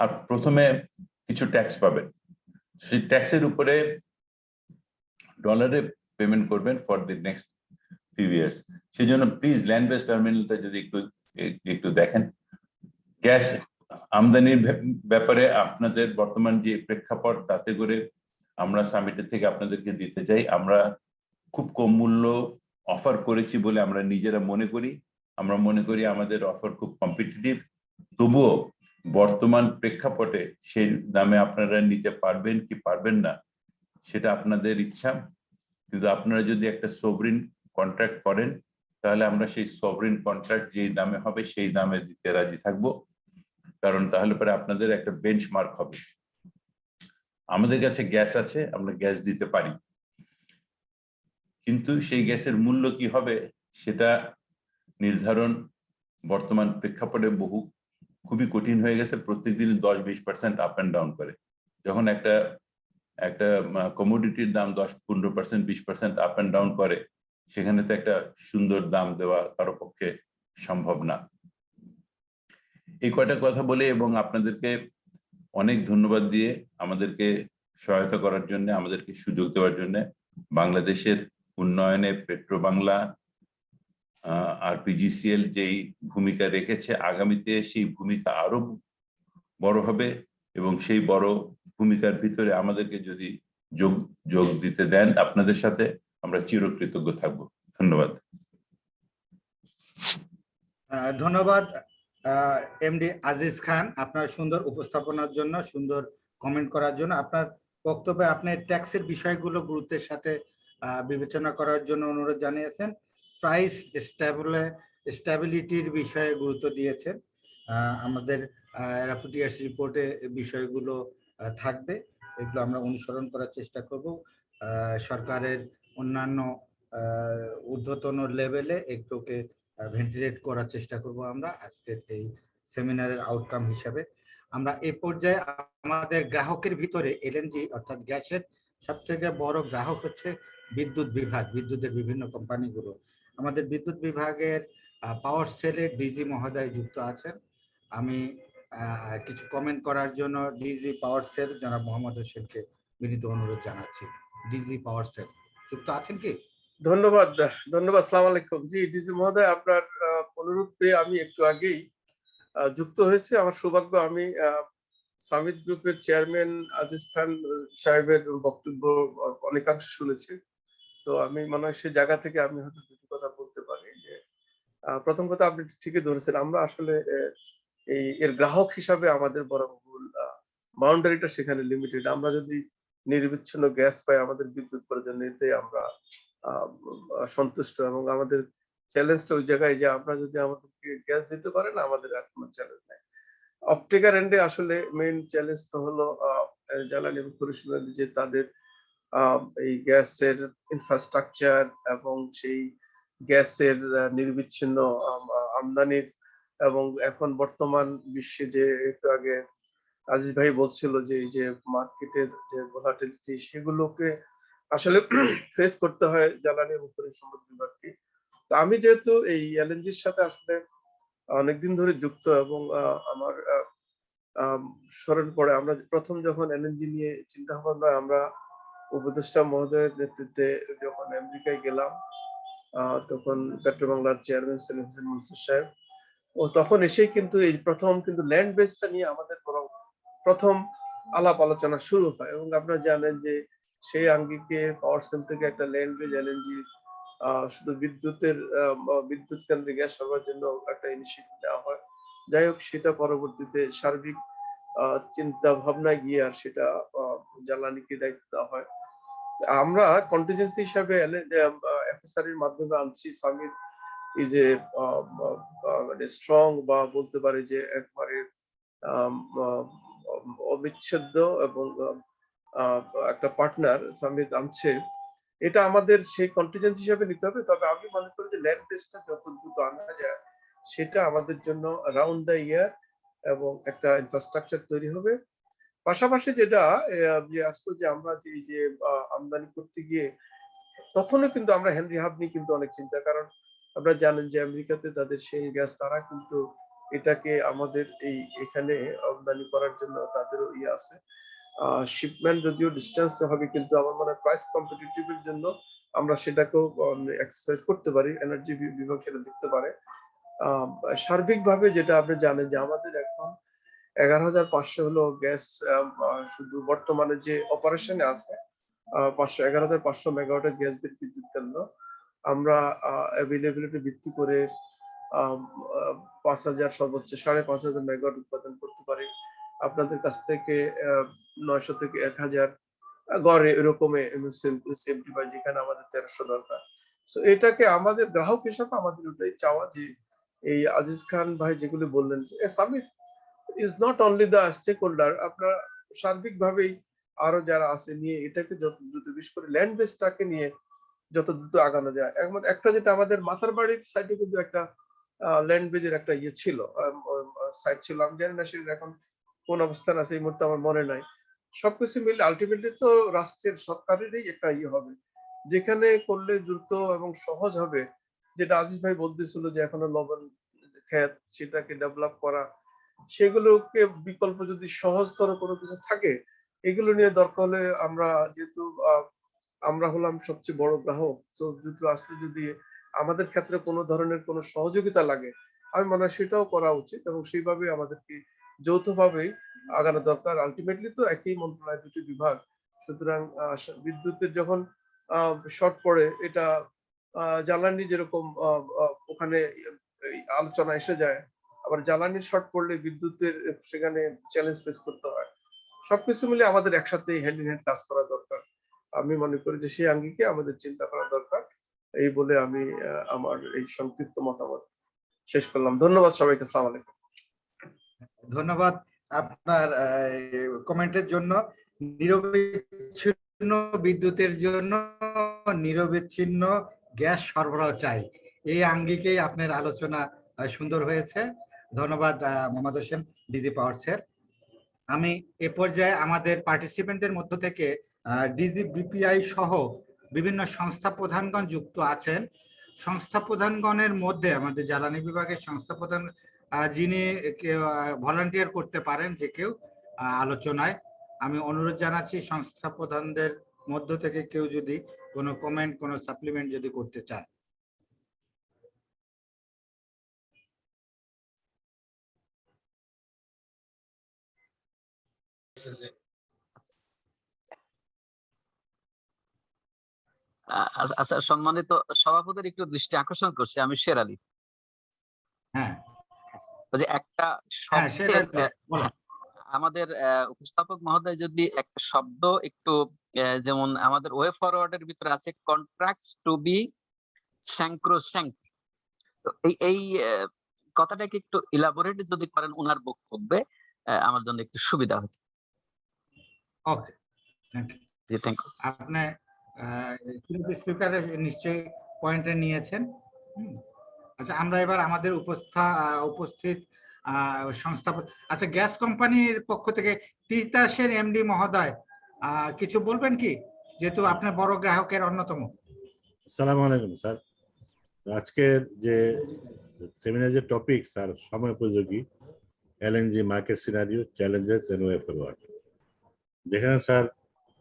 আর প্রথমে কিছু ট্যাক্স পাবেন, সেই ট্যাক্সের উপরে ডলারে পেমেন্ট করবেন for the next few years. সেই জন্য প্লিজ ল্যান্ড বেস টার্মিনালটা যদি একটু দেখেন। গ্যাস আমদানির ব্যাপারে আপনাদের বর্তমান যে প্রেক্ষাপট, তাতে করে আমরা সামিটের থেকে আপনাদেরকে দিতে চাই। আমরা খুব কম মূল্য অফার করেছি বলে আমরা নিজেরা মনে করি, আমাদের অফার খুব কম্পিটিটিভ। তবুও বর্তমান প্রেক্ষাপটে সেই দামে আপনারা নিতে পারবেন কি পারবেন না সেটা আপনাদের ইচ্ছা, কিন্তু আপনারা যদি একটা সভরিন কন্ট্রাক্ট করেন, তাহলে আমরা সেই সভরিন কন্ট্রাক্ট যেই দামে হবে সেই দামে দিতে রাজি থাকবো। কারণ তাহলে পরে আপনাদের একটা বেঞ্চমার্ক হবে। আমাদের কাছে গ্যাস আছে, আমরা গ্যাস দিতে পারি, কিন্তু সেই গ্যাসের মূল্য কি হবে সেটা নির্ধারণ বর্তমান প্রেক্ষাপটে খুবই কঠিন হয়ে গেছে। প্রত্যেকদিন 10-20% আপ অ্যান্ড ডাউন করে। যখন একটা কমোডিটির দাম 10-15%, 20% আপ অ্যান্ড ডাউন করে, সেখানে তো একটা সুন্দর দাম দেওয়া কারো পক্ষে সম্ভব না। এই কয়টা কথা বলে এবং আপনাদেরকে অনেক ধন্যবাদ দিয়ে আমাদেরকে সহায়তা করার জন্য, আমাদেরকে সুযোগ দেওয়ার জন্য, বাংলাদেশের উন্নয়নে পেট্রো বাংলা আর পিজিসিএল যেই ভূমিকা রেখেছে, আগামীতে সেই ভূমিকা আরো বড় হবে, এবং সেই বড় ভূমিকার ভিতরে আমাদেরকে যদি যোগ দিতে দেন আপনাদের সাথে, আমরা চিরকৃতজ্ঞ থাকব। ধন্যবাদ। ধন্যবাদ এমডি আজিজ খান, আপনার সুন্দর উপস্থাপনার জন্য, সুন্দর কমেন্ট করার জন্য। আপনার বক্তব্যে আপনি ট্যাক্সের বিষয়গুলো গুরুত্বের সাথে বিবেচনা করার জন্য অনুরোধ জানিয়েছেন, প্রাইস স্ট্যাবিলিটির বিষয়ে গুরুত্ব দিয়েছেন, আমাদের র্যাপিডিয়াস রিপোর্টে বিষয়গুলো থাকবে, এগুলো আমরা অনুসরণ করার চেষ্টা করব। সরকারের অন্যান্য ঊর্ধ্বতন লেভেলে এগুলোকে ভেন্টিলেট করার চেষ্টা করব আমরা আজকের এই সেমিনারের আউটকাম হিসাবে। আমরা এ পর্যায়ে আমাদের গ্রাহকের ভিতরে এলএনজি অর্থাৎ গ্যাসের সবথেকে বড় গ্রাহক হচ্ছে বিদ্যুৎ বিভাগ, বিদ্যুতের বিভিন্ন কোম্পানিগুলো। আমাদের বিদ্যুৎ বিভাগের পাওয়ার সেলের ডিজি মহোদয় যুক্ত আছেন। আমি কিছু কমেন্ট করার জন্য ডিজি পাওয়ার সেল জনাব মোহাম্মদ হোসেনকে বিনীত অনুরোধ জানাচ্ছি। ডিজি পাওয়ার সেল যুক্ত আছেন কি? ধন্যবাদ, আসসালামু আলাইকুম। জি ডিসি মহোদয়, আপনার অনুরোধ পেয়ে আমি একটু আগেই যুক্ত হয়েছি। আমার সৌভাগ্য, আমি সামিট গ্রুপের চেয়ারম্যান আজিজ খান সাহেবের বক্তব্য অনেকাংশ শুনেছি। তো আমি মনে হয় সেই জায়গা থেকে আমি হয়তো দুটি কথা বলতে পারি। যে প্রথম কথা, আপনি ঠিকই ধরেছেন, আমরা আসলে এর গ্রাহক হিসাবে আমাদের বড় ভুল, বাউন্ডারিটা সেখানে লিমিটেড। আমরা যদি নির্বিচ্ছিন্ন গ্যাস পাই আমাদের বিদ্যুৎ প্রয়োজন, এতে আমরা সন্তুষ্ট। এবং আমাদের চ্যালেঞ্জটা ওই জায়গায় যে আমরা যদি আমাদেরকে গ্যাস দিতে পারেন, আমাদের আর কোনো চ্যালেঞ্জ নাই। অপটিকার এন্ডে আসলে মেইন চ্যালেঞ্জ তো হলো জ্বালানি এবং পরিষেবা যে তাদের এই গ্যাসের ইনফ্রাস্ট্রাকচার এবং সেই গ্যাসের নির্বিচ্ছিন্ন আমদানির, এবং এখন বর্তমান বিশ্বে যে একটু আগে আজিজ ভাই বলছিল যে এই যে মার্কেটের যে ভোলাটিলিটি, সেগুলোকে আসলে ফেস করতে হয় জ্বালানি এবং খনিজ সম্পদ বিভাগকে। তো আমি যেহেতু এই এলএনজির সাথে আসলে অনেকদিন ধরে যুক্ত, এবং আমার স্মরণ পড়ে আমরা প্রথম যখন এলএনজি নিয়ে চিন্তা ভাবনা, আমরা উপদেষ্টা মহোদয়ের নেতৃত্বে যখন আমেরিকায় গেলাম, তখন পেট্রোবাংলার চেয়ারম্যান সেলিম হোসেন মনসুর সাহেব, ও তখন এসেই কিন্তু এই প্রথম কিন্তু ল্যান্ড বেসটা নিয়ে আমাদের প্রথম আলাপ আলোচনা শুরু হয়। এবং আপনারা জানেন যে সেই আঙ্গিকে পাওয়ার সেল থেকে একটা ল্যান্ড বেজ এলএনজি শুধু বিদ্যুৎ কেন্দ্রে গ্যাস সরবরাহের জন্য একটা ইনিশিয়েটিভ নেওয়া হয়। যাই হোক, সেটা পরবর্তীতে সার্বিক চিন্তা ভাবনায় গিয়ে আর সেটা জ্বালানিকে দায়িত্ব দেওয়া হয়। আমরা কন্টিজেন্সি হিসাবে এফএসআর এর মাধ্যমে আনছি সামিট ইজ এ মানে স্ট্রং, বা বলতে পারি যে একবারে অবিচ্ছেদ্য এবং একটা পার্টনার সামিট আনছে। এটা আমাদের সেই কন্টিজেন্সি হিসাবে নিতে হবে। তবে আমি মনে করি যে ল্যান্ড বেসটা যত দ্রুত আনা যায় সেটা আমাদের জন্য রাউন্ড দ্য ইয়ার এবং একটা ইনফ্রাস্ট্রাকচার তৈরি হবে। পাশাপাশি যেটা যে আসলে যে আমরা যে আমদানি করতে গিয়ে তখনও কিন্তু আমরা হেনরি হাব নিয়ে কিন্তু অনেক চিন্তা, কারণ আপনারা জানেন যে আমেরিকাতে তাদের সেই গ্যাস, তারা কিন্তু এটাকে আমাদের এখানে আমদানি করার জন্য তাদেরও আছে। শিপমেন্ট যদিও ডিস্টেন্স হবে, কিন্তু আমার মনে হয় প্রাইস কম্পিটিটিভ এর জন্য আমরা সেটাকেও এক্সারসাইজ করতে পারি, এনার্জি বিভাগ সেটা দেখতে পারে। সার্বিকভাবে যেটা আপনি জানেন যে আমাদের এখন 11,500 হলো গ্যাস, শুধু বর্তমানে যে অপারেশনে আছে 11,500 মেগাওয়াটের গ্যাস বিদ্যুৎ কেন্দ্র। আমরা অ্যাভেলেবিলিটি ভিত্তি করে 5,000 সর্বোচ্চ 5,500 মেগাওয়াট উৎপাদন করতে পারি। আপনাদের কাছ থেকে 900 থেকে 1,000 গড়ে এরকমে সেফটি পাই, যেখানে আমাদের 1300 দরকার। সো এটাকে আমাদের গ্রাহক হিসাবে আমাদের ওটাই চাওয়া যে এই আজিজ খান ভাই যেগুলো বললেন, Summit is not only the stakeholder, আপনারা সার্বিকভাবেই আরো যারা আছে নিয়ে এটাকে যত দ্রুত, বিশেষ করে ল্যান্ড বেসটাকে নিয়ে যত দ্রুত আগানো যায়। এখন একটা যেটা আমাদের মাথার বাড়ির সাইডে কিন্তু একটা ল্যান্ড বেজের একটা ছিল, সাইট ছিল, আমি জানি না সেটা এখন কোন অবস্থান আছে এই মুহূর্তে আমার মনে নাই। সবকিছু মিলে আলটিমেটলি তো রাষ্ট্রের সরকারেরই একটা হবে, যেখানে করলে দ্রুত এবং সহজ হবে। যেটা আজিজ ভাই বলতেছিল যে এখনো লবণ ক্ষেত, সেটাকে ডেভেলপ করা, সেগুলোকে বিকল্প যদি সহজতর কোনো কিছু থাকে, এগুলো নিয়ে দরকার হলে আমরা যেহেতু আমরা হলাম সবচেয়ে বড় গ্রাহক, তো দ্রুত আসলে যদি আমাদের ক্ষেত্রে কোনো ধরনের কোনো সহযোগিতা লাগে, আমি মনে হয় সেটাও করা উচিত, এবং সেইভাবে আমাদেরকে যৌথভাবেই আগানো দরকার। আলটিমেটলি তো একই মন্ত্রণালয়, দুটি বিভাগ, সুতরাং বিদ্যুতের যখন শর্ট পড়ে, এটা জ্বালানি যেরকম ওখানে আলোচনা এসে যায়, আবার জ্বালানির শর্ট পড়লে বিদ্যুতের সেখানে চ্যালেঞ্জ ফেস করতে হয়। সবকিছু মিলে আমাদের একসাথে হ্যান্ড ইন হ্যান্ড কাজ করা দরকার। আমি মনে করি যে সেই আঙ্গিকে আমাদের চিন্তা করা দরকার। এই বলে আমি আমার এই সংক্ষিপ্ত মতামত শেষ করলাম। ধন্যবাদ সবাইকে। আসসালামু আলাইকুম। ধন্যবাদ আপনার কমেন্টের জন্য। নিরবিচ্ছিন্ন বিদ্যুতের জন্য নিরবিচ্ছিন্ন গ্যাস সরবরাহ চাই, এই আঙ্গিকেই আপনার আলোচনা সুন্দর হয়েছে। ধন্যবাদ মোহাম্মদ হোসেন, ডিজি পাওয়ার স্যার। আমি এ পর্যায়ে আমাদের পার্টিসিপেন্টদের মধ্য থেকে ডিজি বিপিআই সহ বিভিন্ন সংস্থা প্রধানগণ যুক্ত আছেন। সংস্থা প্রধানগণের মধ্যে আমাদের জ্বালানি বিভাগের সংস্থা প্রধান যিনি ভলান্টিয়ার করতে পারেন যে কেউ আলোচনায়, আমি অনুরোধ জানাচ্ছি সংস্থা প্রধানদের মধ্য থেকে কেউ যদি কোনো কমেন্ট, কোনো সাপ্লিমেন্ট যদি করতে চান। আচ্ছা, সম্মানিত সভাপতির একটু দৃষ্টি আকর্ষণ করছে, আমি শের আলী। হ্যাঁ, ওই যে একটা হ্যাঁ, শব্দের, বলেন। আমাদের উপস্থাপক মহোদয় যদি একটা শব্দ একটু, যেমন আমাদের ওয়ে ফরওয়ার্ডের ভিতরে আছে কন্ট্রাক্টস টু বি স্যাংক্রোস্যাঙ্ক্ট, তো এই কথাটাকে একটু ইলাবোরেট যদি করেন ওনার বক্তব্যে, আমার জন্য একটু সুবিধা হতো। Okay, thank you. জি, থ্যাংক ইউ। আপনি স্পিকারে নিশ্চয়ই পয়েন্টে নিয়েছেন। আচ্ছা, আমরা এবার আমাদের উপস্থিত সংস্থা, আচ্ছা, গ্যাস কোম্পানির পক্ষ থেকে তিতাসের এমডি মহোদয় কিছু বলবেন কি, যেহেতু আপনার বড় গ্রাহকের অন্যতম? আসসালামু আলাইকুম স্যার। আজকের যে সেমিনার যে টপিক স্যার, সময় উপযোগী LNG market scenario, challenges and way forward. যেখানে স্যার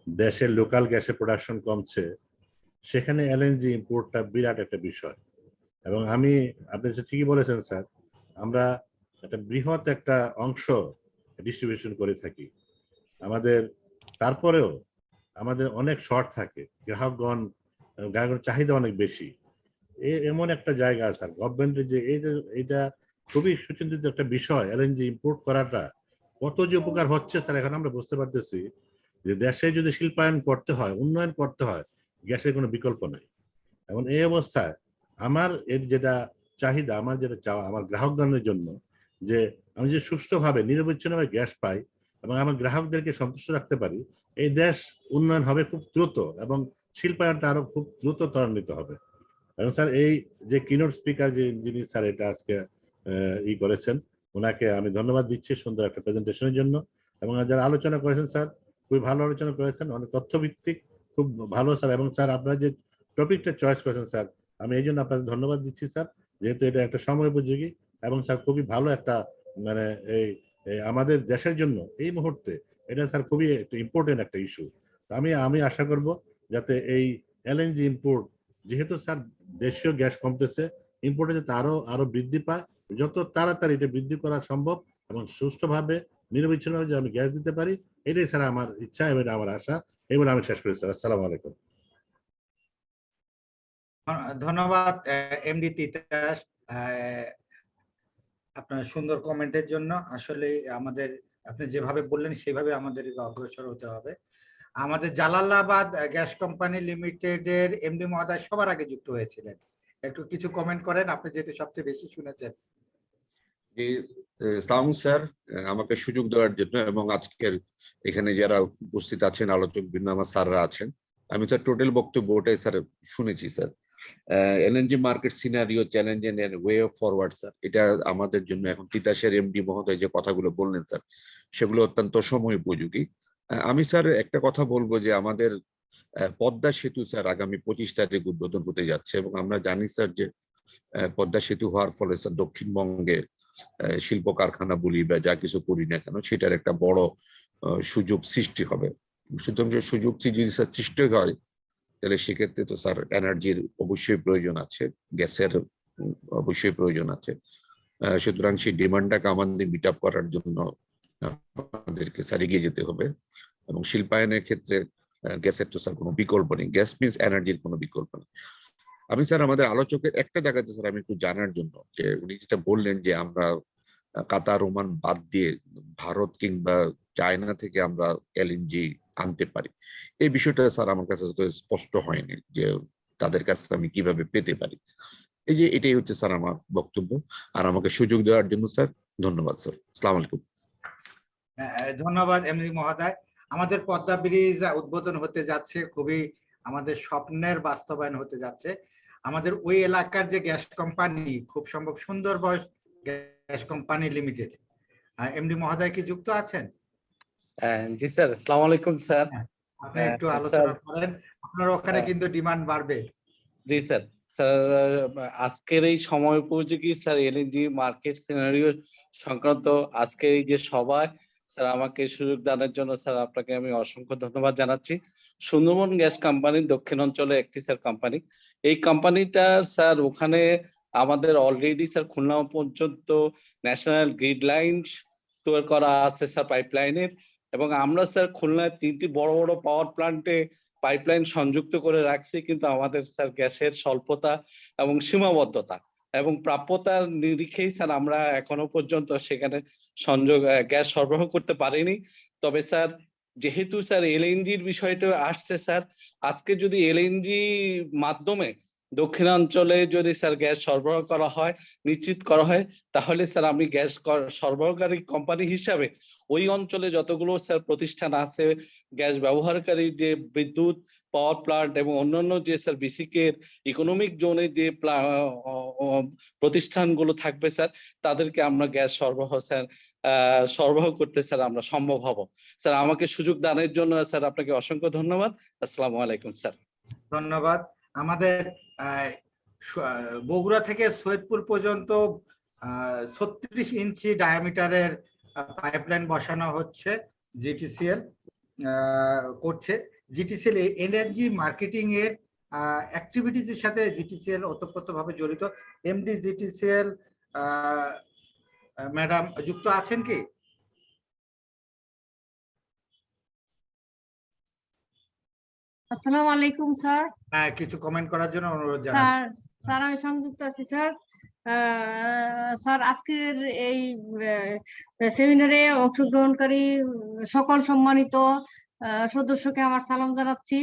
দেশের লোকাল গ্যাসের প্রোডাকশন কমছে, সেখানে এলএনজি ইম্পোর্টটা বিরাট একটা বিষয়। এবং আপনি ঠিকই বলেছেন স্যার, আমরা একটা বৃহৎ একটা অংশ ডিস্ট্রিবিউশন করে থাকি আমাদের, তারপরেও আমাদের অনেক শর্ট থাকে, গ্রাহকের চাহিদা অনেক বেশি। এমন একটা জায়গা স্যার, গভর্নমেন্টের যে এইটা খুবই সুচিন্তিত একটা বিষয়, এলএনজি ইম্পোর্ট করাটা কত যে উপকার হচ্ছে স্যার, এখন আমরা বুঝতে পারতেছি যে দেশে যদি শিল্পায়ন করতে হয়, উন্নয়ন করতে হয়, গ্যাসের কোনো বিকল্প নেই। এবং এই অবস্থায় আমার এর যেটা চাহিদা, আমার যেটা চাওয়া আমার গ্রাহকগণের জন্য, যে আমি যে সুষ্ঠুভাবে নিরবিচ্ছিন্নভাবে গ্যাস পাই এবং আমার গ্রাহকদেরকে সন্তুষ্ট রাখতে পারি, এই দেশ উন্নয়ন হবে খুব দ্রুত এবং শিল্পায়নটা আরো খুব দ্রুত ত্বরান্বিত হবে। এবং স্যার এই যে কিনোট স্পিকার যিনি স্যার এটা আজকে করেছেন, ওনাকে আমি ধন্যবাদ দিচ্ছি সুন্দর একটা প্রেজেন্টেশনের জন্য। এবং যারা আলোচনা করেছেন স্যার, খুবই ভালো আলোচনা করেছেন, অনেক তথ্যভিত্তিক, খুব ভালো স্যার। এবং স্যার আপনারা যে টপিকটা চয়েস করেছেন স্যার, আমি এই জন্য আপনাদের ধন্যবাদ দিচ্ছি স্যার, যেহেতু এটা একটা সময় উপযোগী এবং স্যার খুবই ভালো একটা মানে এই আমাদের দেশের জন্য এই মুহূর্তে এটা স্যার খুবই একটা ইম্পর্টেন্ট একটা ইস্যু। আমি আশা করব যাতে এই এলএনজি ইম্পোর্ট, যেহেতু স্যার দেশীয় গ্যাস কমতেছে, ইম্পোর্টে যাতে আরো বৃদ্ধি পায়, যত তাড়াতাড়ি এটা বৃদ্ধি করা সম্ভব এবং সুষ্ঠুভাবে নিরবিচ্ছিন্নভাবে যে আমি গ্যাস দিতে পারি, এটাই স্যার আমার ইচ্ছা এবং আমার আশা। এবার আমি শেষ করি স্যার। আসসালামু আলাইকুম। ধন্যবাদ এমডি তিতাস আপনার সুন্দর কমেন্টের জন্য। আসলে আমাদের আপনি যেভাবে বললেন সেভাবে আমাদের অগ্রসর হতে হবে। আমাদের জালালাবাদ গ্যাস কোম্পানি লিমিটেডের এমডি মহোদয় সবার আগে যুক্ত হয়েছিলেন, একটু কিছু কমেন্ট করেন, আপনি যেহেতু সবচেয়ে বেশি শুনেছেন। সালাম স্যার, আমাকে সুযোগ দেওয়ার জন্য এবং আজকের এখানে যারা উপস্থিত আছেন আলোচক বৃন্দ, আমার স্যাররা আছেন, আমি স্যার টোটাল বক্তব্য ওটাই স্যার শুনেছি sir. LNG market scenario, challenge and way forward sir, এটা আমাদের জন্য এখন তিতাসের এমডি মহোদয় যে কথাগুলো বললেন স্যার, সেগুলো অত্যন্ত সময় উপযোগী। আমি স্যার একটা কথা বলবো যে আমাদের পদ্মা সেতু স্যার আগামী 25 তারিখ উদ্বোধন হতে যাচ্ছে এবং আমরা জানি স্যার যে পদ্মা সেতু হওয়ার ফলে স্যার দক্ষিণবঙ্গের শিল্প কারখানা বলি বা যা কিছু করি না কেন, সেটার একটা বড় সুযোগ সৃষ্টি হবে। সুতরাং সুযোগ যদি স্যার সৃষ্টি হয়, তাহলে সেক্ষেত্রে তো স্যার এনার্জির অবশ্যই প্রয়োজন আছে, গ্যাসের অবশ্যই প্রয়োজন আছে। সুতরাং সেই ডিমান্ডটাকে আমাদের মিট আপ করার জন্য আমাদেরকে স্যার এগিয়ে যেতে হবে এবং শিল্পায়নের ক্ষেত্রে গ্যাসের তো স্যার কোনো বিকল্প নেই, গ্যাস মিনস এনার্জির কোনো বিকল্প নেই। আমি স্যার আমাদের আলোচকের একটা জায়গাতে স্যার আমি একটু জানার জন্য, যে উনি যেটা বললেন যে আমরা কাতার, ওমান বাদ দিয়ে ভারত কিংবা চায়না থেকে আমরা এলএনজি আনতে পারি, এই বিষয়টা স্যার আমার কাছে স্পষ্ট হয়নি যে তাদের কাছে আমি কিভাবে পেতে পারি। এই যে এটাই হচ্ছে স্যার আমার বক্তব্য। আর আমাকে সুযোগ দেওয়ার জন্য স্যার ধন্যবাদ স্যার। আসসালামু আলাইকুম। ধন্যবাদ এমডি মহোদয়। আমাদের পদ্মা ব্রিজ উদ্বোধন হতে যাচ্ছে, খুবই আমাদের স্বপ্নের বাস্তবায়ন হতে যাচ্ছে। আমাদের ওই এলাকার যে গ্যাস কোম্পানি, খুব সম্ভব সুন্দর বয়স গ্যাস কোম্পানি লিমিটেড, এমডি মহোদয় কি যুক্ত আছেন? জি স্যার, আসসালামু আলাইকুম স্যার। আপনি একটু আলোচনা করেন, আপনার ওখানে কিন্তু ডিমান্ড বাড়বে। জি স্যার। স্যার, আজকের এই সময় উপযোগী স্যার এলএনজি মার্কেট সিনারিও সংক্রান্ত আজকে এই যে সভায় স্যার আমাকে সুযোগ দানের জন্য স্যার আপনাকে আমি অসংখ্য ধন্যবাদ জানাচ্ছি। সুন্দরবন গ্যাস কোম্পানি দক্ষিণ অঞ্চলে একটি স্যার কোম্পানি। এই কোম্পানিটা স্যার ওখানে আমাদের অলরেডি স্যার খুলনা পর্যন্ত ন্যাশনাল গ্রিড লাইন তৈরি করা আছে স্যার পাইপলাইনের, এবং আমরা স্যার খুলনায় 3টি বড় বড় পাওয়ার প্ল্যান্টে পাইপলাইন সংযুক্ত করে রাখছি, কিন্তু আমাদের স্যার গ্যাসের স্বল্পতা এবং সীমাবদ্ধতা এবং প্রাপ্যতার নিরিখেই স্যার আমরা এখনো পর্যন্ত সেখানে সংযোগ গ্যাস সরবরাহ করতে পারিনি। তবে স্যার যেহেতু স্যার এলএনজির বিষয়টা আসছে স্যার, আজকে যদি এলএনজি মাধ্যমে দক্ষিণাঞ্চলে যদি স্যার গ্যাস সরবরাহ করা হয়, নিশ্চিত করা হয়, তাহলে স্যার আমি গ্যাস সরবরাহকারী কোম্পানি হিসাবে ওই অঞ্চলে যতগুলো স্যার প্রতিষ্ঠান আছে, গ্যাস ব্যবহারকারী যে বিদ্যুৎ পাওয়ার প্লান্ট এবং অন্যান্য যে স্যার বিসিকের ইকোনমিক জোনে যে প্রতিষ্ঠানগুলো থাকবে স্যার, তাদেরকে আমরা গ্যাস সরবরাহ করতে স্যার আমরা সম্ভব হব। স্যার আমাকে সুযোগ দানের জন্য স্যার আপনাকে অসংখ্য ধন্যবাদ। আসসালামু আলাইকুম স্যার। ধন্যবাদ। আমাদের বগুড়া থেকে সৈয়দপুর পর্যন্ত 36 ইঞ্চি ডায়ামিটারের পাইপলাইন বসানো হচ্ছে, জিটিসিএল করছে। জিটিসিএল এনার্জি মার্কেটিং এর অ্যাক্টিভিটিসের সাথে জিটিসিএল ওতপ্রোতভাবে জড়িত। এমডি জিটিসিএল ম্যাডাম যুক্ত আছেন কি? আসসালামু আলাইকুম স্যার। হ্যাঁ, কিছু কমেন্ট করার জন্য অনুরোধ স্যার জানাচ্ছি। স্যার আমি সংযুক্ত আছি স্যার। স্যার আজকের এই সেমিনারে অংশগ্রহণকারী সকল সম্মানিত সদস্যকে আমার সালাম জানাচ্ছি।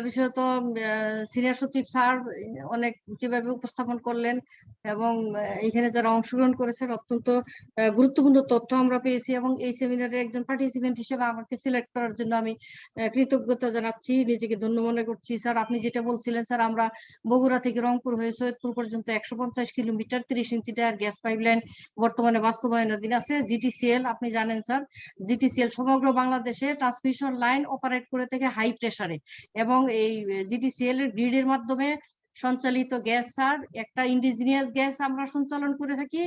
বিশেষত সিনিয়র সচিব স্যার অনেক যেভাবে উপস্থাপন করলেন এবং এখানে যারা অংশগ্রহণ করেছেন অত্যন্ত গুরুত্বপূর্ণ তথ্য আমরা পেয়েছি, এবং এই সেমিনারে একজন পার্টিসিপেন্ট হিসেবে আমাকে সিলেক্ট করার জন্য আমি কৃতজ্ঞতা জানাচ্ছি, নিজেকে ধন্য মনে করছি। স্যার আপনি যেটা বলছিলেন স্যার, আমরা বগুড়া থেকে রংপুর হয়ে সৈয়দপুর পর্যন্ত 150 কিলোমিটার 30 ইঞ্চি গ্যাস পাইপলাইন বর্তমানে বাস্তবায়নাধীন আছে। জিটিসিএল আপনি জানেন স্যার, জিটিসিএল সমগ্র বাংলাদেশে ট্রান্সমিশন লাইন অপারেট করে থাকে হাই প্রেসারে, এবং এই জিটিসিএল এর গ্রিডের মাধ্যমে সঞ্চালিত গ্যাস স্যার একটা ইন্ডিজিনিয়াস গ্যাস আমরা সঞ্চালন করে থাকি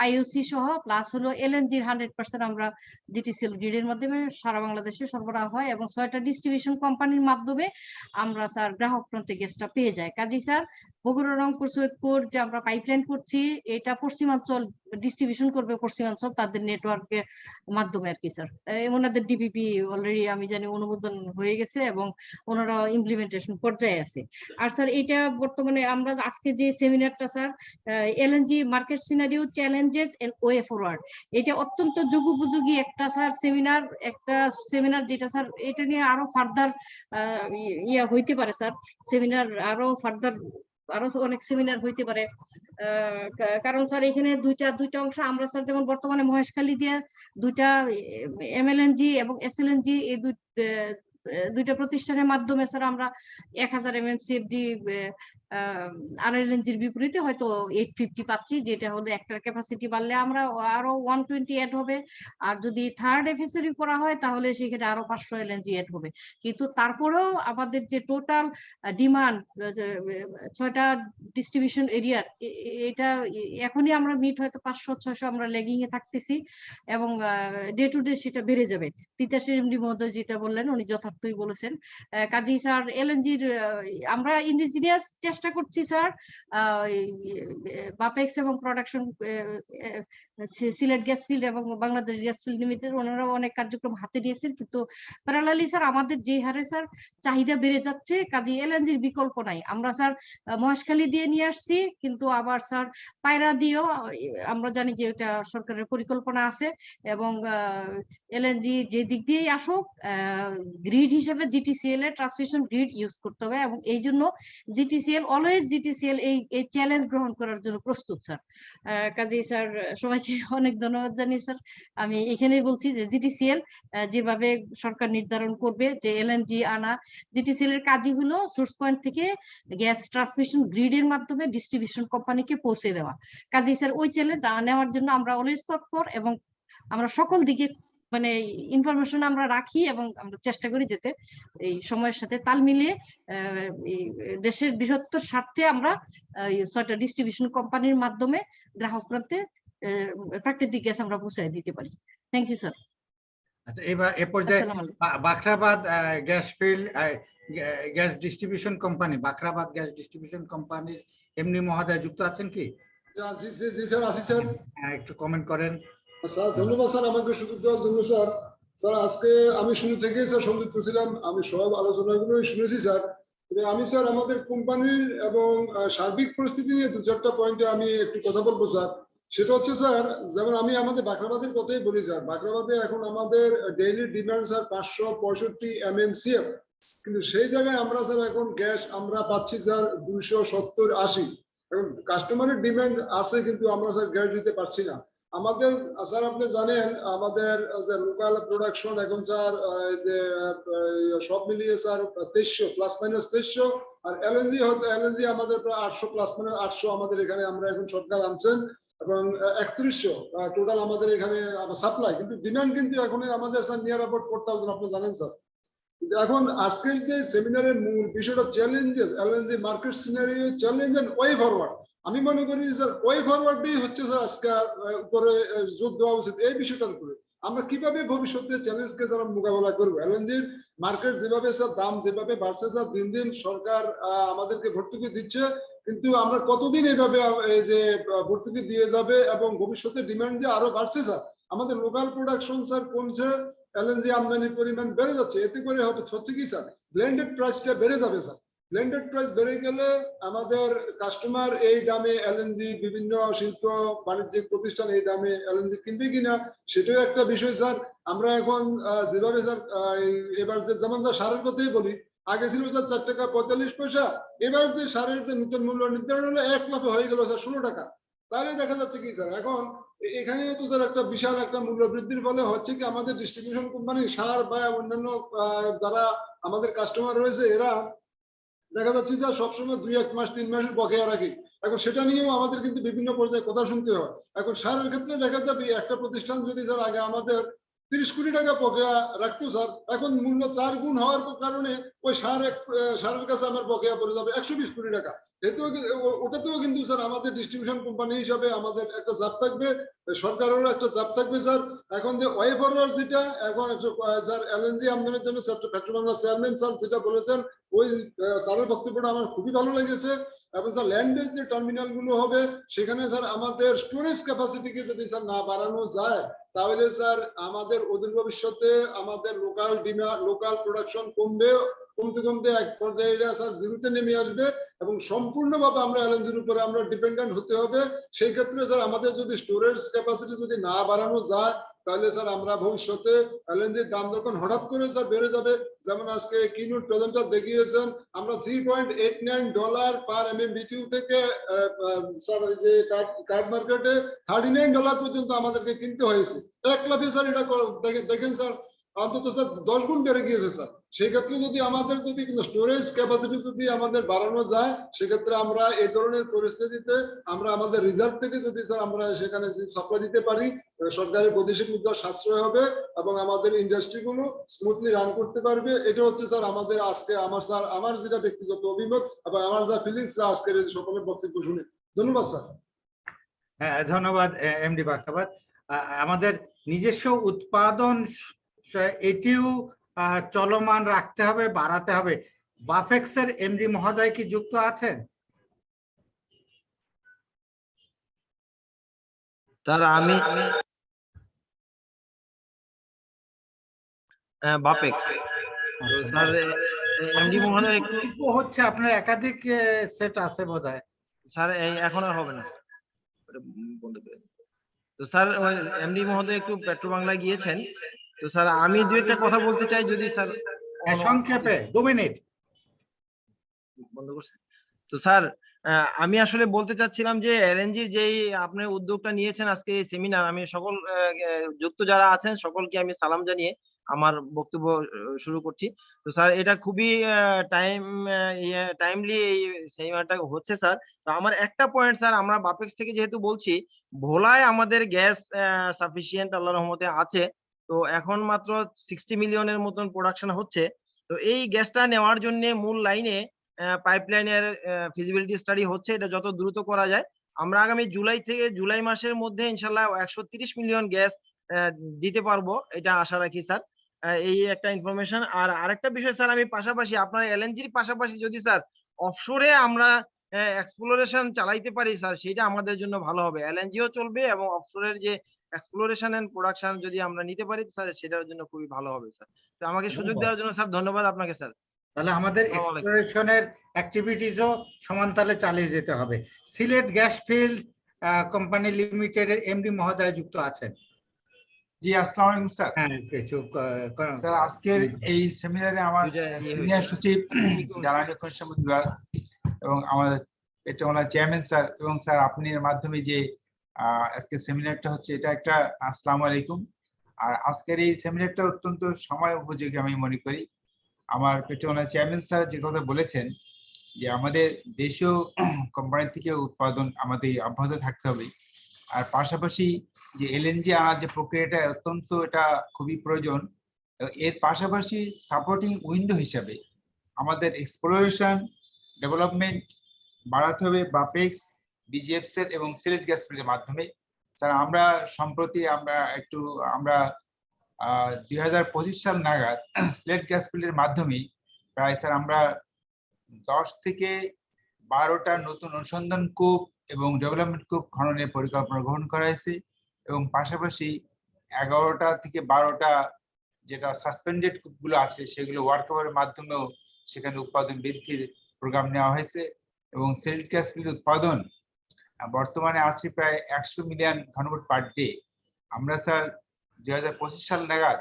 আইওসি সহ, প্লাস হলো এলএনজির 100% আমরা জিটিসিএল গ্রিডের মাধ্যমে সারা বাংলাদেশে সরবরাহ হয়, এবং 6টা ডিস্ট্রিবিউশন কোম্পানির মাধ্যমে আমরা স্যার গ্রাহক প্রান্তে গ্যাসটা পেয়ে যাই। কাজী স্যার বগুড়া রংপুর সৈয়দপুর যে আমরা পাইপলাইন করছি, এটা পশ্চিমাঞ্চল ডিস্ট্রিবিউশন করবে, পশ্চিমাঞ্চল তাদের নেটওয়ার্কের মাধ্যমে আর কি স্যার। ওনাদের ডিপিপি অলরেডি আমি জানি অনুমোদন হয়ে গেছে এবং ওনারা ইমপ্লিমেন্টেশন পর্যায়ে আছে। আর স্যার এটা বর্তমানে আমরা আজকে যে সেমিনারটা sir LNG market scenario challenges and way forward, এটা অত্যন্ত যুগোপযোগী একটা স্যার সেমিনার যেটা স্যার এটা নিয়ে আরো ফার্দার হইতে পারে স্যার, সেমিনার আরো ফার্দার আরো অনেক সেমিনার হইতে পারে। কারণ স্যার এখানে দুইটা অংশ আমরা স্যার যেমন বর্তমানে মহেশখালী দিয়ে 2টা এমএলএনজি এবং এসএলএনজি এই দুইটা প্রতিষ্ঠানের মাধ্যমে স্যার আমরা 1000 MMCFD আরএলএনজির বিপরীতে হয়তো 850 পাচ্ছি, যেটা হলো একটার ক্যাপাসিটি বাড়লে আমরা আরো 120 অ্যাড হবে, আর যদি থার্ড এফএসআরই করা হয় তাহলে সেখানে আরো 500 এলএনজি অ্যাড হবে। কিন্তু তারপরেও আমাদের যে টোটাল ডিমান্ড 6টা ডিস্ট্রিবিউশন এরিয়ার, এটা এখনই আমরা মিট হয়তো 500-600 আমরা ল্যাগিং এ থাকতেছি, এবং ডে টু ডে সেটা বেড়ে যাবে। তিতাস এমডি মহোদয় যেটা বললেন উনি যথার্থই বলেছেন। কাজী স্যার এলএনজির আমরা ইন্ডিজিনিয়াস চেষ্টা করছি স্যার, বাপেক্স এবং প্রোডাকশন সিলেট গ্যাস ফিল্ড এবং বাংলাদেশ গ্যাস ফিল্ড লিমিটেড ওনারাও অনেক কার্যক্রম হাতে নিয়েছেন, কিন্তু প্যারালালি স্যার আমাদের যে হারে স্যার চাহিদা বেড়ে যাচ্ছে, কাজে এলএনজির বিকল্প নাই। আমরা স্যার মহেশখালী দিয়ে নিয়ে আসছি, কিন্তু আবার স্যার পায়রা দিয়েও আমরা জানি যে এটা সরকারের পরিকল্পনা আছে, এবং এলএনজি যে দিক দিয়েই আসুক গ্রিড হিসেবে জিটিসিএল এর ট্রান্সমিশন গ্রিড ইউজ করতে হবে, এবং এই জন্য জিটিসিএল অলওয়েজ জিটিসিএল এই চ্যালেঞ্জ গ্রহণ করার জন্য প্রস্তুত স্যার। কাজেই স্যার সবাইকে অনেক ধন্যবাদ জানিয়ে স্যার আমি এখানেই বলছি যে জিটিসিএল যেভাবে সরকার নির্ধারণ করবে যে এলএনজি আনা, জিটিসিএল এর কাজই হলো সোর্স পয়েন্ট থেকে গ্যাস ট্রান্সমিশন গ্রিডের মাধ্যমে ডিস্ট্রিবিউশন কোম্পানিকে পৌঁছে দেওয়া। কাজেই স্যার ওই চ্যালেঞ্জ নেওয়ার জন্য আমরা অলওয়েজ তৎপর এবং আমরা সকল দিকে মানে ইনফরমেশন আমরা রাখি এবং আমরা চেষ্টা করি যাতে এই সময়ের সাথে তাল মিলিয়ে দেশের বৃহত্তর স্বার্থে আমরা ছয়টা ডিস্ট্রিবিউশন কোম্পানির মাধ্যমে গ্রাহক প্রান্তে প্রাকৃতিক গ্যাস আমরা পৌঁছায় দিতে পারি। Thank you sir. আচ্ছা, এবার এ পর্যায়ে Bakhrabad gas field gas distribution company, Bakhrabad gas distribution কোম্পানির এমডি মহোদয় যুক্ত আছেন কি? জি স্যার, আছি স্যার। একটু কমেন্ট করেন স্যার। ধন্যবাদ স্যার আমাকে সুযোগ দেওয়ার জন্য স্যার। স্যার আজকে আমি শুরু থেকেই স্যার সংযুক্ত ছিলাম, আমি সব আলোচনাগুলোই শুনেছি স্যার। আমি স্যার আমাদের কোম্পানির এবং সার্বিক পরিস্থিতি নিয়ে 2-4টা পয়েন্টে আমি একটু কথা বলবো স্যার। সেটা হচ্ছে স্যার, যেমন আমি আমাদের বাখরাবাদের কথাই বলি স্যার। বাখরাবাদে এখন আমাদের ডেইলি ডিমান্ড স্যার 565 MMCF, কিন্তু সেই জায়গায় আমরা স্যার এখন গ্যাস আমরা পাচ্ছি স্যার 270-80। এখন কাস্টমারের ডিমান্ড আছে কিন্তু আমরা স্যার গ্যাস দিতে পারছি না। আমাদের স্যার আপনি জানেন আমাদের লোকাল প্রোডাকশন এখন স্যার যে সব মিলিয়ে স্যার 2300 প্লাস মাইনাস 2300, আর এলএনজি আমাদের প্রায় 800 প্লাস মাইনাস 800 আমাদের এখানে আমরা এখন সরকার আনছেন, এবং 3100 টোটাল আমাদের এখানে সাপ্লাই, কিন্তু ডিমান্ড কিন্তু এখন আমাদের স্যার নিয়ার অ্যাবাউট 4000 আপনি জানেন স্যার। এখন আজকের যে সেমিনারের মূল বিষয়টা challenges, LNG market scenario challenge and way forward. আমি মনে করি স্যার ওয়ে ফরওয়ার্ডই হচ্ছে স্যার আজকে উপরে জোর দেওয়া উচিত এই বিষয়টার উপরে। আমরা কিভাবে ভবিষ্যতে চ্যালেঞ্জকে স্যার মোকাবেলা করবো। এলএনজির মার্কেট যেভাবে স্যার দাম যেভাবে বাড়ছে স্যার, দিন দিন সরকার আমাদেরকে ভর্তুকি দিচ্ছে, কিন্তু আমরা কতদিন এইভাবে এই যে ভর্তুকি দিয়ে যাবে, এবং ভবিষ্যতে ডিমান্ড যে আরো বাড়ছে স্যার, আমাদের লোকাল প্রোডাকশন স্যার কমছে, এলএনজি আমদানির পরিমাণ বেড়ে যাচ্ছে, এতে করে হচ্ছে কি স্যার ব্লেন্ডেড প্রাইসটা বেড়ে যাবে স্যার। ব্লেন্ডেড প্রাইস বেড়ে গেলে আমাদের কাস্টমার এই দামে এলএনজি, বিভিন্ন শিল্প বাণিজ্যিক প্রতিষ্ঠান এই দামে এলএনজি কিনবে কিনা সেটাও একটা বিষয় স্যার। আমরা এখন যেভাবে স্যার এবার যে যেমন সারের কথাই বলি, আগে ছিল স্যার 4 টাকা 45 পয়সা, এবার যে সারের যে নতুন মূল্য নির্ধারণ হলো 1 লাফে হয়ে গেল স্যার 16 টাকা। তাহলে দেখা যাচ্ছে কি স্যার এখন এখানেও তো স্যার একটা বিশাল একটা মূল্য বৃদ্ধির ফলে হচ্ছে কি আমাদের ডিস্ট্রিবিউশন কোম্পানি সার বা অন্যান্য যারা আমাদের কাস্টমার রয়েছে এরা দেখা যাচ্ছে যে সবসময় 2-1 মাস 3 মাসের বকেয়া রাখি। এখন সেটা নিয়েও আমাদের কিন্তু বিভিন্ন পর্যায়ে কথা শুনতে হয়। এখন সারের ক্ষেত্রে দেখা যাবে একটা প্রতিষ্ঠান যদি স্যার আগে আমাদের 30 কোটি টাকা বকেয়া রাখতো স্যার, এখন মূল্য 4 গুণ হওয়ার কারণে ওই সারের কাছে আমার বকেয়া পড়ে যাবে 120 কোটি টাকা। ওটাতেও কিন্তু স্যার আমাদের ডিস্ট্রিবিউশন কোম্পানি হিসাবে আমাদের একটা চাপ থাকবে, সরকারেরও একটা চাপ থাকবে স্যার। এখন যে ওয়ে ফরওয়ার্ড যেটা এখন স্যার এলএনজি আমদানির জন্য পেট্রোবাংলা চেয়ারম্যান স্যার যেটা বলেছেন, ওই স্যারের বক্তব্যটা আমার খুবই ভালো লেগেছে। এবং স্যার ল্যান্ড বেস যে টার্মিনাল গুলো হবে সেখানে স্যার আমাদের স্টোরেজ ক্যাপাসিটিকে যদি স্যার না বাড়ানো যায়, তাহলে স্যার আমাদের অদূর ভবিষ্যতে আমাদের লোকাল ডিমান্ড লোকাল প্রোডাকশন কমতে কমতে এক পর্যায়ে স্যার জিরোতে নেমে আসবে, এবং সম্পূর্ণভাবে আমরা এলএনজির উপরে আমরা ডিপেন্ডেন্ট হতে হবে। সেই ক্ষেত্রে স্যার আমাদের যদি স্টোরেজ ক্যাপাসিটি যদি না বাড়ানো যায়, তাহলে স্যার আমরা ভবিষ্যতে এলএনজির দাম যখন হঠাৎ করে স্যার বেড়ে যাবে, যেমন আজকে কিনোট প্রেজেন্টার দেখিয়েছেন আমরা $3.89 পার MMBTU থেকে স্যার যে কার্ড মার্কেটে $39 পর্যন্ত আমাদেরকে কিনতে হয়েছে। 1 লাফে স্যার এটা দেখেন স্যার অন্তত স্যার 10 গুণ বেড়ে গিয়েছে স্যার। সেই ক্ষেত্রে যদি আমাদের যদি স্টোরেজ ক্যাপাসিটি যদি আমাদের বাড়ানো যায়, সেক্ষেত্রে আমরা এই ধরনের পরিস্থিতিতে আমরা আমাদের রিজার্ভ থেকে যদি স্যার আমরা সেখানে সাপ্লাই দিতে পারি, সরকারের বৈদেশিক মুদ্রা সাশ্রয় হবে এবং আমাদের ইন্ডাস্ট্রিগুলো স্মুথলি রান করতে পারবে। এটা হচ্ছে স্যার আমাদের আজকে আমার যেটা ব্যক্তিগত অভিমত এবং আমার যা ফিলিংস আজকের সকলের বক্তব্য শুনে। ধন্যবাদ স্যার। হ্যাঁ, ধন্যবাদ এমডি বাখরাবাদ। আমাদের নিজস্ব উৎপাদন এটিও চলমান রাখতে হবে, বাড়াতে হবে। বাফেক্সের এমডি মহোদয় কি যুক্ত আছেন? স্যার আমি বাপেক্স স্যার এমডি মহোদয় একটু হচ্ছে আপনার একাধিক সেট আছে বোধহয় স্যার, এখন আর হবে না বন্ধ করে। তো স্যার ওই এমডি মহোদয় একটু পেট্রো বাংলায় গিয়েছেন, তো স্যার আমি দু একটা কথা বলতে চাই যদি স্যার সংক্ষেপে 2 মিনিট বন্ধ করছে। তো স্যার আমি আসলে বলতে চাচ্ছিলাম যে এলএনজির যেই আপনি উদ্যোগটা নিয়েছেন আজকে এই সেমিনার, আমি সকল যুক্ত যারা আছেন সকলকে আমি সালাম জানিয়ে আমার বক্তব্য শুরু করছি। তো স্যার এটা খুবই টাইমলি এই সেমিনারটা হচ্ছে স্যার। তো আমার একটা পয়েন্ট স্যার, আমরা বাপেক্স থেকে যেহেতু বলছি, ভোলায় আমাদের গ্যাস সাফিসিয়েন্ট আল্লাহর রহমতে আছে। তো এখন মাত্র 60 মিলিয়নের মতন প্রোডাকশন হচ্ছে। তো এই গ্যাসটা নেওয়ার জন্য মূল লাইনে পাইপলাইনের ফিজিবিলিটি স্টাডি হচ্ছে, এটা যত দ্রুত করা যায়। আমরা আগামী জুলাই মাসের মধ্যে ইনশাল্লাহ 130 মিলিয়ন গ্যাস দিতে পারবো, এটা আশা রাখি স্যার। এই একটা ইনফরমেশন। আর আরেকটা বিষয় স্যার, আমি পাশাপাশি আপনার এলএনজির পাশাপাশি যদি স্যার অফশোরে আমরা এক্সপ্লোরেশন চালাইতে পারি স্যার, সেটা আমাদের জন্য ভালো হবে। এলএনজিও চলবে এবং অফশোরের যে এক্সপ্লোরেশন এন্ড প্রোডাকশন যদি আমরা নিতে পারি স্যার, সেটার জন্য খুবই ভালো হবে স্যার। তো আমাকে সুযোগ দেওয়ার জন্য স্যার ধন্যবাদ আপনাকে স্যার। তাহলে আমাদের এক্সপ্লোরেশনের অ্যাক্টিভিটিসও সমানতালে চালিয়ে যেতে হবে। সিলেট গ্যাস ফিল্ড কোম্পানি লিমিটেডের এমডি মহোদয় যুক্ত আছেন। জি, আসসালামু আলাইকুম স্যার। হ্যাঁ, স্যার আজকের এই সেমিনারে আমার সিনিয়র সচিব জ্বালানি খনিজ সম্পদ বিভাগ এবং আমাদের পেট্রোবাংলার চেয়ারম্যান স্যার এবং স্যার আপনার মাধ্যমে যে আজকে সেমিনারটা হচ্ছে, এটা একটা আসসালামু আলাইকুম। আর আজকের এই সেমিনারটা অত্যন্ত সময় উপযোগী আমি মনে করি। আমার পেট্রোবাংলার চেয়ারম্যান স্যার যে কথা বলেছেন যে আমাদের দেশীয় কোম্পানি থেকে উৎপাদন আমাদের অব্যাহত থাকতে হবে, আর পাশাপাশি যে এলএনজি আনার যে প্রক্রিয়াটা অত্যন্ত এটা খুবই প্রয়োজন। এর পাশাপাশি সাপোর্টিং উইন্ডো হিসাবে আমাদের এক্সপ্লোরেশন ডেভেলপমেন্ট বাড়াতে হবে বাপেক্স, বিজিএফসিএল এবং সিলেট গ্যাস ফিল্ডের মাধ্যমে। স্যার আমরা সম্প্রতি আমরা 2025 সাল নাগাদ সিলেট গ্যাস ফিল্ডের মাধ্যমে প্রায় স্যার আমরা 10 থেকে 12টা নতুন অনুসন্ধান কূপ এবং ডেভেলপমেন্ট কূপ খননের পরিকল্পনা গ্রহণ করা হয়েছে এবং পাশাপাশি 11টা থেকে 12টা যেটা সাসপেন্ডেড কূপগুলো আছে সেগুলো ওয়ার্কওভারের মাধ্যমেও সেখানে উৎপাদন বৃদ্ধির প্রোগ্রাম নেওয়া হয়েছে এবং সিলেট গ্যাস ফিল্ড উৎপাদন বর্তমানে আছে প্রায় 100 মিলিয়ন ঘনফুট পার ডে। আমরা স্যার 2025 সাল নাগাদ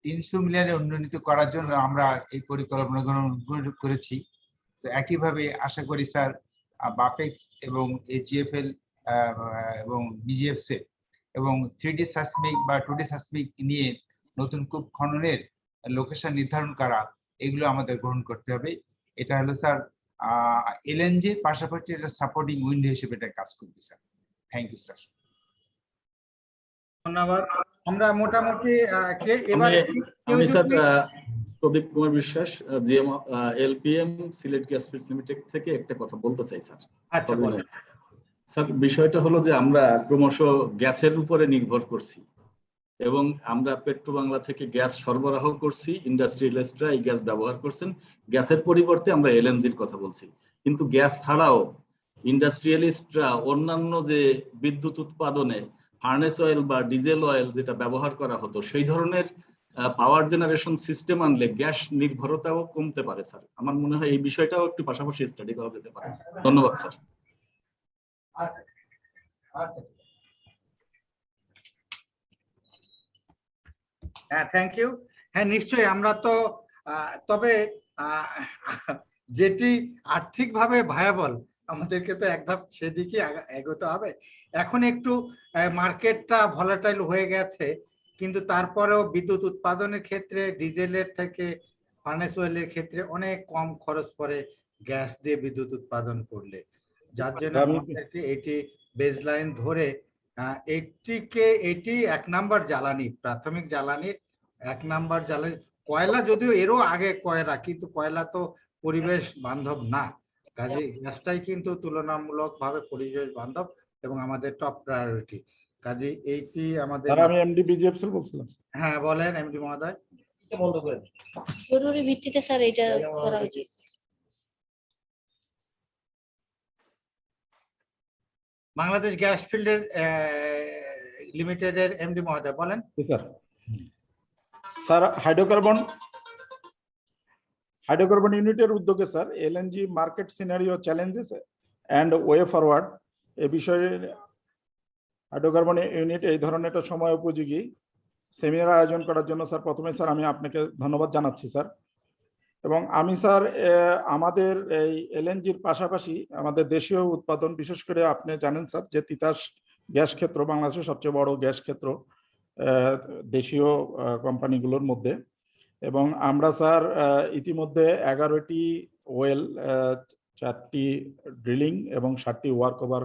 300 মিলিয়নে উন্নীত করার জন্য আমরা এই পরিকল্পনা গ্রহণ করেছি। তো একইভাবে আশা করি স্যার বাপেক্স এবং এজিএফএল এবং বিজিএফসিএল এবং 3D সাসমিক বা 2D সাসমিক নিয়ে নতুন কূপ খননের লোকেশন নির্ধারণ করা, এগুলো আমাদের গ্রহণ করতে হবে। এটা হলো স্যার এলএনজির পাশাপাশি এটা সাপোর্টিং উইন্ডো হিসেবে এটা কাজ করবে স্যার। Thank you sir. ধন্যবাদ। আমরা মোটামুটি আমি sir Pradip Kumar Biswas, GM LPM Sylhet Gas Fields Limited থেকে একটা কথা বলতে চাই স্যার। আচ্ছা বলেন স্যার। বিষয়টা হলো যে আমরা ক্রমশ গ্যাসের উপরে নির্ভর করছি এবং আমরা পেট্রোবাংলা থেকে গ্যাস সরবরাহ করছি, ইন্ডাস্ট্রিয়ালিস্টরা এই গ্যাস ব্যবহার করছেন। গ্যাসের পরিবর্তে আমরা এলএনজির কথা বলছি, কিন্তু গ্যাস ছাড়াও ইন্ডাস্ট্রিয়ালিস্টরা অন্যান্য যে বিদ্যুৎ উৎপাদনে ফার্নেস অয়েল বা ডিজেল অয়েল যেটা ব্যবহার করা হতো, সেই ধরনের পাওয়ার জেনারেশন সিস্টেম আনলে গ্যাস নির্ভরতাও কমতে পারে স্যার। আমার মনে হয় এই বিষয়টাও একটু পাশাপাশি স্টাডি করা যেতে পারে। ধন্যবাদ স্যার। হ্যাঁ, থ্যাংক ইউ। হ্যাঁ, নিশ্চয়ই। আমরা তো তবে যেটি আর্থিকভাবে ভায়াবল, আমাদেরকে তো এক ধাপ সেদিকে এগোতে হবে। এখন একটু মার্কেটটা ভলাটাইল হয়ে গেছে, কিন্তু তারপরেও বিদ্যুৎ উৎপাদনের ক্ষেত্রে ডিজেলের থেকে ফার্নেস অয়েলের ক্ষেত্রে অনেক কম খরচ পড়ে গ্যাস দিয়ে বিদ্যুৎ উৎপাদন করলে, যার জন্য আমাদেরকে এটি বেসলাইন ধরে এটি 1 নাম্বার জ্বালানি, প্রাথমিক জ্বালানির 1 নাম্বার জ্বালানি। কয়লা যদিও এরও আগে কয়লা, কিন্তু কয়লা তো পরিবেশ বান্ধব না, কাজে গ্যাসটাই কিন্তু তুলনামূলকভাবে পরিবেশ বান্ধব এবং আমাদের টপ প্রায়োরিটি। কাজে এইটি আমাদের। আমি এমডি বিজিএফসিএল বলছিলাম। হ্যাঁ বলেন এমডি মহোদয়। বন্ধ করেন। জরুরি ভিত্তিতে স্যার এটা করা উচিত। বাংলাদেশ গ্যাস ফিল্ডের লিমিটেডের এমডি মহোদয় বলেন। স্যার স্যার হাইড্রোকার্বন ইউনিটের উদ্যোগে sir LNG market scenario challenges and way forward এই বিষয়ে হাইড্রোকার্বন ইউনিট এই ধরনের একটা সময় উপযোগী সেমিনার আয়োজন করার জন্য স্যার প্রথমে স্যার আমি আপনাকে ধন্যবাদ জানাচ্ছি স্যার। এবং আমি স্যার আমাদের এই এলএনজির পাশাপাশি আমাদের দেশীয় উৎপাদন, বিশেষ করে আপনি জানেন স্যার যে তিতাস গ্যাস ক্ষেত্র বাংলাদেশের সবচেয়ে বড় গ্যাস ক্ষেত্র দেশীয় কোম্পানিগুলোর মধ্যে। এবং আমরা স্যার ইতিমধ্যে 11টি ওয়েল, 4টি ড্রিলিং এবং 7টি ওয়ার্ক ওভার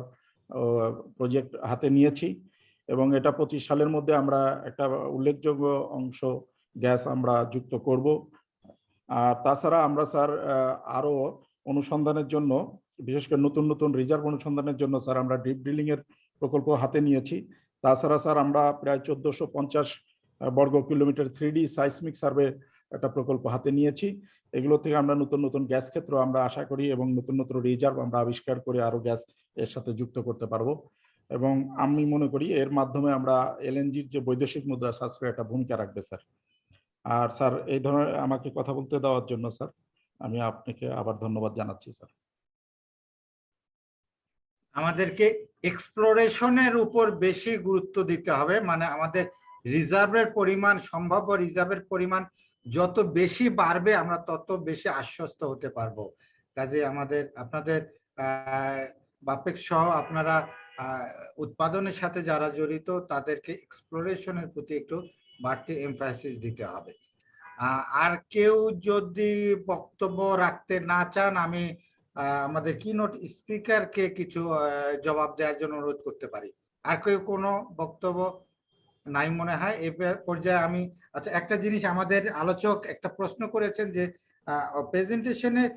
প্রজেক্ট হাতে নিয়েছি। এবং এটা 25 সালের মধ্যে আমরা একটা উল্লেখযোগ্য অংশ গ্যাস আমরা যুক্ত করব। আর তাছাড়া আমরা স্যার আরো অনুসন্ধানের জন্য, বিশেষ করে নতুন নতুন রিজার্ভ অনুসন্ধানের জন্য স্যার আমরা ডিপ ড্রিলিং এর প্রকল্প হাতে নিয়েছি। তাছাড়া স্যার আমরা প্রায় 1450 বর্গ কিলোমিটার 3D সাইসমিক সার্ভে একটা প্রকল্প হাতে নিয়েছি। এগুলো থেকে আমরা নতুন নতুন গ্যাস ক্ষেত্র আমরা আশা করি এবং নতুন নতুন রিজার্ভ আমরা আবিষ্কার করে আরো গ্যাস এর সাথে যুক্ত করতে পারবো। এবং আমি মনে করি এর মাধ্যমে আমরা এলএনজির যে বৈদেশিক মুদ্রা সাশ্রয় একটা ভূমিকা রাখবে স্যার। আর স্যার এই ধরনের আমাকে কথা বলতে দেওয়ার জন্য স্যার আমি আপনাকে আবার ধন্যবাদ জানাচ্ছি স্যার। আমাদেরকে এক্সপ্লোরেশনের উপর বেশি গুরুত্ব দিতে হবে, মানে আমাদের রিজার্ভের পরিমাণ, সম্ভাব্য রিজার্ভের পরিমাণ যত বেশি বাড়বে আমরা তত বেশি আশ্বস্ত হতে পারবো। কাজে আমাদের আপনাদের বাপেক্স সহ আপনারা উৎপাদনের সাথে যারা জড়িত তাদেরকে এক্সপ্লোরেশনের প্রতি একটু বাড়তি এমফাসিস দিতে হবে। আর কেউ যদি বক্তব্য রাখতে না চান, আমি আমাদের কিনোট স্পিকারকে কিছু জবাব দেওয়ার জন্য অনুরোধ করতে পারি। আর কেউ কোনো বক্তব্য নাই মনে হয় এই পর্যায়ে। আমি আচ্ছা, একটা জিনিস আমাদের আলোচক একটা প্রশ্ন করেছেন যে প্রেজেন্টেশনের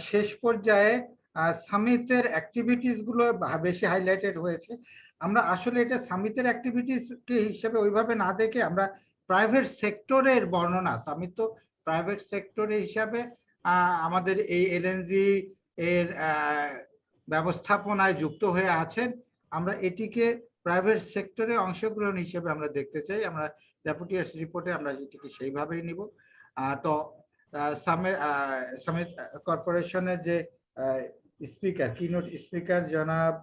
শেষ পর্যায়ে সামিটের অ্যাক্টিভিটিস গুলো বেশি হাইলাইটেড হয়েছে। আমরা আসলে এটা সামিটের অ্যাক্টিভিটিস কে হিসেবে ওইভাবে না দেখে আমরা প্রাইভেট সেক্টরের বর্ণনা, সামিট তো প্রাইভেট সেক্টরের হিসাবে আমাদের এই এলএনজি এর ব্যবস্থাপনায় যুক্ত হয়ে আছেন। আমরা এটিকে প্রাইভেট সেক্টরে অংশগ্রহণ হিসেবে আমরা দেখতে চাই। আমরা ডেপুটিয়ার্স রিপোর্টে আমরা এটিকে সেইভাবেই নিব। তো সামিট কর্পোরেশনের যে স্পিকার, কিনোট স্পিকার জনাব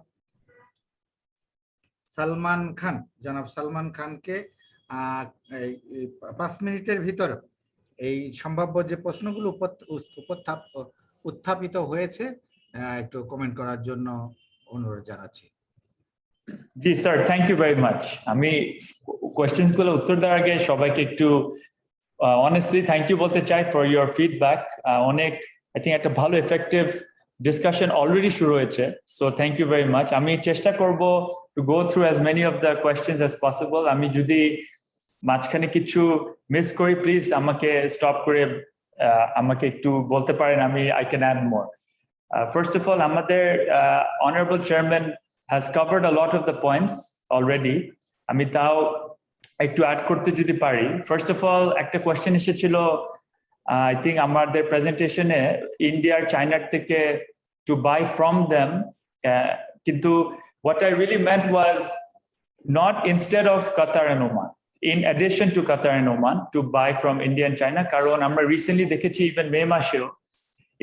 সালমান খানকে 5 মিনিটের ভিতর এই সম্ভাব্য যে প্রশ্নগুলো উত্থাপিত হয়েছে একটু কমেন্ট করার জন্য অনুরোধ জানাচ্ছি। জি sir, thank you very much. আমি কোয়েশ্চেন্স গুলো উত্তর দেওয়ার আগে সবাইকে একটু অনেস্টলি থ্যাংক ইউ বলতে চাই ফর ইউর ফিডব্যাক। অনেক আই থিঙ্ক একটা ভালো এফেক্টিভ ডিসকাশন অলরেডি শুরু হয়েছে, so thank you very much. আমি চেষ্টা করব to go through as many of the questions as possible. আমি যদি মাঝখানে কিছু মিস করি প্লিজ আমাকে স্টপ করে আমাকে একটু বলতে পারেন, আমি I can add more. First of all, আমাদের honorable chairman has covered a lot of the points already. আমি তাও একটু অ্যাড করতে যদি পারি। First of all, একটা কোয়েশ্চেন এসেছিল I think আমাদের প্রেজেন্টেশনে ইন্ডিয়া আর চায়নার থেকে to buy from them, কিন্তু what I really meant was not instead of Qatar and Oman, in addition to Qatar and Oman, to buy from India and China. কারণ আমরা রিসেন্টলি দেখেছি ইভেন মে মাসেও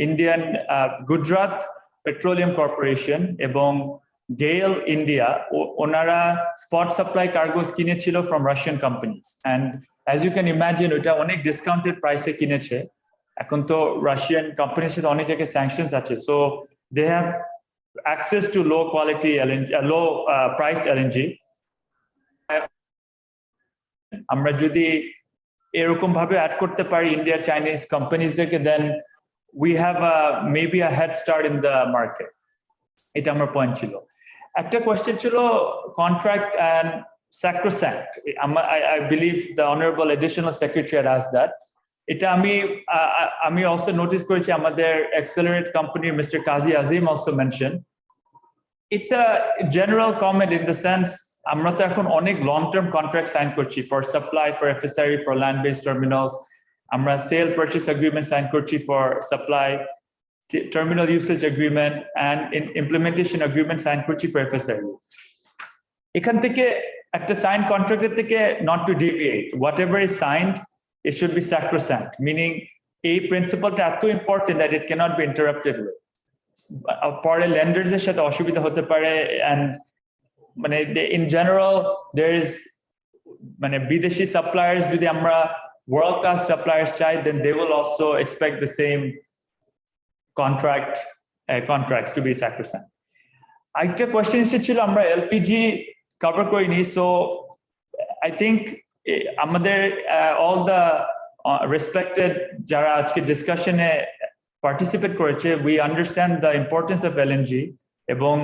ইন্ডিয়ান গুজরাট পেট্রোলিয়াম কর্পোরেশন এবং গেল ইন্ডিয়া ওনারা স্পট সাপ্লাই কার্গোস কিনেছিল from Russian companies, and as you can imagine ওইটা অনেক ডিসকাউন্টেড প্রাইসে কিনেছে। এখন তো রাশিয়ান কোম্পানির সাথে অনেক জায়গায় স্যাংশনস আছে, so they have access to low quality LNG, low priced LNG. আমরা যদি এরকম ভাবে অ্যাড করতে পারি ইন্ডিয়া চাইনিজ কোম্পানিজদেরকে, then we have maybe a head start in the market. এটা আমার পয়েন্ট ছিল। একটা কোয়েশ্চেন ছিল contract and sacrosanct. I believe the honorable additional secretary had asked that. এটা আমি also notice করেছি আমাদের accelerate company Mr. Qazi Azim also mentioned. It's a general comment in the sense আমরা তো এখন অনেক long term contract sign করছি for supply, for FSRU, for land based terminals. আমরা সেল পারচেজ এগ্রিমেন্ট সাইন করছি for supply, terminal usage agreement and implementation agreement sign করছি ফর এফএসআরইউ। এখান থেকে একটা সাইন কন্ট্রাক্টের থেকে not to deviate, whatever is signed it should be sacrosanct, meaning এই প্রিন্সিপালটা এত important that it cannot be interrupted with. পরে লেন্ডার্সের সাথে অসুবিধা হতে পারে, অ্যান্ড মানে ইন জেনারেল দেয়ার ইজ মানে বিদেশি সাপ্লায়ার্স যদি আমরা world-class suppliers চায়, then they will also expect the same contracts to be sacrosanct. আরেকটা কোয়েশ্চেন এসেছিল, আমরা এলপিজি কভার করিনি, সো আই থিঙ্ক আমাদের অল দ্য রেসপেক্টেড যারা আজকে ডিসকাশনে পার্টিসিপেট করেছে, we understand the importance of LNG, এবং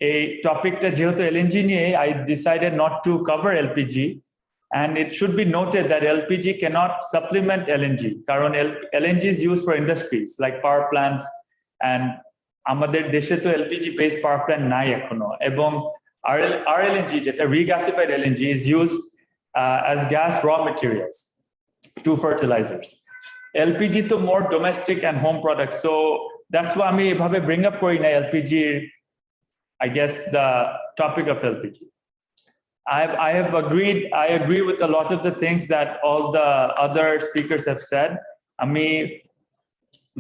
এই টপিকটা যেহেতু এলএনজি নিয়ে, I decided not to cover LPG, and it should be noted that LPG cannot supplement LNG. কারণ LNG is used for industries like power plants, and আমাদের দেশে তো LPG based power plant নাই এখনো, এবং RLNG যেটা regasified LNG is used as gas raw materials to fertilizers. LPG তো more domestic and home products, so that's why আমি এভাবে bring up করি না LPG, I guess the topic of LPG. I agree with a lot of the things that all the other speakers have said. আমি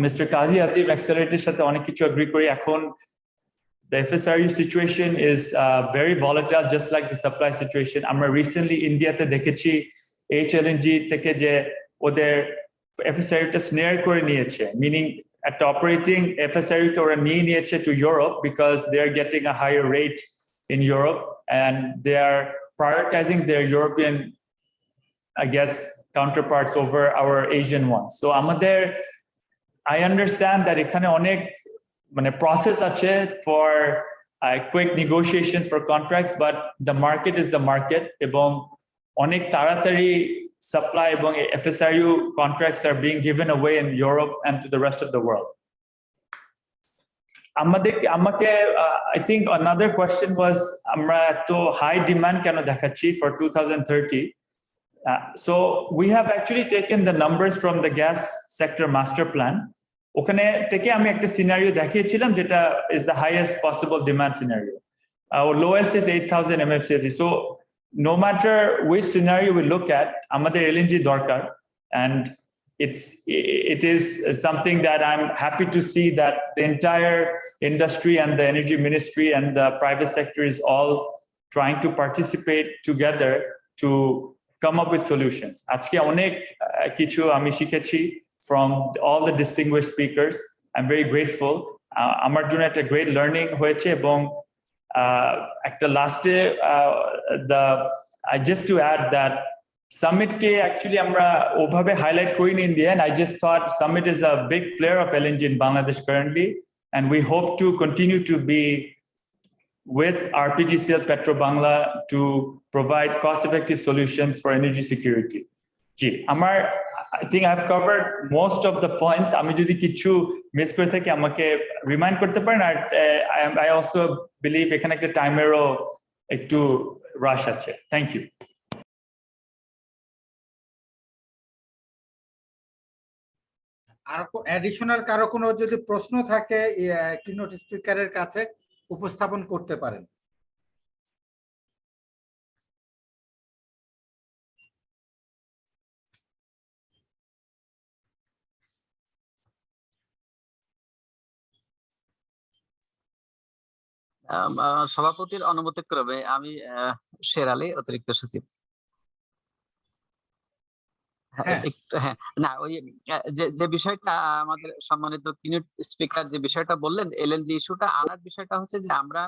Mr. Kazi Asif Accelerator সাথে অনেক কিছু agree করি। এখন the FSRU situation is very volatile, just like the supply situation. আমরা recently ইন্ডিয়াতে দেখেছি HLNG থেকে যে ওদের FSRU টা snare করে নিয়েছে, meaning একটা operating FSRU কে ওরা নিয়ে নিয়েছে to Europe because they are getting a higher rate in Europe, and they are prioritizing their European, I guess, counterparts over our Asian ones. So আমাদের, I understand that এখানে অনেক মানে process আছে for quick negotiations for contracts, but the market is the market, এবং অনেক তাড়াতাড়ি supply এবং FSRU contracts are being given away in Europe and to the rest of the world. I think another question was আমরা তো high demand কেন দেখাচ্ছি for 2030. So we have actually taken the numbers from the gas sector master plan. ওখানে থেকে আমি একটা সিনারিও দেখিয়েছিলাম যেটা is the highest possible demand scenario. Our lowest is 8,000 MMSCFD. So no matter which scenario we look at, আমাদের LNG দরকার, and it is something that I'm happy to see that the entire industry and the energy ministry and the private sector is all trying to participate together to come up with solutions. আজকে অনেক কিছু আমি শিখেছি from all the distinguished speakers. I'm very grateful. আমার জন্য একটা great learning হয়েছে, এবং একটা লাস্টে just to add that Summit ke actually আমরা ওভাবে highlight করিনি in the end. I just thought Summit is a big player of LNG in Bangladesh currently, and we hope to continue to be with RPGCL Petro Bangla to provide cost-effective solutions for energy security. I think I've covered most of the points. আমি যদি কিছু মিস করে থাকি আমাকে রিমাইন্ড করতে পারেন, আর I also believe এখানে একটা টাইমেরও একটু রাশ আছে। Thank you. আর অ্যাডিশনাল কারো কোনো যদি প্রশ্ন থাকে কিনোট স্পিকারের কাছে উপস্থাপন করতে পারেন। সভাপতির অনুমতিক্রমে আমি শের আলী, অতিরিক্ত সচিব। না, ওই যে বিষয়টা আমাদের সম্মানিত কিনোট স্পিকার যে বিষয়টা বললেন, এলএনজি ইস্যুটা আনার বিষয়টা হচ্ছে যে আমরা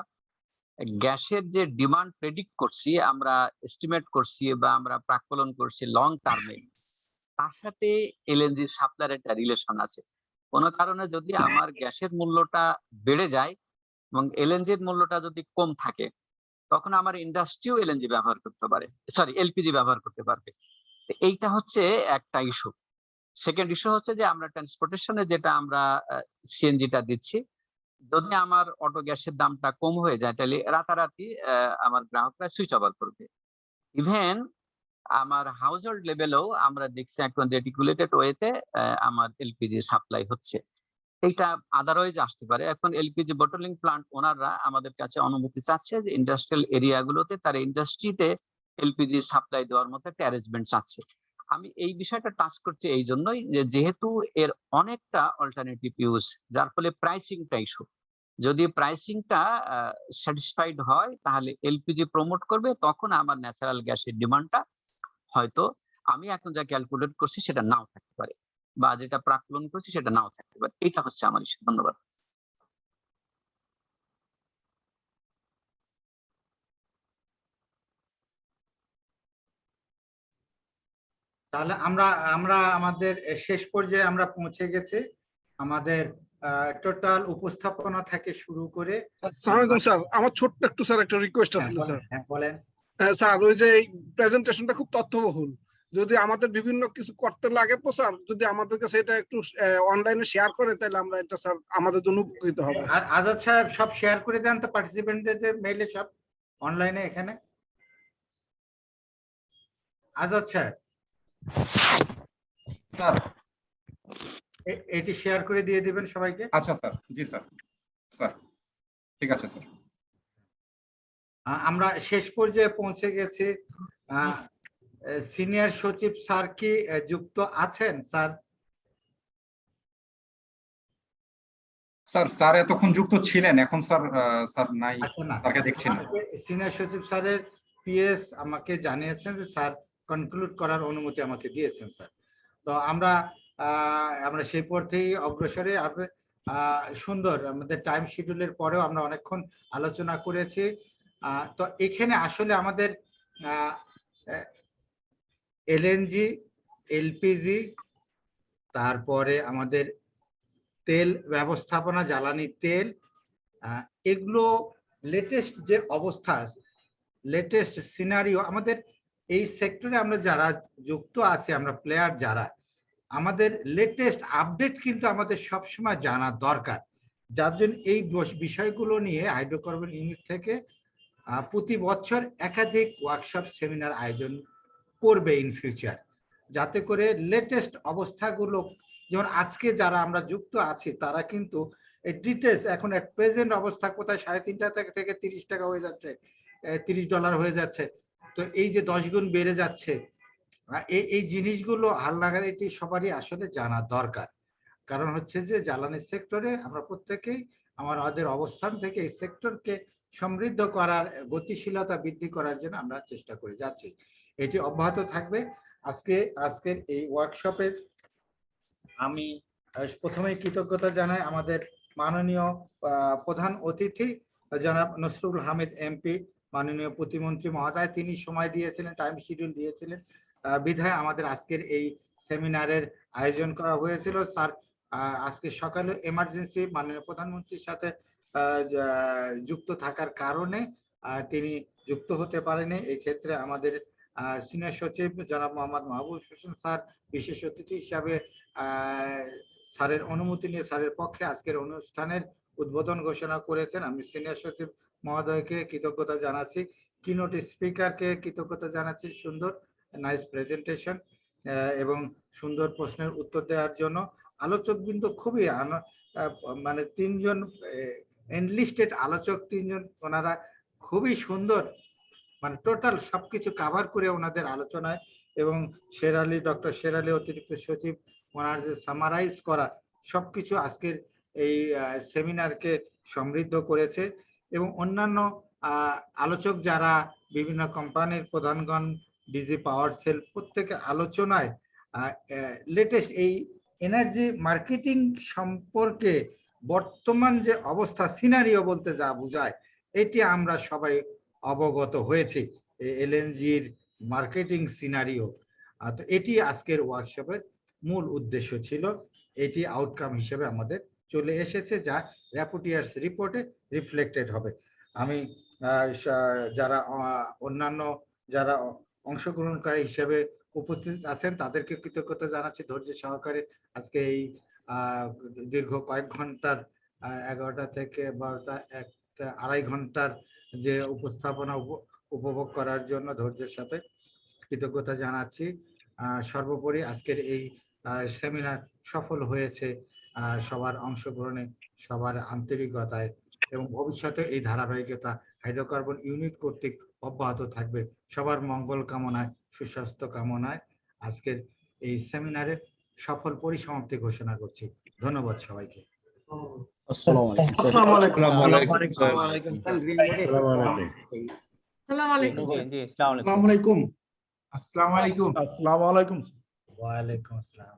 গ্যাসের যে ডিমান্ড প্রেডিক্ট করছি, আমরা এস্টিমেট করছি বা আমরা প্রাক্কলন করছি লং টার্মে, তার সাথে এলএনজি সাপ্লাইয়ের একটা রিলেশন আছে। কোনো কারণে যদি আমার গ্যাসের মূল্যটা বেড়ে যায় এবং এলএনজির মূল্যটা যদি কম থাকে, তখন আমার ইন্ডাস্ট্রিও এলএনজি ব্যবহার করতে পারে, সরি এলপিজি ব্যবহার করতে পারবে। এইটা হচ্ছে একটা ইস্যু। সেকেন্ড ইস্যু হচ্ছে যে আমরা ট্রান্সপোর্টেশনে যেটা আমরা সিএনজিটা দিচ্ছি, যদি আমার অটো গ্যাসের দামটা কম হয়ে যায়, তাহলে রাতারাতি আমার গ্রাহকরা সুইচ ওভার করবে। ইভেন আমার হাউস হোল্ড লেভেলেও আমরা দেখছি এখন রেটিকুলেটেড ওয়েতে আমার এলপিজি সাপ্লাই হচ্ছে। এইটা আদারওয়াইজ আসতে পারে। এখন এলপিজি বটলিং প্লান্ট ওনাররা আমাদের কাছে অনুমতি চাচ্ছে যে ইন্ডাস্ট্রিয়াল এরিয়াগুলোতে তার ইন্ডাস্ট্রিতে এলপিজি সাপ্লাই দেওয়ার মতো একটা অ্যারেঞ্জমেন্ট চাচ্ছে। আমি এই বিষয়টা টাচ করছি এই জন্যই যে যেহেতু এর অনেকটা অল্টারনেটিভ ইউজ, যার ফলে প্রাইসিংটা ইস্যু। যদি প্রাইসিংটা স্যাটিসফাইড হয় তাহলে এলপিজি প্রমোট করবে, তখন আমার ন্যাচারাল গ্যাসের ডিমান্ডটা হয়তো আমি এখন যা ক্যালকুলেট করছি সেটা নাও থাকতে পারে, বা যেটা প্রাক্কলন করছি সেটা নাও থাকতে পারে। এটা হচ্ছে আমার ইস্যু। ধন্যবাদ। তাহলে আমরা আমরা আমাদের শেষ পর্যায়ে আমরা পৌঁছে গেছি। আমাদের টোটাল উপস্থাপনা থেকে শুরু করে। আসসালামু আলাইকুম স্যার, আমার ছোট্ট একটু স্যার একটা রিকোয়েস্ট আছিল স্যার। হ্যাঁ বলেন। স্যার ওই যে প্রেজেন্টেশনটা খুব তথ্যবহুল, যদি আমাদের বিভিন্ন কিছু করতে লাগে তো স্যার যদি আমাদের কাছে এটা একটু অনলাইনে শেয়ার করে তাহলে আমরা এটা স্যার আমাদের জন্য উপকৃত হবে। আজাদ সাহেব সব শেয়ার করে দেন তো পার্টিসিপেন্টদের মেইলে, সব অনলাইনে এখানে। আজাদ সাহেব স্যার এটি শেয়ার করে দিয়ে দিবেন সবাইকে। আচ্ছা স্যার, জি স্যার, স্যার ঠিক আছে স্যার। আমরা শেষ পর্যায়ে পৌঁছে গেছি। সিনিয়র সচিব স্যার কি যুক্ত আছেন? স্যার স্যার স্যার এতক্ষণ যুক্ত ছিলেন, এখন স্যার স্যার নাই, স্যারকে দেখছি না। সিনিয়র সচিব স্যারের পিএস আমাকে জানিয়েছেন যে স্যার কনক্লুড করার অনুমতি আমাকে দিয়েছেন স্যার। তো আমরা আমরা সেই পথেই অগ্রসরে সুন্দর আমাদের টাইম শিডিউলের পরেও আমরা অনেকক্ষণ আলোচনা করেছি। তো এখানে আসলে আমাদের এলএনজি, এলপিজি, তারপরে আমাদের তেল ব্যবস্থাপনা, জ্বালানি তেল, এগুলো লেটেস্ট যে অবস্থা, লেটেস্ট সিনারিও আমাদের এই সেক্টরে আমরা যারা যুক্ত আছি, আমরা প্লেয়ার যারা, আমাদের লেটেস্ট আপডেট কিন্তু আমাদের সবসময় জানা দরকার। যার জন্য এই বিষয়গুলো নিয়ে হাইড্রোকার্বন ইউনিট থেকে প্রতি বছর একাধিক ওয়ার্কশপ সেমিনার আয়োজন করবে ইন ফিউচার, যাতে করে লেটেস্ট অবস্থাগুলো, যেমন আজকে যারা আমরা যুক্ত আছি তারা কিন্তু ডিটেলস এখন এট প্রেজেন্ট অবস্থা কোথায় 3.5 টাকা থেকে 30 টাকা হয়ে যাচ্ছে, $30 হয়ে যাচ্ছে। তো এই যে 10 গুণ বেড়ে যাচ্ছে, এই জিনিসগুলো হালনাগাড়ি সবারই আসলে জানা দরকার। কারণ হচ্ছে যে জ্বালানি সেক্টরে আমরা প্রত্যেকেই আমাদের অবস্থান থেকে এই সেক্টরকে সমৃদ্ধ করার, গতিশীলতা বৃদ্ধি করার জন্য আমরা চেষ্টা করে যাচ্ছি। এটি অব্যাহত থাকবে। আজকের এই ওয়ার্কশপের আমি প্রথমেই কৃতজ্ঞতা জানাই আমাদের মাননীয় প্রধান অতিথি জনাব নসরুল হামিদ এমপি, মাননীয় প্রতিমন্ত্রী মহোদয়। তিনি সময় দিয়েছিলেন, টাইম শিডিউল দিয়েছিলেন, বিধায় আমাদের আজকের এই সেমিনারের আয়োজন করা হয়েছিল। স্যার আজকে সকালে এমার্জেন্সি মাননীয় প্রধানমন্ত্রীর সাথে যুক্ত থাকার কারণে তিনি যুক্ত হতে পারেনি। এই ক্ষেত্রে আমাদের সিনিয়র সচিব জনাব মোহাম্মদ মাহবুব হোসেন স্যার বিশেষ অতিথি হিসাবে স্যারের অনুমতি নিয়ে স্যারের পক্ষে আজকের অনুষ্ঠানের উদ্বোধন ঘোষণা করেছেন। আমি সিনিয়র সচিব মহোদয়কে কৃতজ্ঞতা জানাচ্ছি, কিনোট স্পিকারকে কৃতজ্ঞতা জানাচ্ছি, সুন্দর নাইস প্রেজেন্টেশন এবং সুন্দর প্রশ্নের উত্তর দেওয়ার জন্য। আলোচকবৃন্দ খুবই মানে 3 জন এনলিস্টেড আলোচক, 3 জন, ওনারা খুবই সুন্দর, মানে টোটাল সবকিছু কাভার করে ওনাদের আলোচনায়, এবং ডক্টর শেরালি অতিরিক্ত সচিব, ওনার যে সামারাইজ করা সবকিছু আজকের এই সেমিনারকে সমৃদ্ধ করেছে। এবং অন্যান্য আলোচক যারা বিভিন্ন কোম্পানির প্রধানগণ, ডিজি পাওয়ার সেল, প্রত্যেকের আলোচনায় লেটেস্ট এই এনার্জি মার্কেটিং সম্পর্কে বর্তমান যে অবস্থা, সিনারিও বলতে যা বোঝায়, এটি আমরা সবাই অবগত হয়েছি, এলএনজির মার্কেটিং সিনারিও। তো এটি আজকের ওয়ার্কশপের মূল উদ্দেশ্য ছিল, এটি আউটকাম হিসেবে আমাদের চলে এসেছে, যা র্যাপোর্টিয়ার্স রিপোর্টে রিফ্লেক্টেড হবে। আমি যারা অন্যান্য যারা অংশগ্রহণকারী হিসেবে উপস্থিত আছেন তাদেরকে কৃতজ্ঞতা জানাচ্ছি ধৈর্য সহকারে আজকে এই দীর্ঘ কয়েক ঘন্টার 11টা থেকে 12টা, 1.5 ঘন্টার যে উপস্থাপনা উপভোগ করার জন্য ধৈর্যের সাথে কৃতজ্ঞতা জানাচ্ছি। সর্বোপরি আজকের এই সেমিনার সফল হয়েছে সবার অংশগ্রহণে, সবার আন্তরিকতায়, এবং ভবিষ্যতে এই ধারাবাহিকতা হাইড্রোকার্বন ইউনিট কর্তৃক অব্যাহত থাকবে। সবার মঙ্গল কামনায়, সুস্বাস্থ্য কামনায় আজকের এই সেমিনারে সফল পরিসমাপ্তি ঘোষণা করছি। ধন্যবাদ সবাইকে। আসসালামু আলাইকুম। আসসালামু আলাইকুম। আসসালামু আলাইকুম। ওয়ালাইকুম আসসালাম।